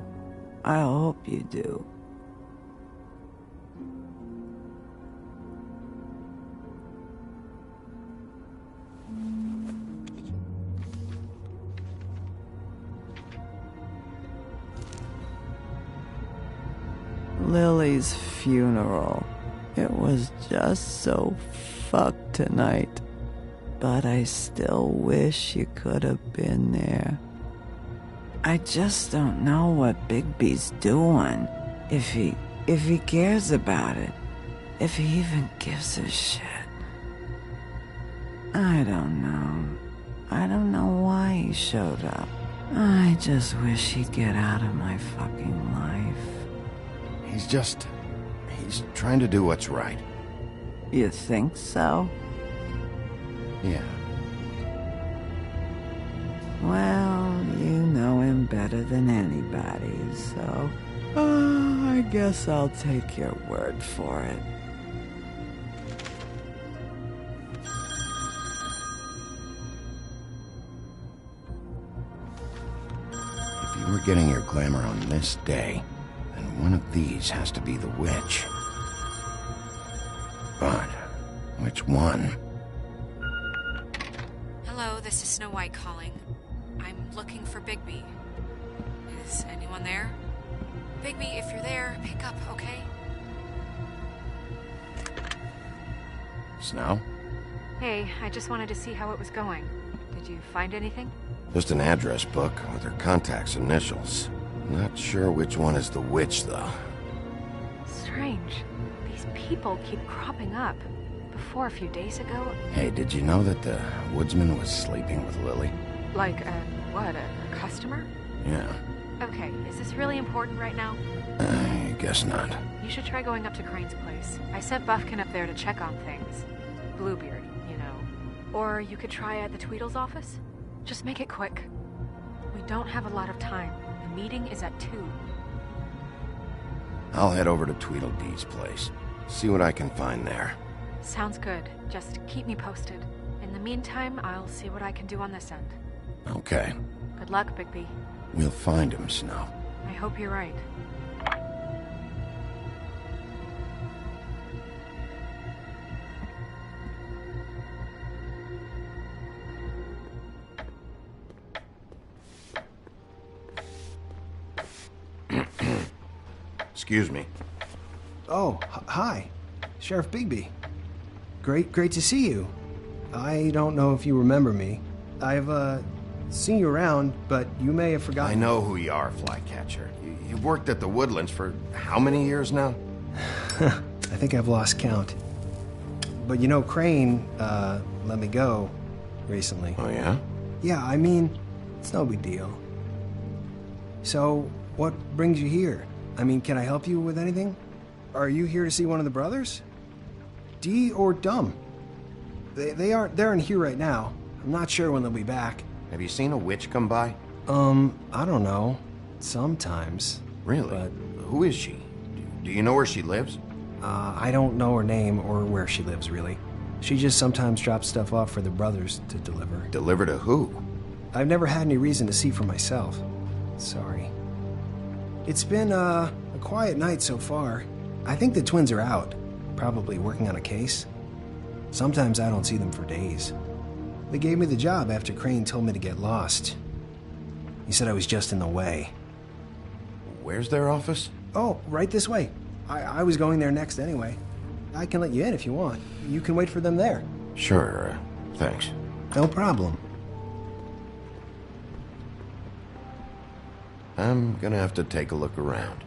I hope you do. Lily's funeral. It was just so fucked tonight. But I still wish you could have been there. I just don't know what Bigby's doing. If he cares about it. If he even gives a shit. I don't know. I don't know why he showed up. I just wish he'd get out of my fucking life. He's trying to do what's right. You think so? Yeah. Well, you know him better than anybody, so... I guess I'll take your word for it. If you were getting your glamour on this day, then one of these has to be the witch. But which one? Hello, this is Snow White calling. I'm looking for Bigby. Is anyone there? Bigby, if you're there, pick up, okay? Snow? Hey, I just wanted to see how it was going. Did you find anything? Just an address book with her contact's initials. Not sure which one is the witch, though. Strange. These people keep cropping up. Before, a few days ago... Hey, did you know that the woodsman was sleeping with Lily? Like, what, a customer? Yeah. Okay, is this really important right now? I guess not. You should try going up to Crane's place. I sent Buffkin up there to check on things. Bluebeard, you know. Or you could try at the Tweedle's office. Just make it quick. We don't have a lot of time. The meeting is at 2. I'll head over to Tweedledee's place. See what I can find there. Sounds good. Just keep me posted. In the meantime, I'll see what I can do on this end. Okay. Good luck, Bigby. We'll find him, Snow. I hope you're right. Excuse me. Oh, hi. Sheriff Bigby. Great to see you. I don't know if you remember me. I've, seen you around, but you may have forgotten. I know who you are, Flycatcher. You've worked at the Woodlands for how many years now? I think I've lost count. But you know, Crane, let me go recently. Oh, yeah? Yeah, I mean, it's no big deal. So, what brings you here? I mean, can I help you with anything? Are you here to see one of the brothers? Dee or Dumb? They're in here right now. I'm not sure when they'll be back. Have you seen a witch come by? I don't know. Sometimes. Really? But who is she? Do you know where she lives? I don't know her name or where she lives, really. She just sometimes drops stuff off for the brothers to deliver. Deliver to who? I've never had any reason to see for myself. Sorry. It's been, a quiet night so far. I think the twins are out, probably working on a case. Sometimes I don't see them for days. They gave me the job after Crane told me to get lost. He said I was just in the way. Where's their office? Oh, right this way. I was going there next anyway. I can let you in if you want. You can wait for them there. Sure, thanks. No problem. I'm gonna have to take a look around.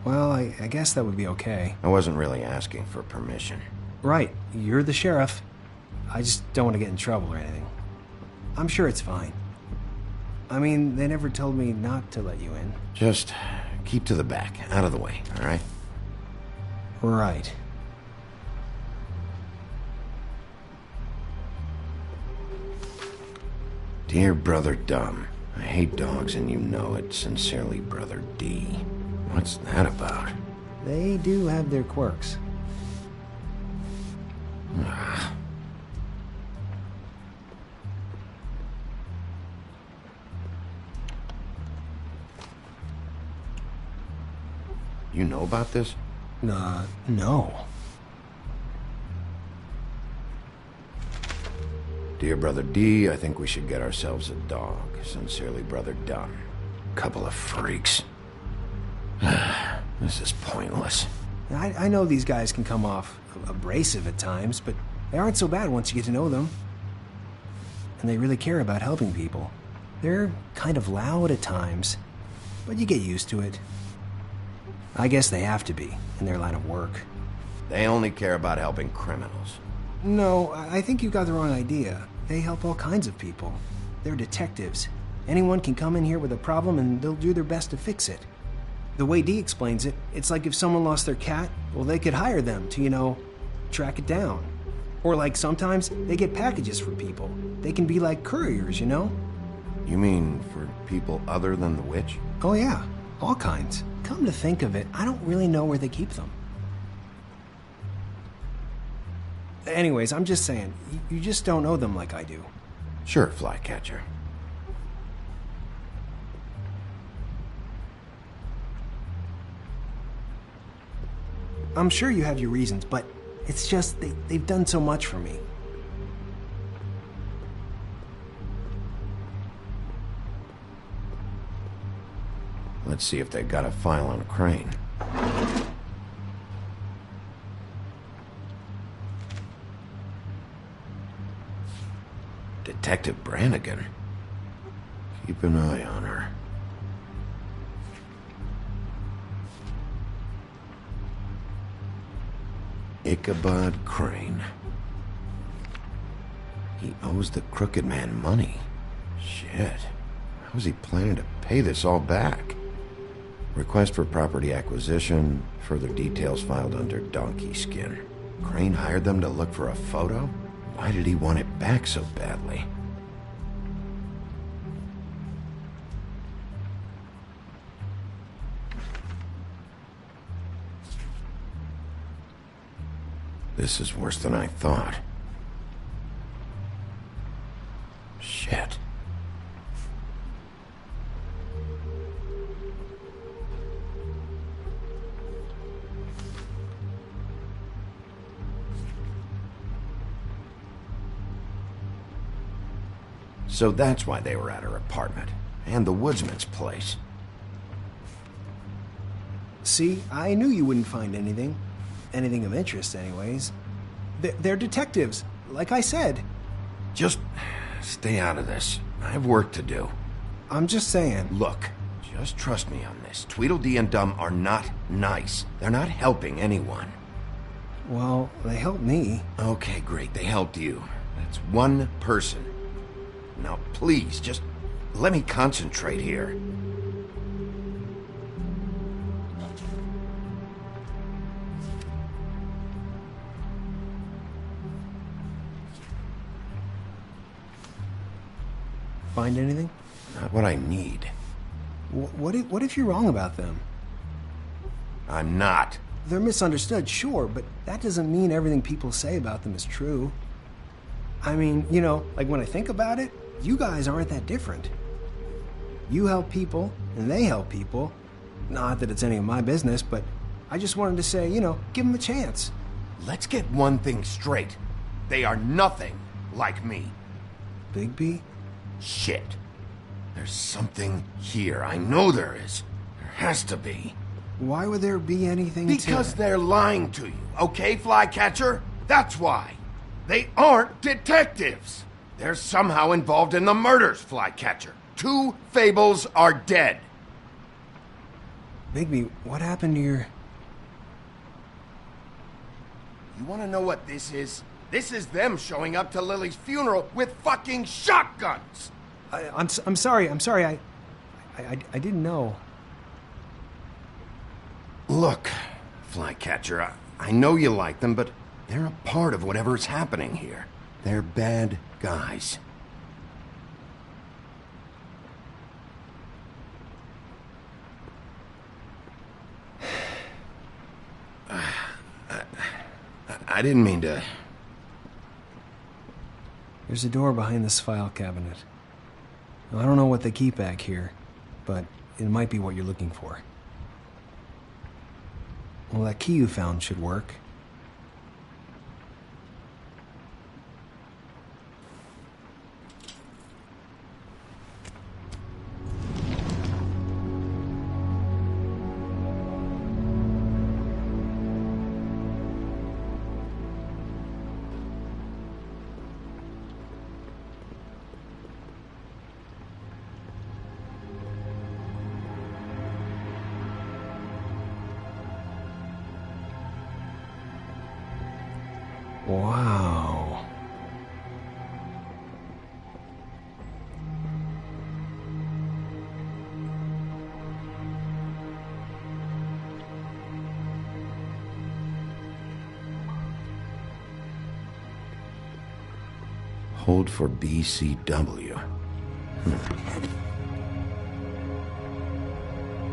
Well, I guess that would be okay. I wasn't really asking for permission. Right, you're the sheriff. I just don't want to get in trouble or anything. I'm sure it's fine. I mean, they never told me not to let you in. Just keep to the back, out of the way, all right? Right. Dear Brother Dumb, I hate dogs and you know it. Sincerely, Brother D. What's that about? They do have their quirks. Ah. You know about this? No. Dear Brother D, I think we should get ourselves a dog. Sincerely, Brother Dumb. Couple of freaks. This is pointless. I know these guys can come off abrasive at times, but they aren't so bad once you get to know them. And they really care about helping people. They're kind of loud at times, but you get used to it. I guess they have to be, in their line of work. They only care about helping criminals. No, I think you got the wrong idea. They help all kinds of people. They're detectives. Anyone can come in here with a problem and they'll do their best to fix it. The way Dee explains it, it's like if someone lost their cat, well, they could hire them to, track it down. Or like sometimes they get packages for people. They can be like couriers, You mean for people other than the witch? Oh yeah, all kinds. Come to think of it, I don't really know where they keep them. Anyways, I'm just saying, you just don't know them like I do. Sure, Flycatcher. I'm sure you have your reasons, but it's just they've done so much for me. Let's see if they got a file on Crane. Detective Brannigan? Keep an eye on her. Ichabod Crane. He owes the Crooked Man money. Shit. How's he planning to pay this all back? Request for property acquisition. Further details filed under Donkey Skin. Crane hired them to look for a photo? Why did he want it back so badly? This is worse than I thought. Shit. So that's why they were at her apartment. And the woodsman's place. See, I knew you wouldn't find anything. Anything of interest, anyways. They're detectives, like I said. Just stay out of this. I have work to do. I'm just saying. Look, just trust me on this. Tweedledee and Dumb are not nice. They're not helping anyone. Well, they helped me. Okay, great. They helped you. That's one person. Now, please, just let me concentrate here. Find anything? Not what I need. What if you're wrong about them? I'm not. They're misunderstood, sure, but that doesn't mean everything people say about them is true. I mean, like when I think about it, you guys aren't that different. You help people, and they help people. Not that it's any of my business, but I just wanted to say, give them a chance. Let's get one thing straight. They are nothing like me. Bigby? Shit. There's something here. I know there is. There has to be. Why would there be anything Because they're lying to you, okay, Flycatcher? That's why. They aren't detectives. They're somehow involved in the murders, Flycatcher. 2 Fables are dead. Bigby, what happened to your... You want to know what this is? This is them showing up to Lily's funeral with fucking shotguns! I'm sorry. I didn't know. Look, Flycatcher, I know you like them, but they're a part of whatever's happening here. They're bad guys. I didn't mean to... There's a door behind this file cabinet. Now, I don't know what they keep back here, but it might be what you're looking for. Well, that key you found should work. Wow. Hold for BCW.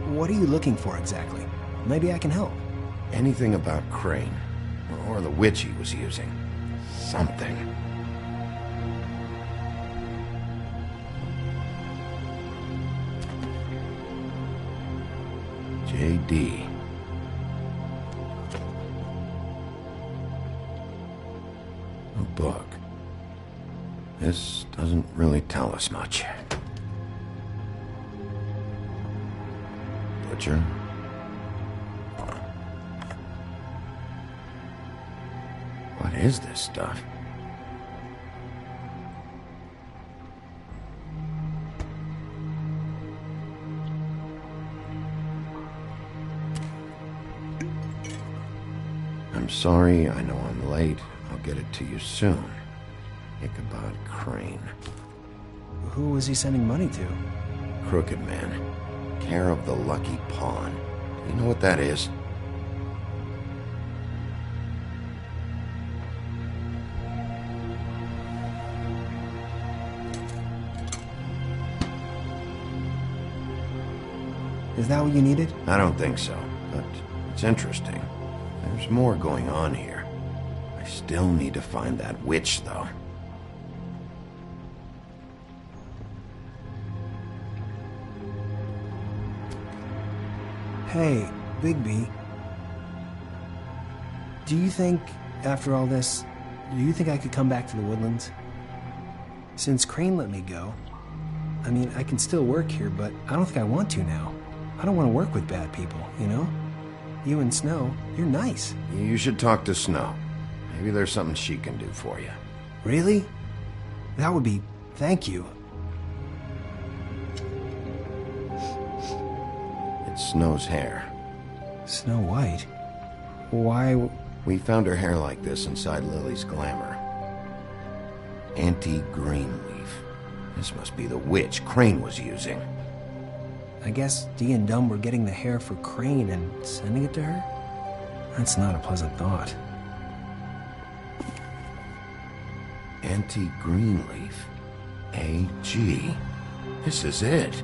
What are you looking for exactly? Maybe I can help. Anything about Crane. Or the witch he was using. Something. JD. A book. This doesn't really tell us much. Butcher. What is this stuff? I'm sorry, I know I'm late. I'll get it to you soon. Ichabod Crane. Who was he sending money to? Crooked Man. Care of the Lucky Pawn. Do you know what that is? Is that what you needed? I don't think so, but it's interesting. There's more going on here. I still need to find that witch, though. Hey, Bigby. Do you think, after all this, do you think I could come back to the Woodlands? Since Crane let me go, I mean, I can still work here, but I don't think I want to now. I don't want to work with bad people, you know? You and Snow, you're nice. You should talk to Snow. Maybe there's something she can do for you. Really? That would be... thank you. It's Snow's hair. Snow White? Why... We found her hair like this inside Lily's glamour. Anti-Greenleaf. This must be the witch Crane was using. I guess Dee and Dumb were getting the hair for Crane and sending it to her? That's not a pleasant thought. Anti-Greenleaf. AG. This is it.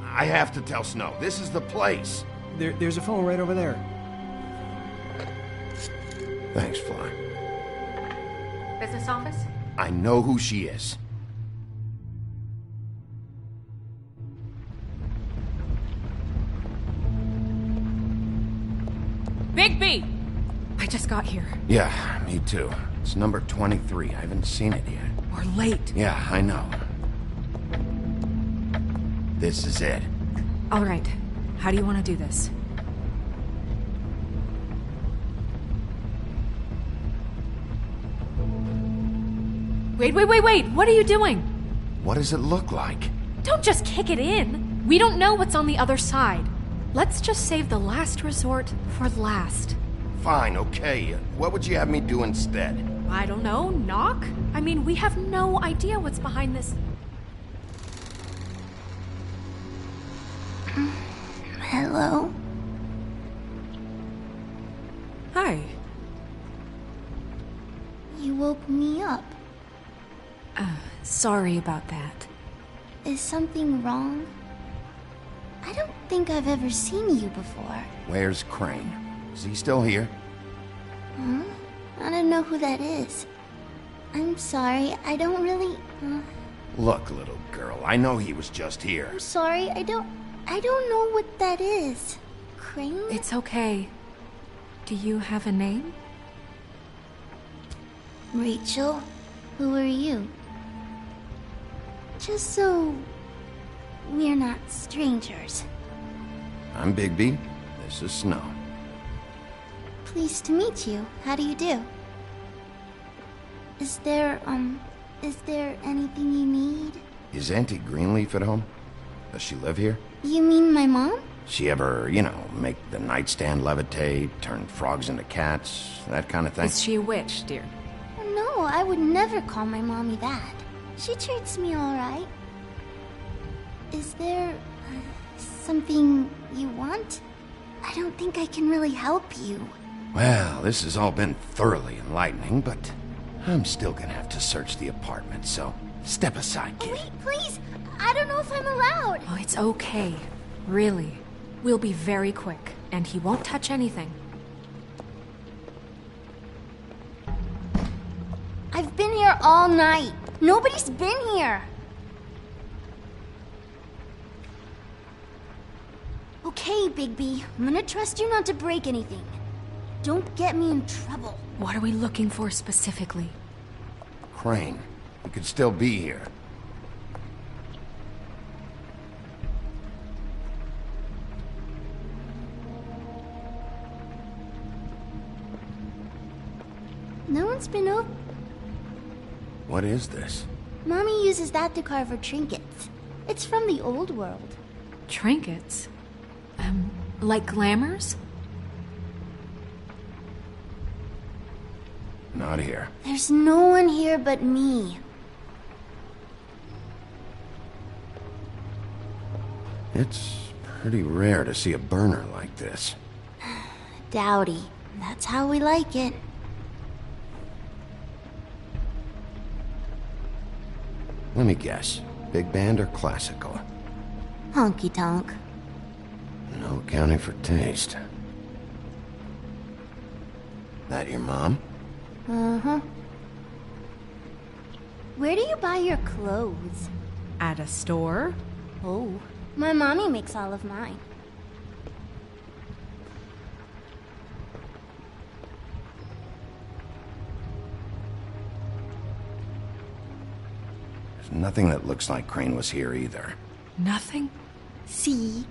I have to tell Snow. This is the place. There's a phone right over there. Thanks, Fly. Business office? I know who she is. Bigby! I just got here. Yeah, me too. It's number 23. I haven't seen it yet. We're late. Yeah, I know. This is it. All right. How do you want to do this? Wait, what are you doing? What does it look like? Don't just kick it in. We don't know what's on the other side. Let's just save the last resort for last. Fine, okay. What would you have me do instead? I don't know, knock? I mean, we have no idea what's behind this. Hello? Hi. You woke me up. Sorry about that. Is something wrong? I don't think I've ever seen you before. Where's Crane? Is he still here? Huh? I don't know who that is. I'm sorry, I don't really... Look, little girl, I know he was just here. I'm sorry, I don't know what that is. Crane? It's okay. Do you have a name? Rachel? Who are you? Just so... we're not strangers. I'm Bigby. This is Snow. Pleased to meet you. How do you do? Is there anything you need? Is Auntie Greenleaf at home? Does she live here? You mean my mom? She ever, make the nightstand levitate, turn frogs into cats, that kind of thing? Is she a witch, dear? No, I would never call my mommy that. She treats me all right. Is there something you want? I don't think I can really help you. Well, this has all been thoroughly enlightening, but I'm still gonna have to search the apartment, so step aside, kid. Wait, please! I don't know if I'm allowed! Oh, it's okay. Really. We'll be very quick, and he won't touch anything. I've been here all night. Nobody's been here. Okay, Bigby. I'm gonna trust you not to break anything. Don't get me in trouble. What are we looking for specifically? Crane. He could still be here. No one's been over. What is this? Mommy uses that to carve her trinkets. It's from the old world. Trinkets? Like glamours? Not here. There's no one here but me. It's pretty rare to see a burner like this. Dowdy. That's how we like it. Let me guess. Big band or classical? Honky tonk. No accounting for taste. That your mom? Uh-huh. Where do you buy your clothes? At a store? Oh, my mommy makes all of mine. There's nothing that looks like Crane was here either. Nothing? See?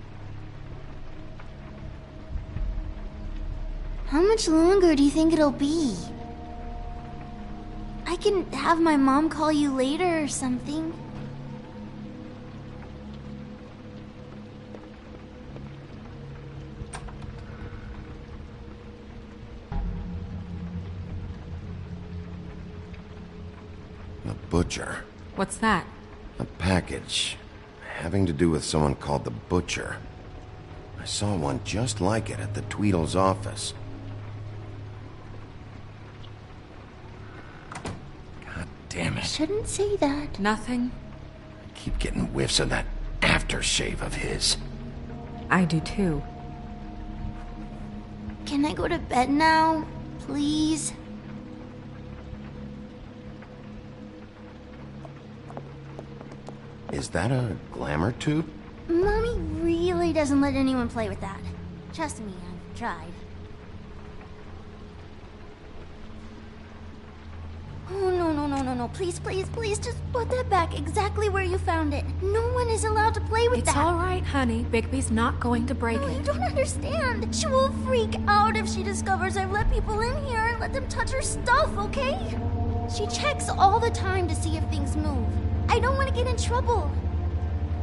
How much longer do you think it'll be? I can have my mom call you later or something. A butcher. What's that? A package. Having to do with someone called the Butcher. I saw one just like it at the Tweedle's office. God damn it. Shouldn't say that. Nothing? I keep getting whiffs of that aftershave of his. I do too. Can I go to bed now? Please? Is that a glamour tube? Mommy really doesn't let anyone play with that. Trust me, I've tried. Oh, no. Please, just put that back exactly where you found it. No one is allowed to play with that. It's all right, honey. Bigby's not going to break No, it. you don't understand. She will freak out if she discovers I've let people in here and let them touch her stuff, okay? She checks all the time to see if things move. I don't want to get in trouble.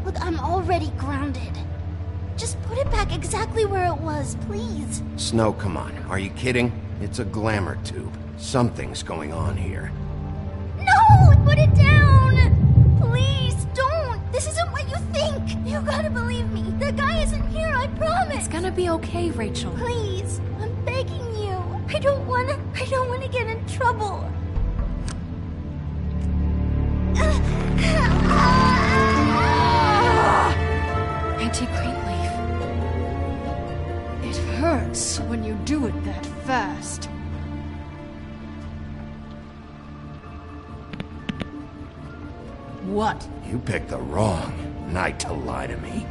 Look, I'm already grounded. Just put it back exactly where it was, please. Snow, come on. Are you kidding? It's a glamour tube. Something's going on here. No! Put it down! Please, don't! This isn't what you think! You gotta believe me. The guy isn't here, I promise! It's gonna be okay, Rachel. Please, I'm begging you. I don't wanna get in trouble. Auntie Greenleaf. It hurts when you do it that fast. What? You picked the wrong night to lie to me.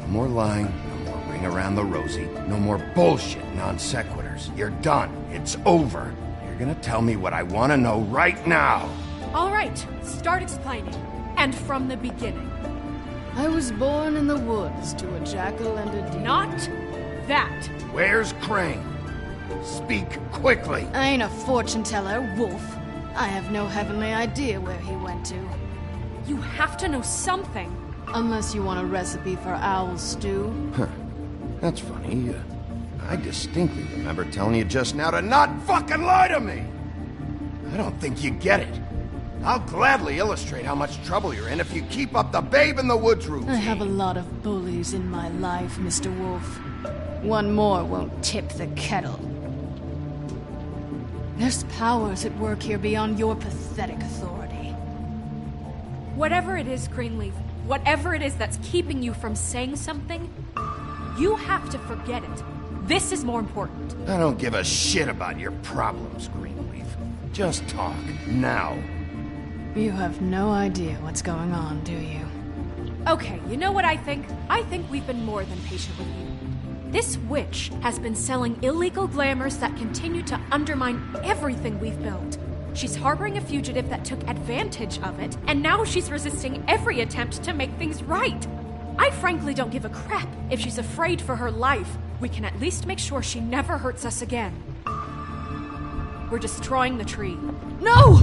No more lying, no more ring around the rosy, no more bullshit non sequiturs. You're done. It's over. You're gonna tell me what I want to know right now. All right, start explaining. And from the beginning. I was born in the woods to a jackal and a deer. Not that. Where's Crane? Speak quickly. I ain't a fortune teller, Wolf. I have no heavenly idea where he went to. You have to know something. Unless you want a recipe for owl stew. Huh. That's funny. I distinctly remember telling you just now to not fucking lie to me! I don't think you get it. I'll gladly illustrate how much trouble you're in if you keep up the Babe in the Woods routine. I have a lot of bullies in my life, Mr. Wolf. One more won't tip the kettle. There's powers at work here beyond your pathetic authority. Whatever it is, Greenleaf, whatever it is that's keeping you from saying something, you have to forget it. This is more important. I don't give a shit about your problems, Greenleaf. Just talk, now. You have no idea what's going on, do you? Okay, you know what I think? I think we've been more than patient with you. This witch has been selling illegal glamours that continue to undermine everything we've built. She's harboring a fugitive that took advantage of it, and now she's resisting every attempt to make things right. I frankly don't give a crap if she's afraid for her life. We can at least make sure she never hurts us again. We're destroying the tree. No!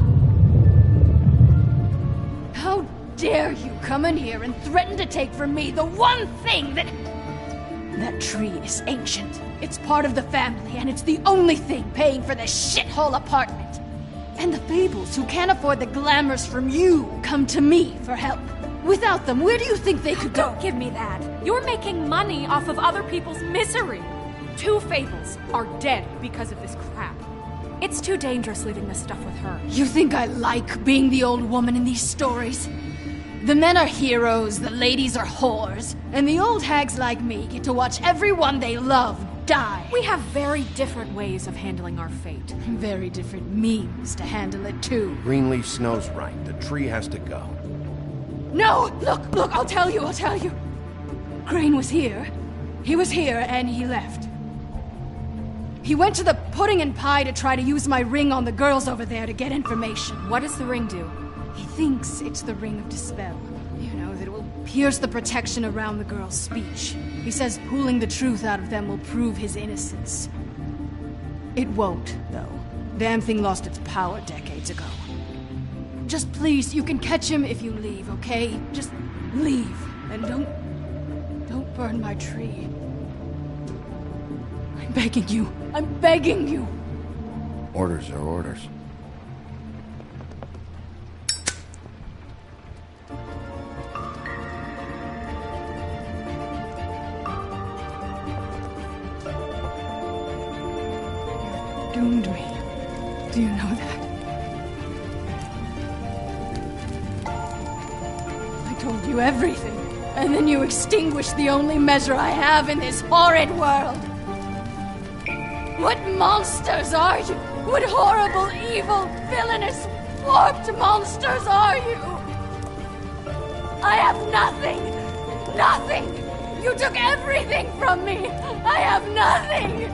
How dare you come in here and threaten to take from me the one thing that... That tree is ancient. It's part of the family, and it's the only thing paying for this shithole apartment. And the Fables, who can't afford the glamours from you, come to me for help. Without them, where do you think they could go? Don't give me that. You're making money off of other people's misery. 2 Fables are dead because of this crap. It's too dangerous leaving this stuff with her. You think I like being the old woman in these stories? The men are heroes, the ladies are whores, and the old hags like me get to watch everyone they love die. We have very different ways of handling our fate. Very different means to handle it, too. Greenleaf Snow's right. The tree has to go. No! Look, I'll tell you. Crane was here. He was here, and he left. He went to the Pudding and Pie to try to use my ring on the girls over there to get information. What does the ring do? He thinks it's the Ring of Dispel. You know, that it will pierce the protection around the girls' speech. He says pulling the truth out of them will prove his innocence. It won't, though. Damn thing lost its power decades ago. Just please, you can catch him if you leave, okay? Just leave. And don't burn my tree. I'm begging you. I'm begging you. Orders are orders. Doomed me. Do you know that? I told you everything, and then you extinguished the only measure I have in this horrid world. What monsters are you? What horrible, evil, villainous, warped monsters are you? I have nothing! Nothing! You took everything from me! I have nothing!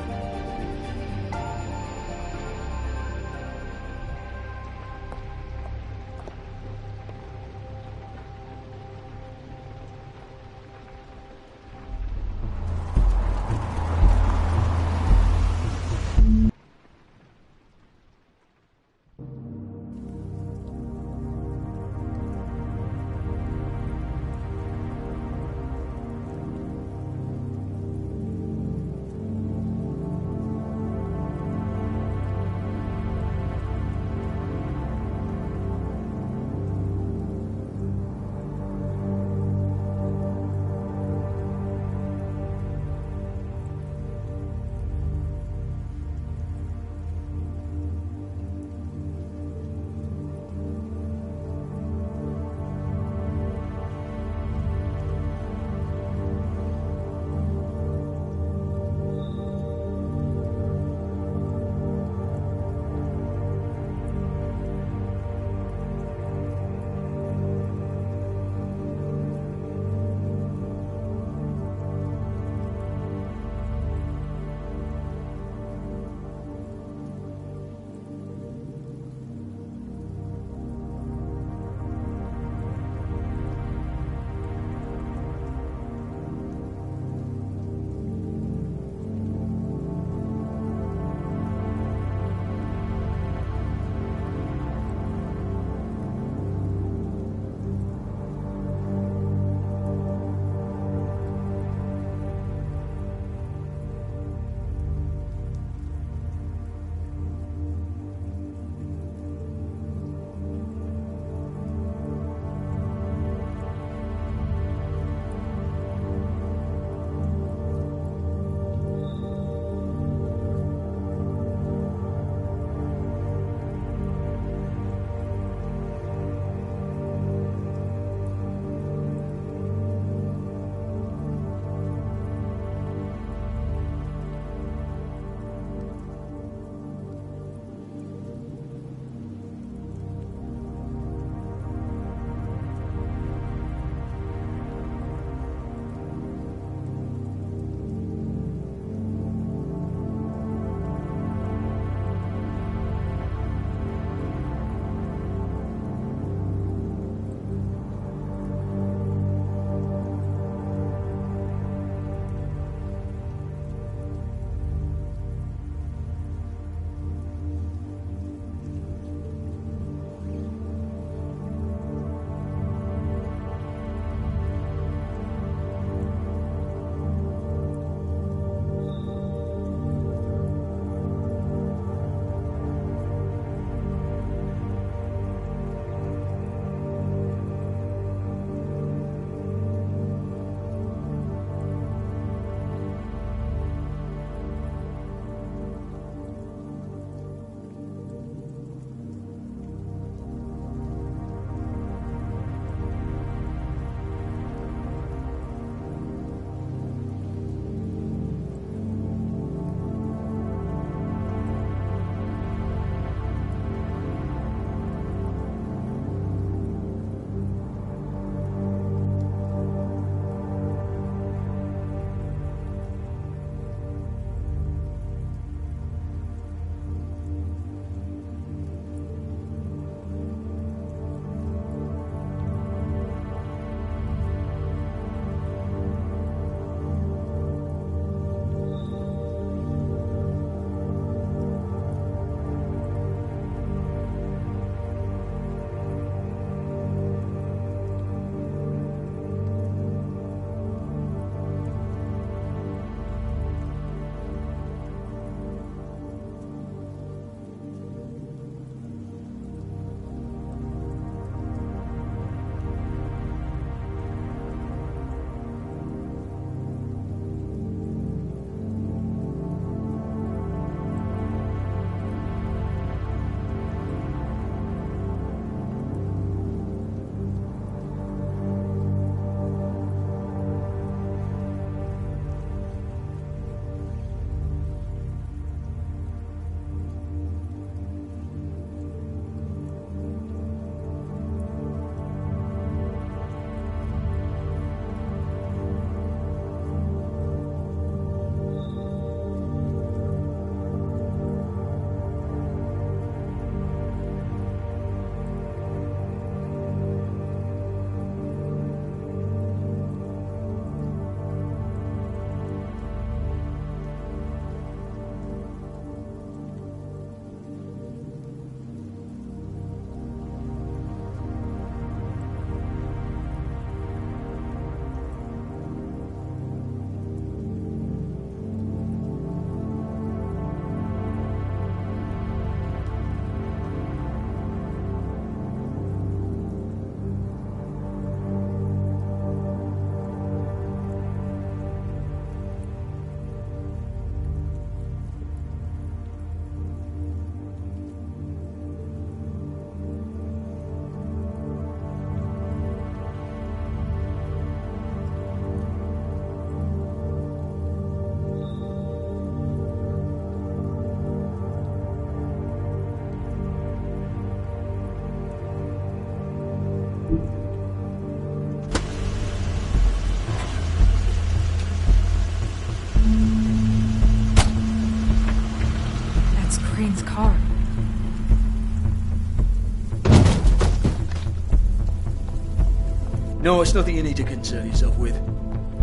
No, it's nothing you need to concern yourself with.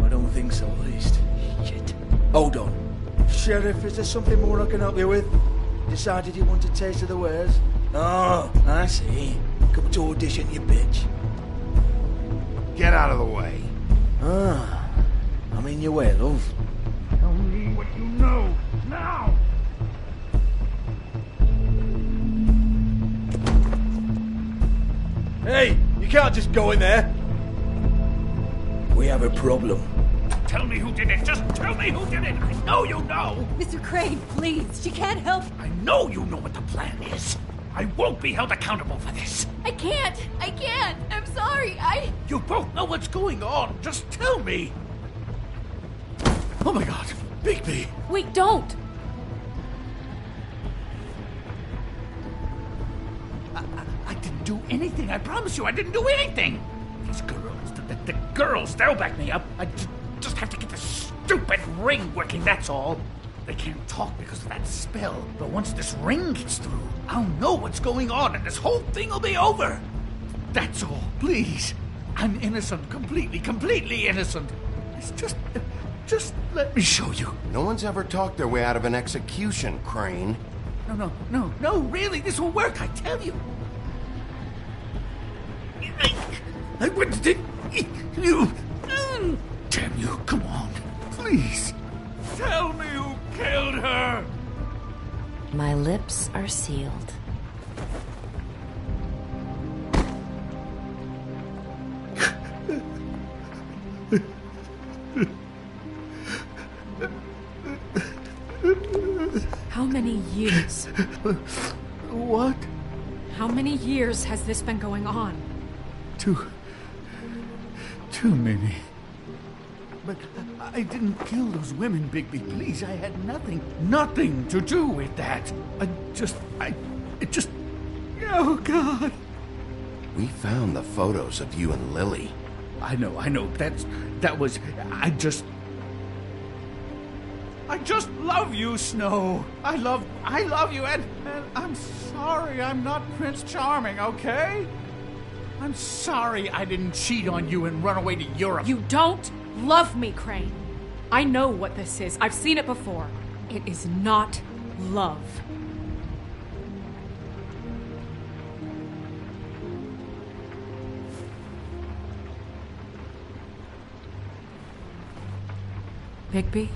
I don't think so, at least. Shit. Hold on. Sheriff, is there something more I can help you with? Decided you want a taste of the wares? Oh, I see. Come to audition, you bitch. Get out of the way. Ah, I'm in your way, love. Tell me what you know, now! Hey, you can't just go in there. We have a problem. Tell me who did it! Just tell me who did it! I know you know! Mr. Crane, please. She can't help. I know you know what the plan is. I won't be held accountable for this. I can't. I'm sorry. You both know what's going on. Just tell me. Oh my God, Bigby. Wait, don't. I didn't do anything. I promise you, I didn't do anything. These girls, the girls, they'll back me up. I just have to get the stupid ring working, that's all. They can't talk because of that spell, but once this ring gets through, I'll know what's going on and this whole thing will be over. That's all, please. I'm innocent, completely innocent. It's just let me show you. No one's ever talked their way out of an execution, Crane. No, really, this will work, I tell you. I wouldn't think you. Damn you, come on, please. Tell me who killed her. My lips are sealed. How many years? What? How many years has this been going on? Too many. But I didn't kill those women, Bigby. Please, I had nothing to do with that. It just... Oh, God. We found the photos of you and Lily. I know. I just love you, Snow. I love you, and I'm sorry I'm not Prince Charming, okay? I'm sorry I didn't cheat on you and run away to Europe. You don't love me, Crane. I know what this is. I've seen it before. It is not love. Bigby?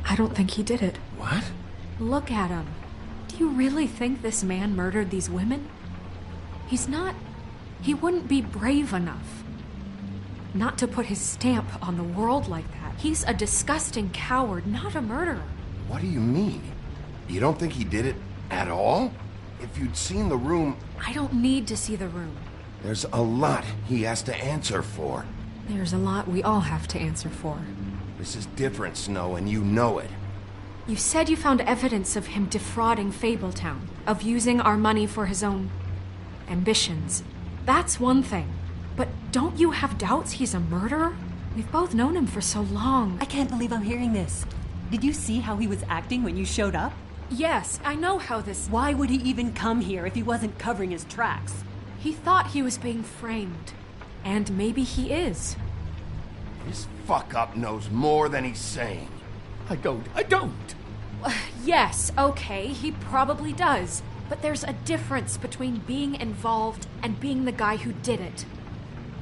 I don't think he did it. What? Look at him. Do you really think this man murdered these women? He wouldn't be brave enough. Not to put his stamp on the world like that. He's a disgusting coward, not a murderer. What do you mean? You don't think he did it at all? If you'd seen the room... I don't need to see the room. There's a lot he has to answer for. There's a lot we all have to answer for. This is different, Snow, and you know it. You said you found evidence of him defrauding Fabletown, of using our money for his own ambitions. That's one thing. But don't you have doubts he's a murderer? We've both known him for so long. I can't believe I'm hearing this. Did you see how he was acting when you showed up? Yes, I know how this... Why would he even come here if he wasn't covering his tracks? He thought he was being framed. And maybe he is. This fuck-up knows more than he's saying. I don't. Yes, okay, he probably does. But there's a difference between being involved and being the guy who did it.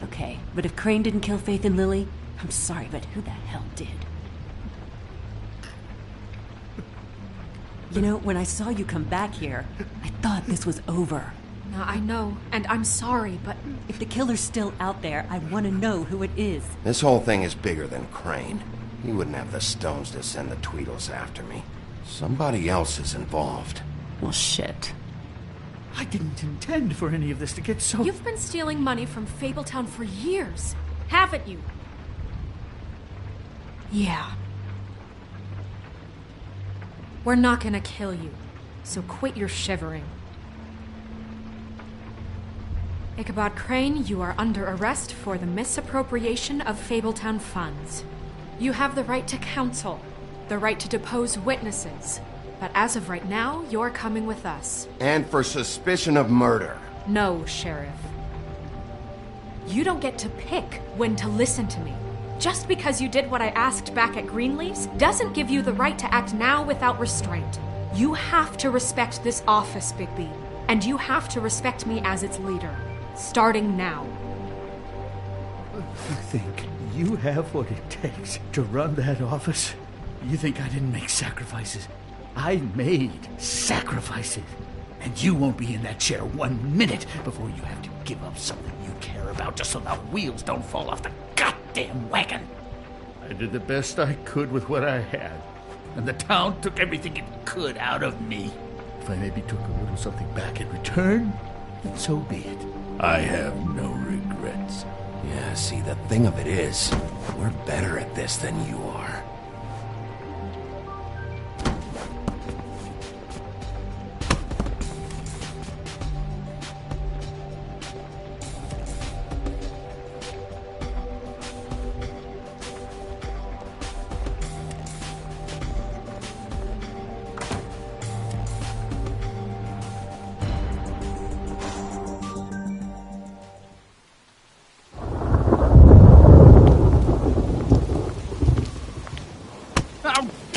Okay, but if Crane didn't kill Faith and Lily, I'm sorry, but who the hell did? You know, when I saw you come back here, I thought this was over. I know, and I'm sorry, but... If the killer's still out there, I want to know who it is. This whole thing is bigger than Crane. He wouldn't have the stones to send the Tweedles after me. Somebody else is involved. Well, shit. I didn't intend for any of this to get so... You've been stealing money from Fabletown for years, haven't you? Yeah. We're not gonna kill you, so quit your shivering. Ichabod Crane, you are under arrest for the misappropriation of Fabletown funds. You have the right to counsel, the right to depose witnesses, but as of right now, you're coming with us. And for suspicion of murder. No, Sheriff. You don't get to pick when to listen to me. Just because you did what I asked back at Greenleaf's doesn't give you the right to act now without restraint. You have to respect this office, Bigby. And you have to respect me as its leader. Starting now. You think you have what it takes to run that office? You think I didn't make sacrifices? I made sacrifices. And you won't be in that chair 1 minute before you have to give up something you care about just so the wheels don't fall off the goddamn wagon. I did the best I could with what I had, and the town took everything it could out of me. If I maybe took a little something back in return, then so be it. I have no regrets. Yeah, see, the thing of it is, we're better at this than you are.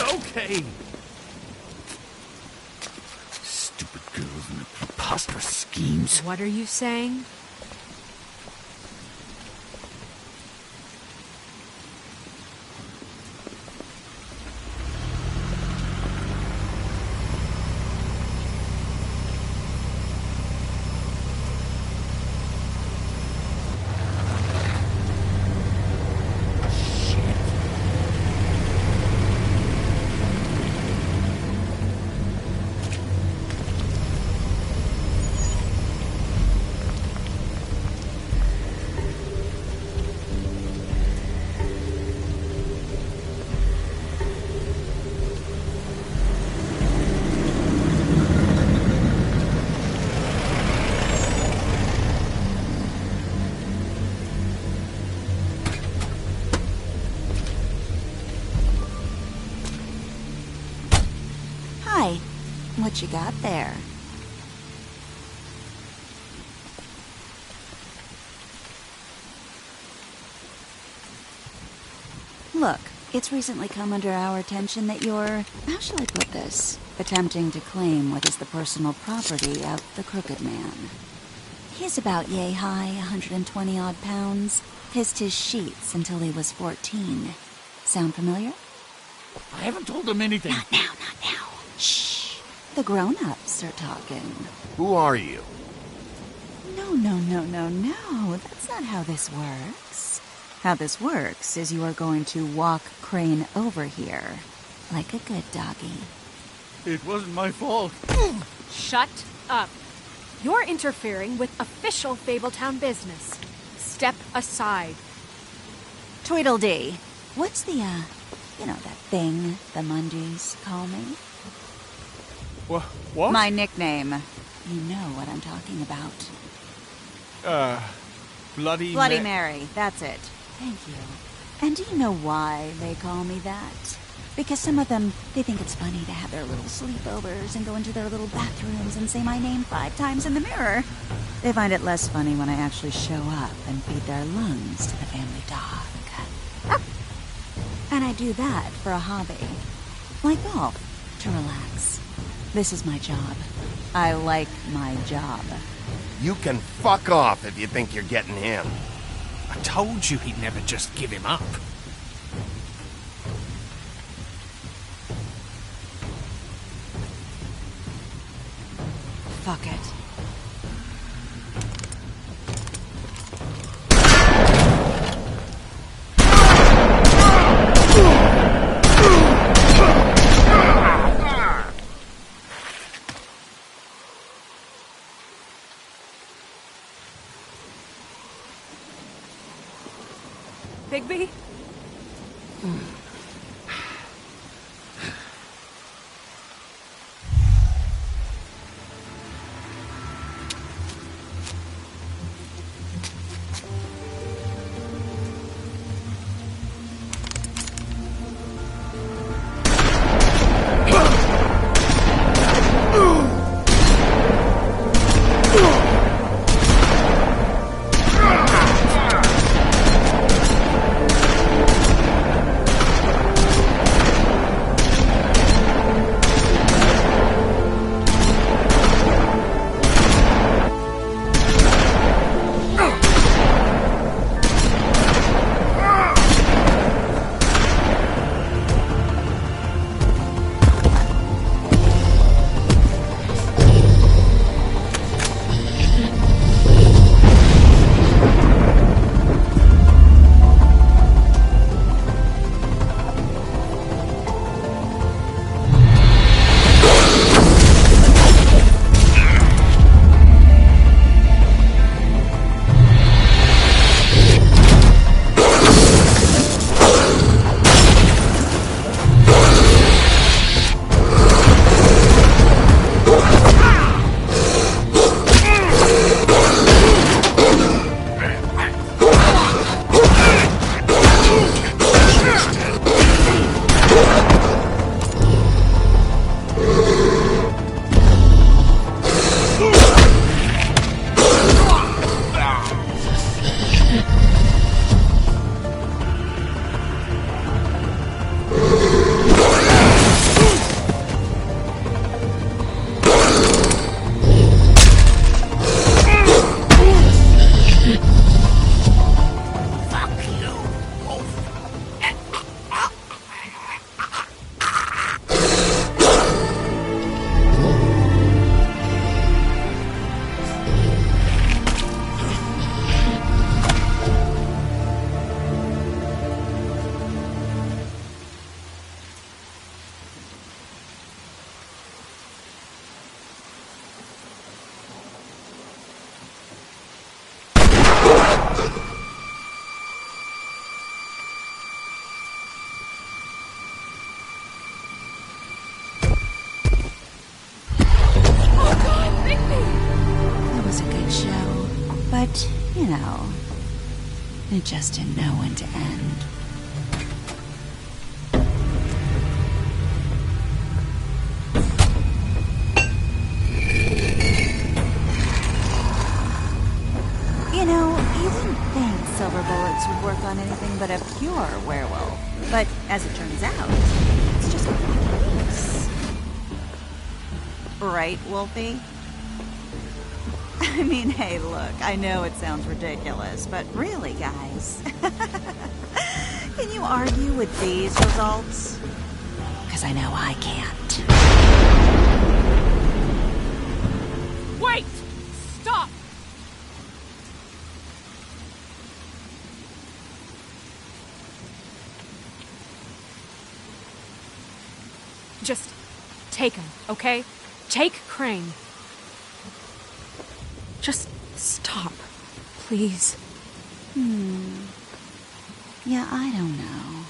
Okay. Stupid girls and their preposterous schemes. What are you saying? What you got there? Look, it's recently come under our attention that you're, how shall I put this, attempting to claim what is the personal property of the Crooked Man. He's about yay high, 120 odd pounds, pissed his sheets until he was 14. Sound familiar? I haven't told him anything. Not now, not now. Shh. The grown-ups are talking. Who are you? No. That's not how this works. How this works is you are going to walk Crane over here. Like a good doggy. It wasn't my fault. Shut up. You're interfering with official Fabletown business. Step aside. Tweedledee. What's the, that thing the Mundies call me? What? My nickname. You know what I'm talking about. Bloody Mary. That's it. Thank you. And do you know why they call me that? Because some of them, they think it's funny to have their little sleepovers and go into their little bathrooms and say my name 5 times in the mirror. They find it less funny when I actually show up and feed their lungs to the family dog. And I do that for a hobby. Like golf, to relax. This is my job. I like my job. You can fuck off if you think you're getting him. I told you he'd never just give him up. Fuck it. Bigby? You know, it just didn't know when to end. You know, you wouldn't think silver bullets would work on anything but a pure werewolf. But as it turns out, it's just what it is. Right, Wolfie? I mean, hey, look, I know it sounds ridiculous, but really, guys, can you argue with these results? Because I know I can't. Wait! Stop! Just take him, okay? Take Crane. Just stop, please. Yeah, I don't know.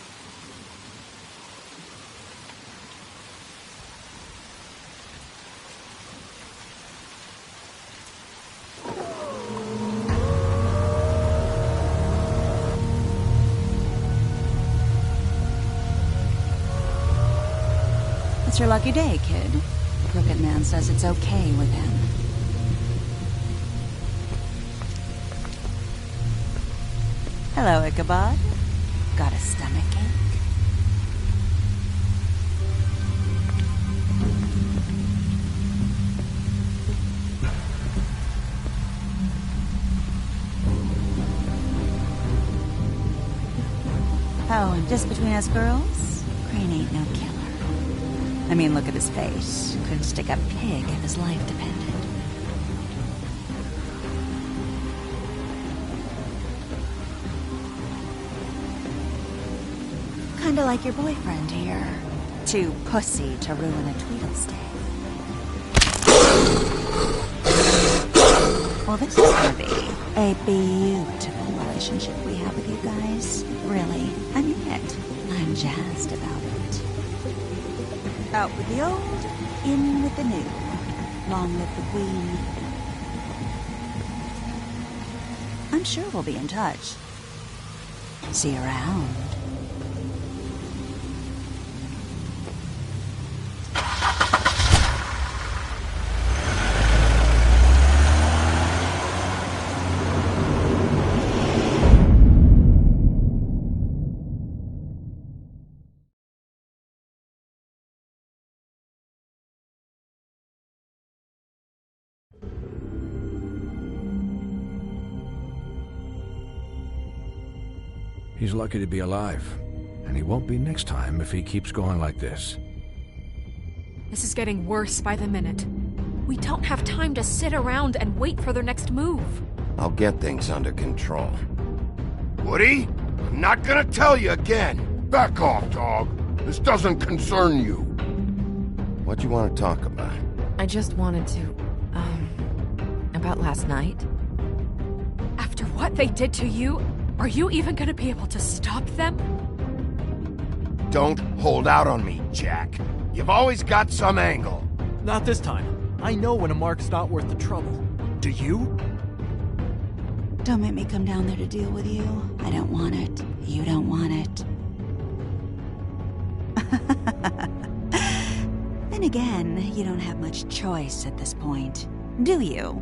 It's your lucky day, kid. The Crooked Man says it's okay with him. Hello, Ichabod. Got a stomachache? Oh, and just between us girls, Crane ain't no killer. I mean, look at his face. Couldn't stick a pig if his life depended. Kinda like your boyfriend here. Too pussy to ruin a Tweedle stay. Well, this is gonna be a beautiful relationship we have with you guys. Really, I mean it. I'm jazzed about it. Out with the old, in with the new. Long live the Queen. I'm sure we'll be in touch. See you around. He's lucky to be alive, and he won't be next time if he keeps going like this. This is getting worse by the minute. We don't have time to sit around and wait for their next move. I'll get things under control. Woody, I'm not gonna tell you again. Back off, dog. This doesn't concern you. What do you want to talk about? I just wanted to, about last night. After what they did to you, are you even gonna be able to stop them? Don't hold out on me, Jack. You've always got some angle. Not this time. I know when a mark's not worth the trouble. Do you? Don't make me come down there to deal with you. I don't want it. You don't want it. Then again, you don't have much choice at this point, do you?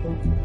Thank you.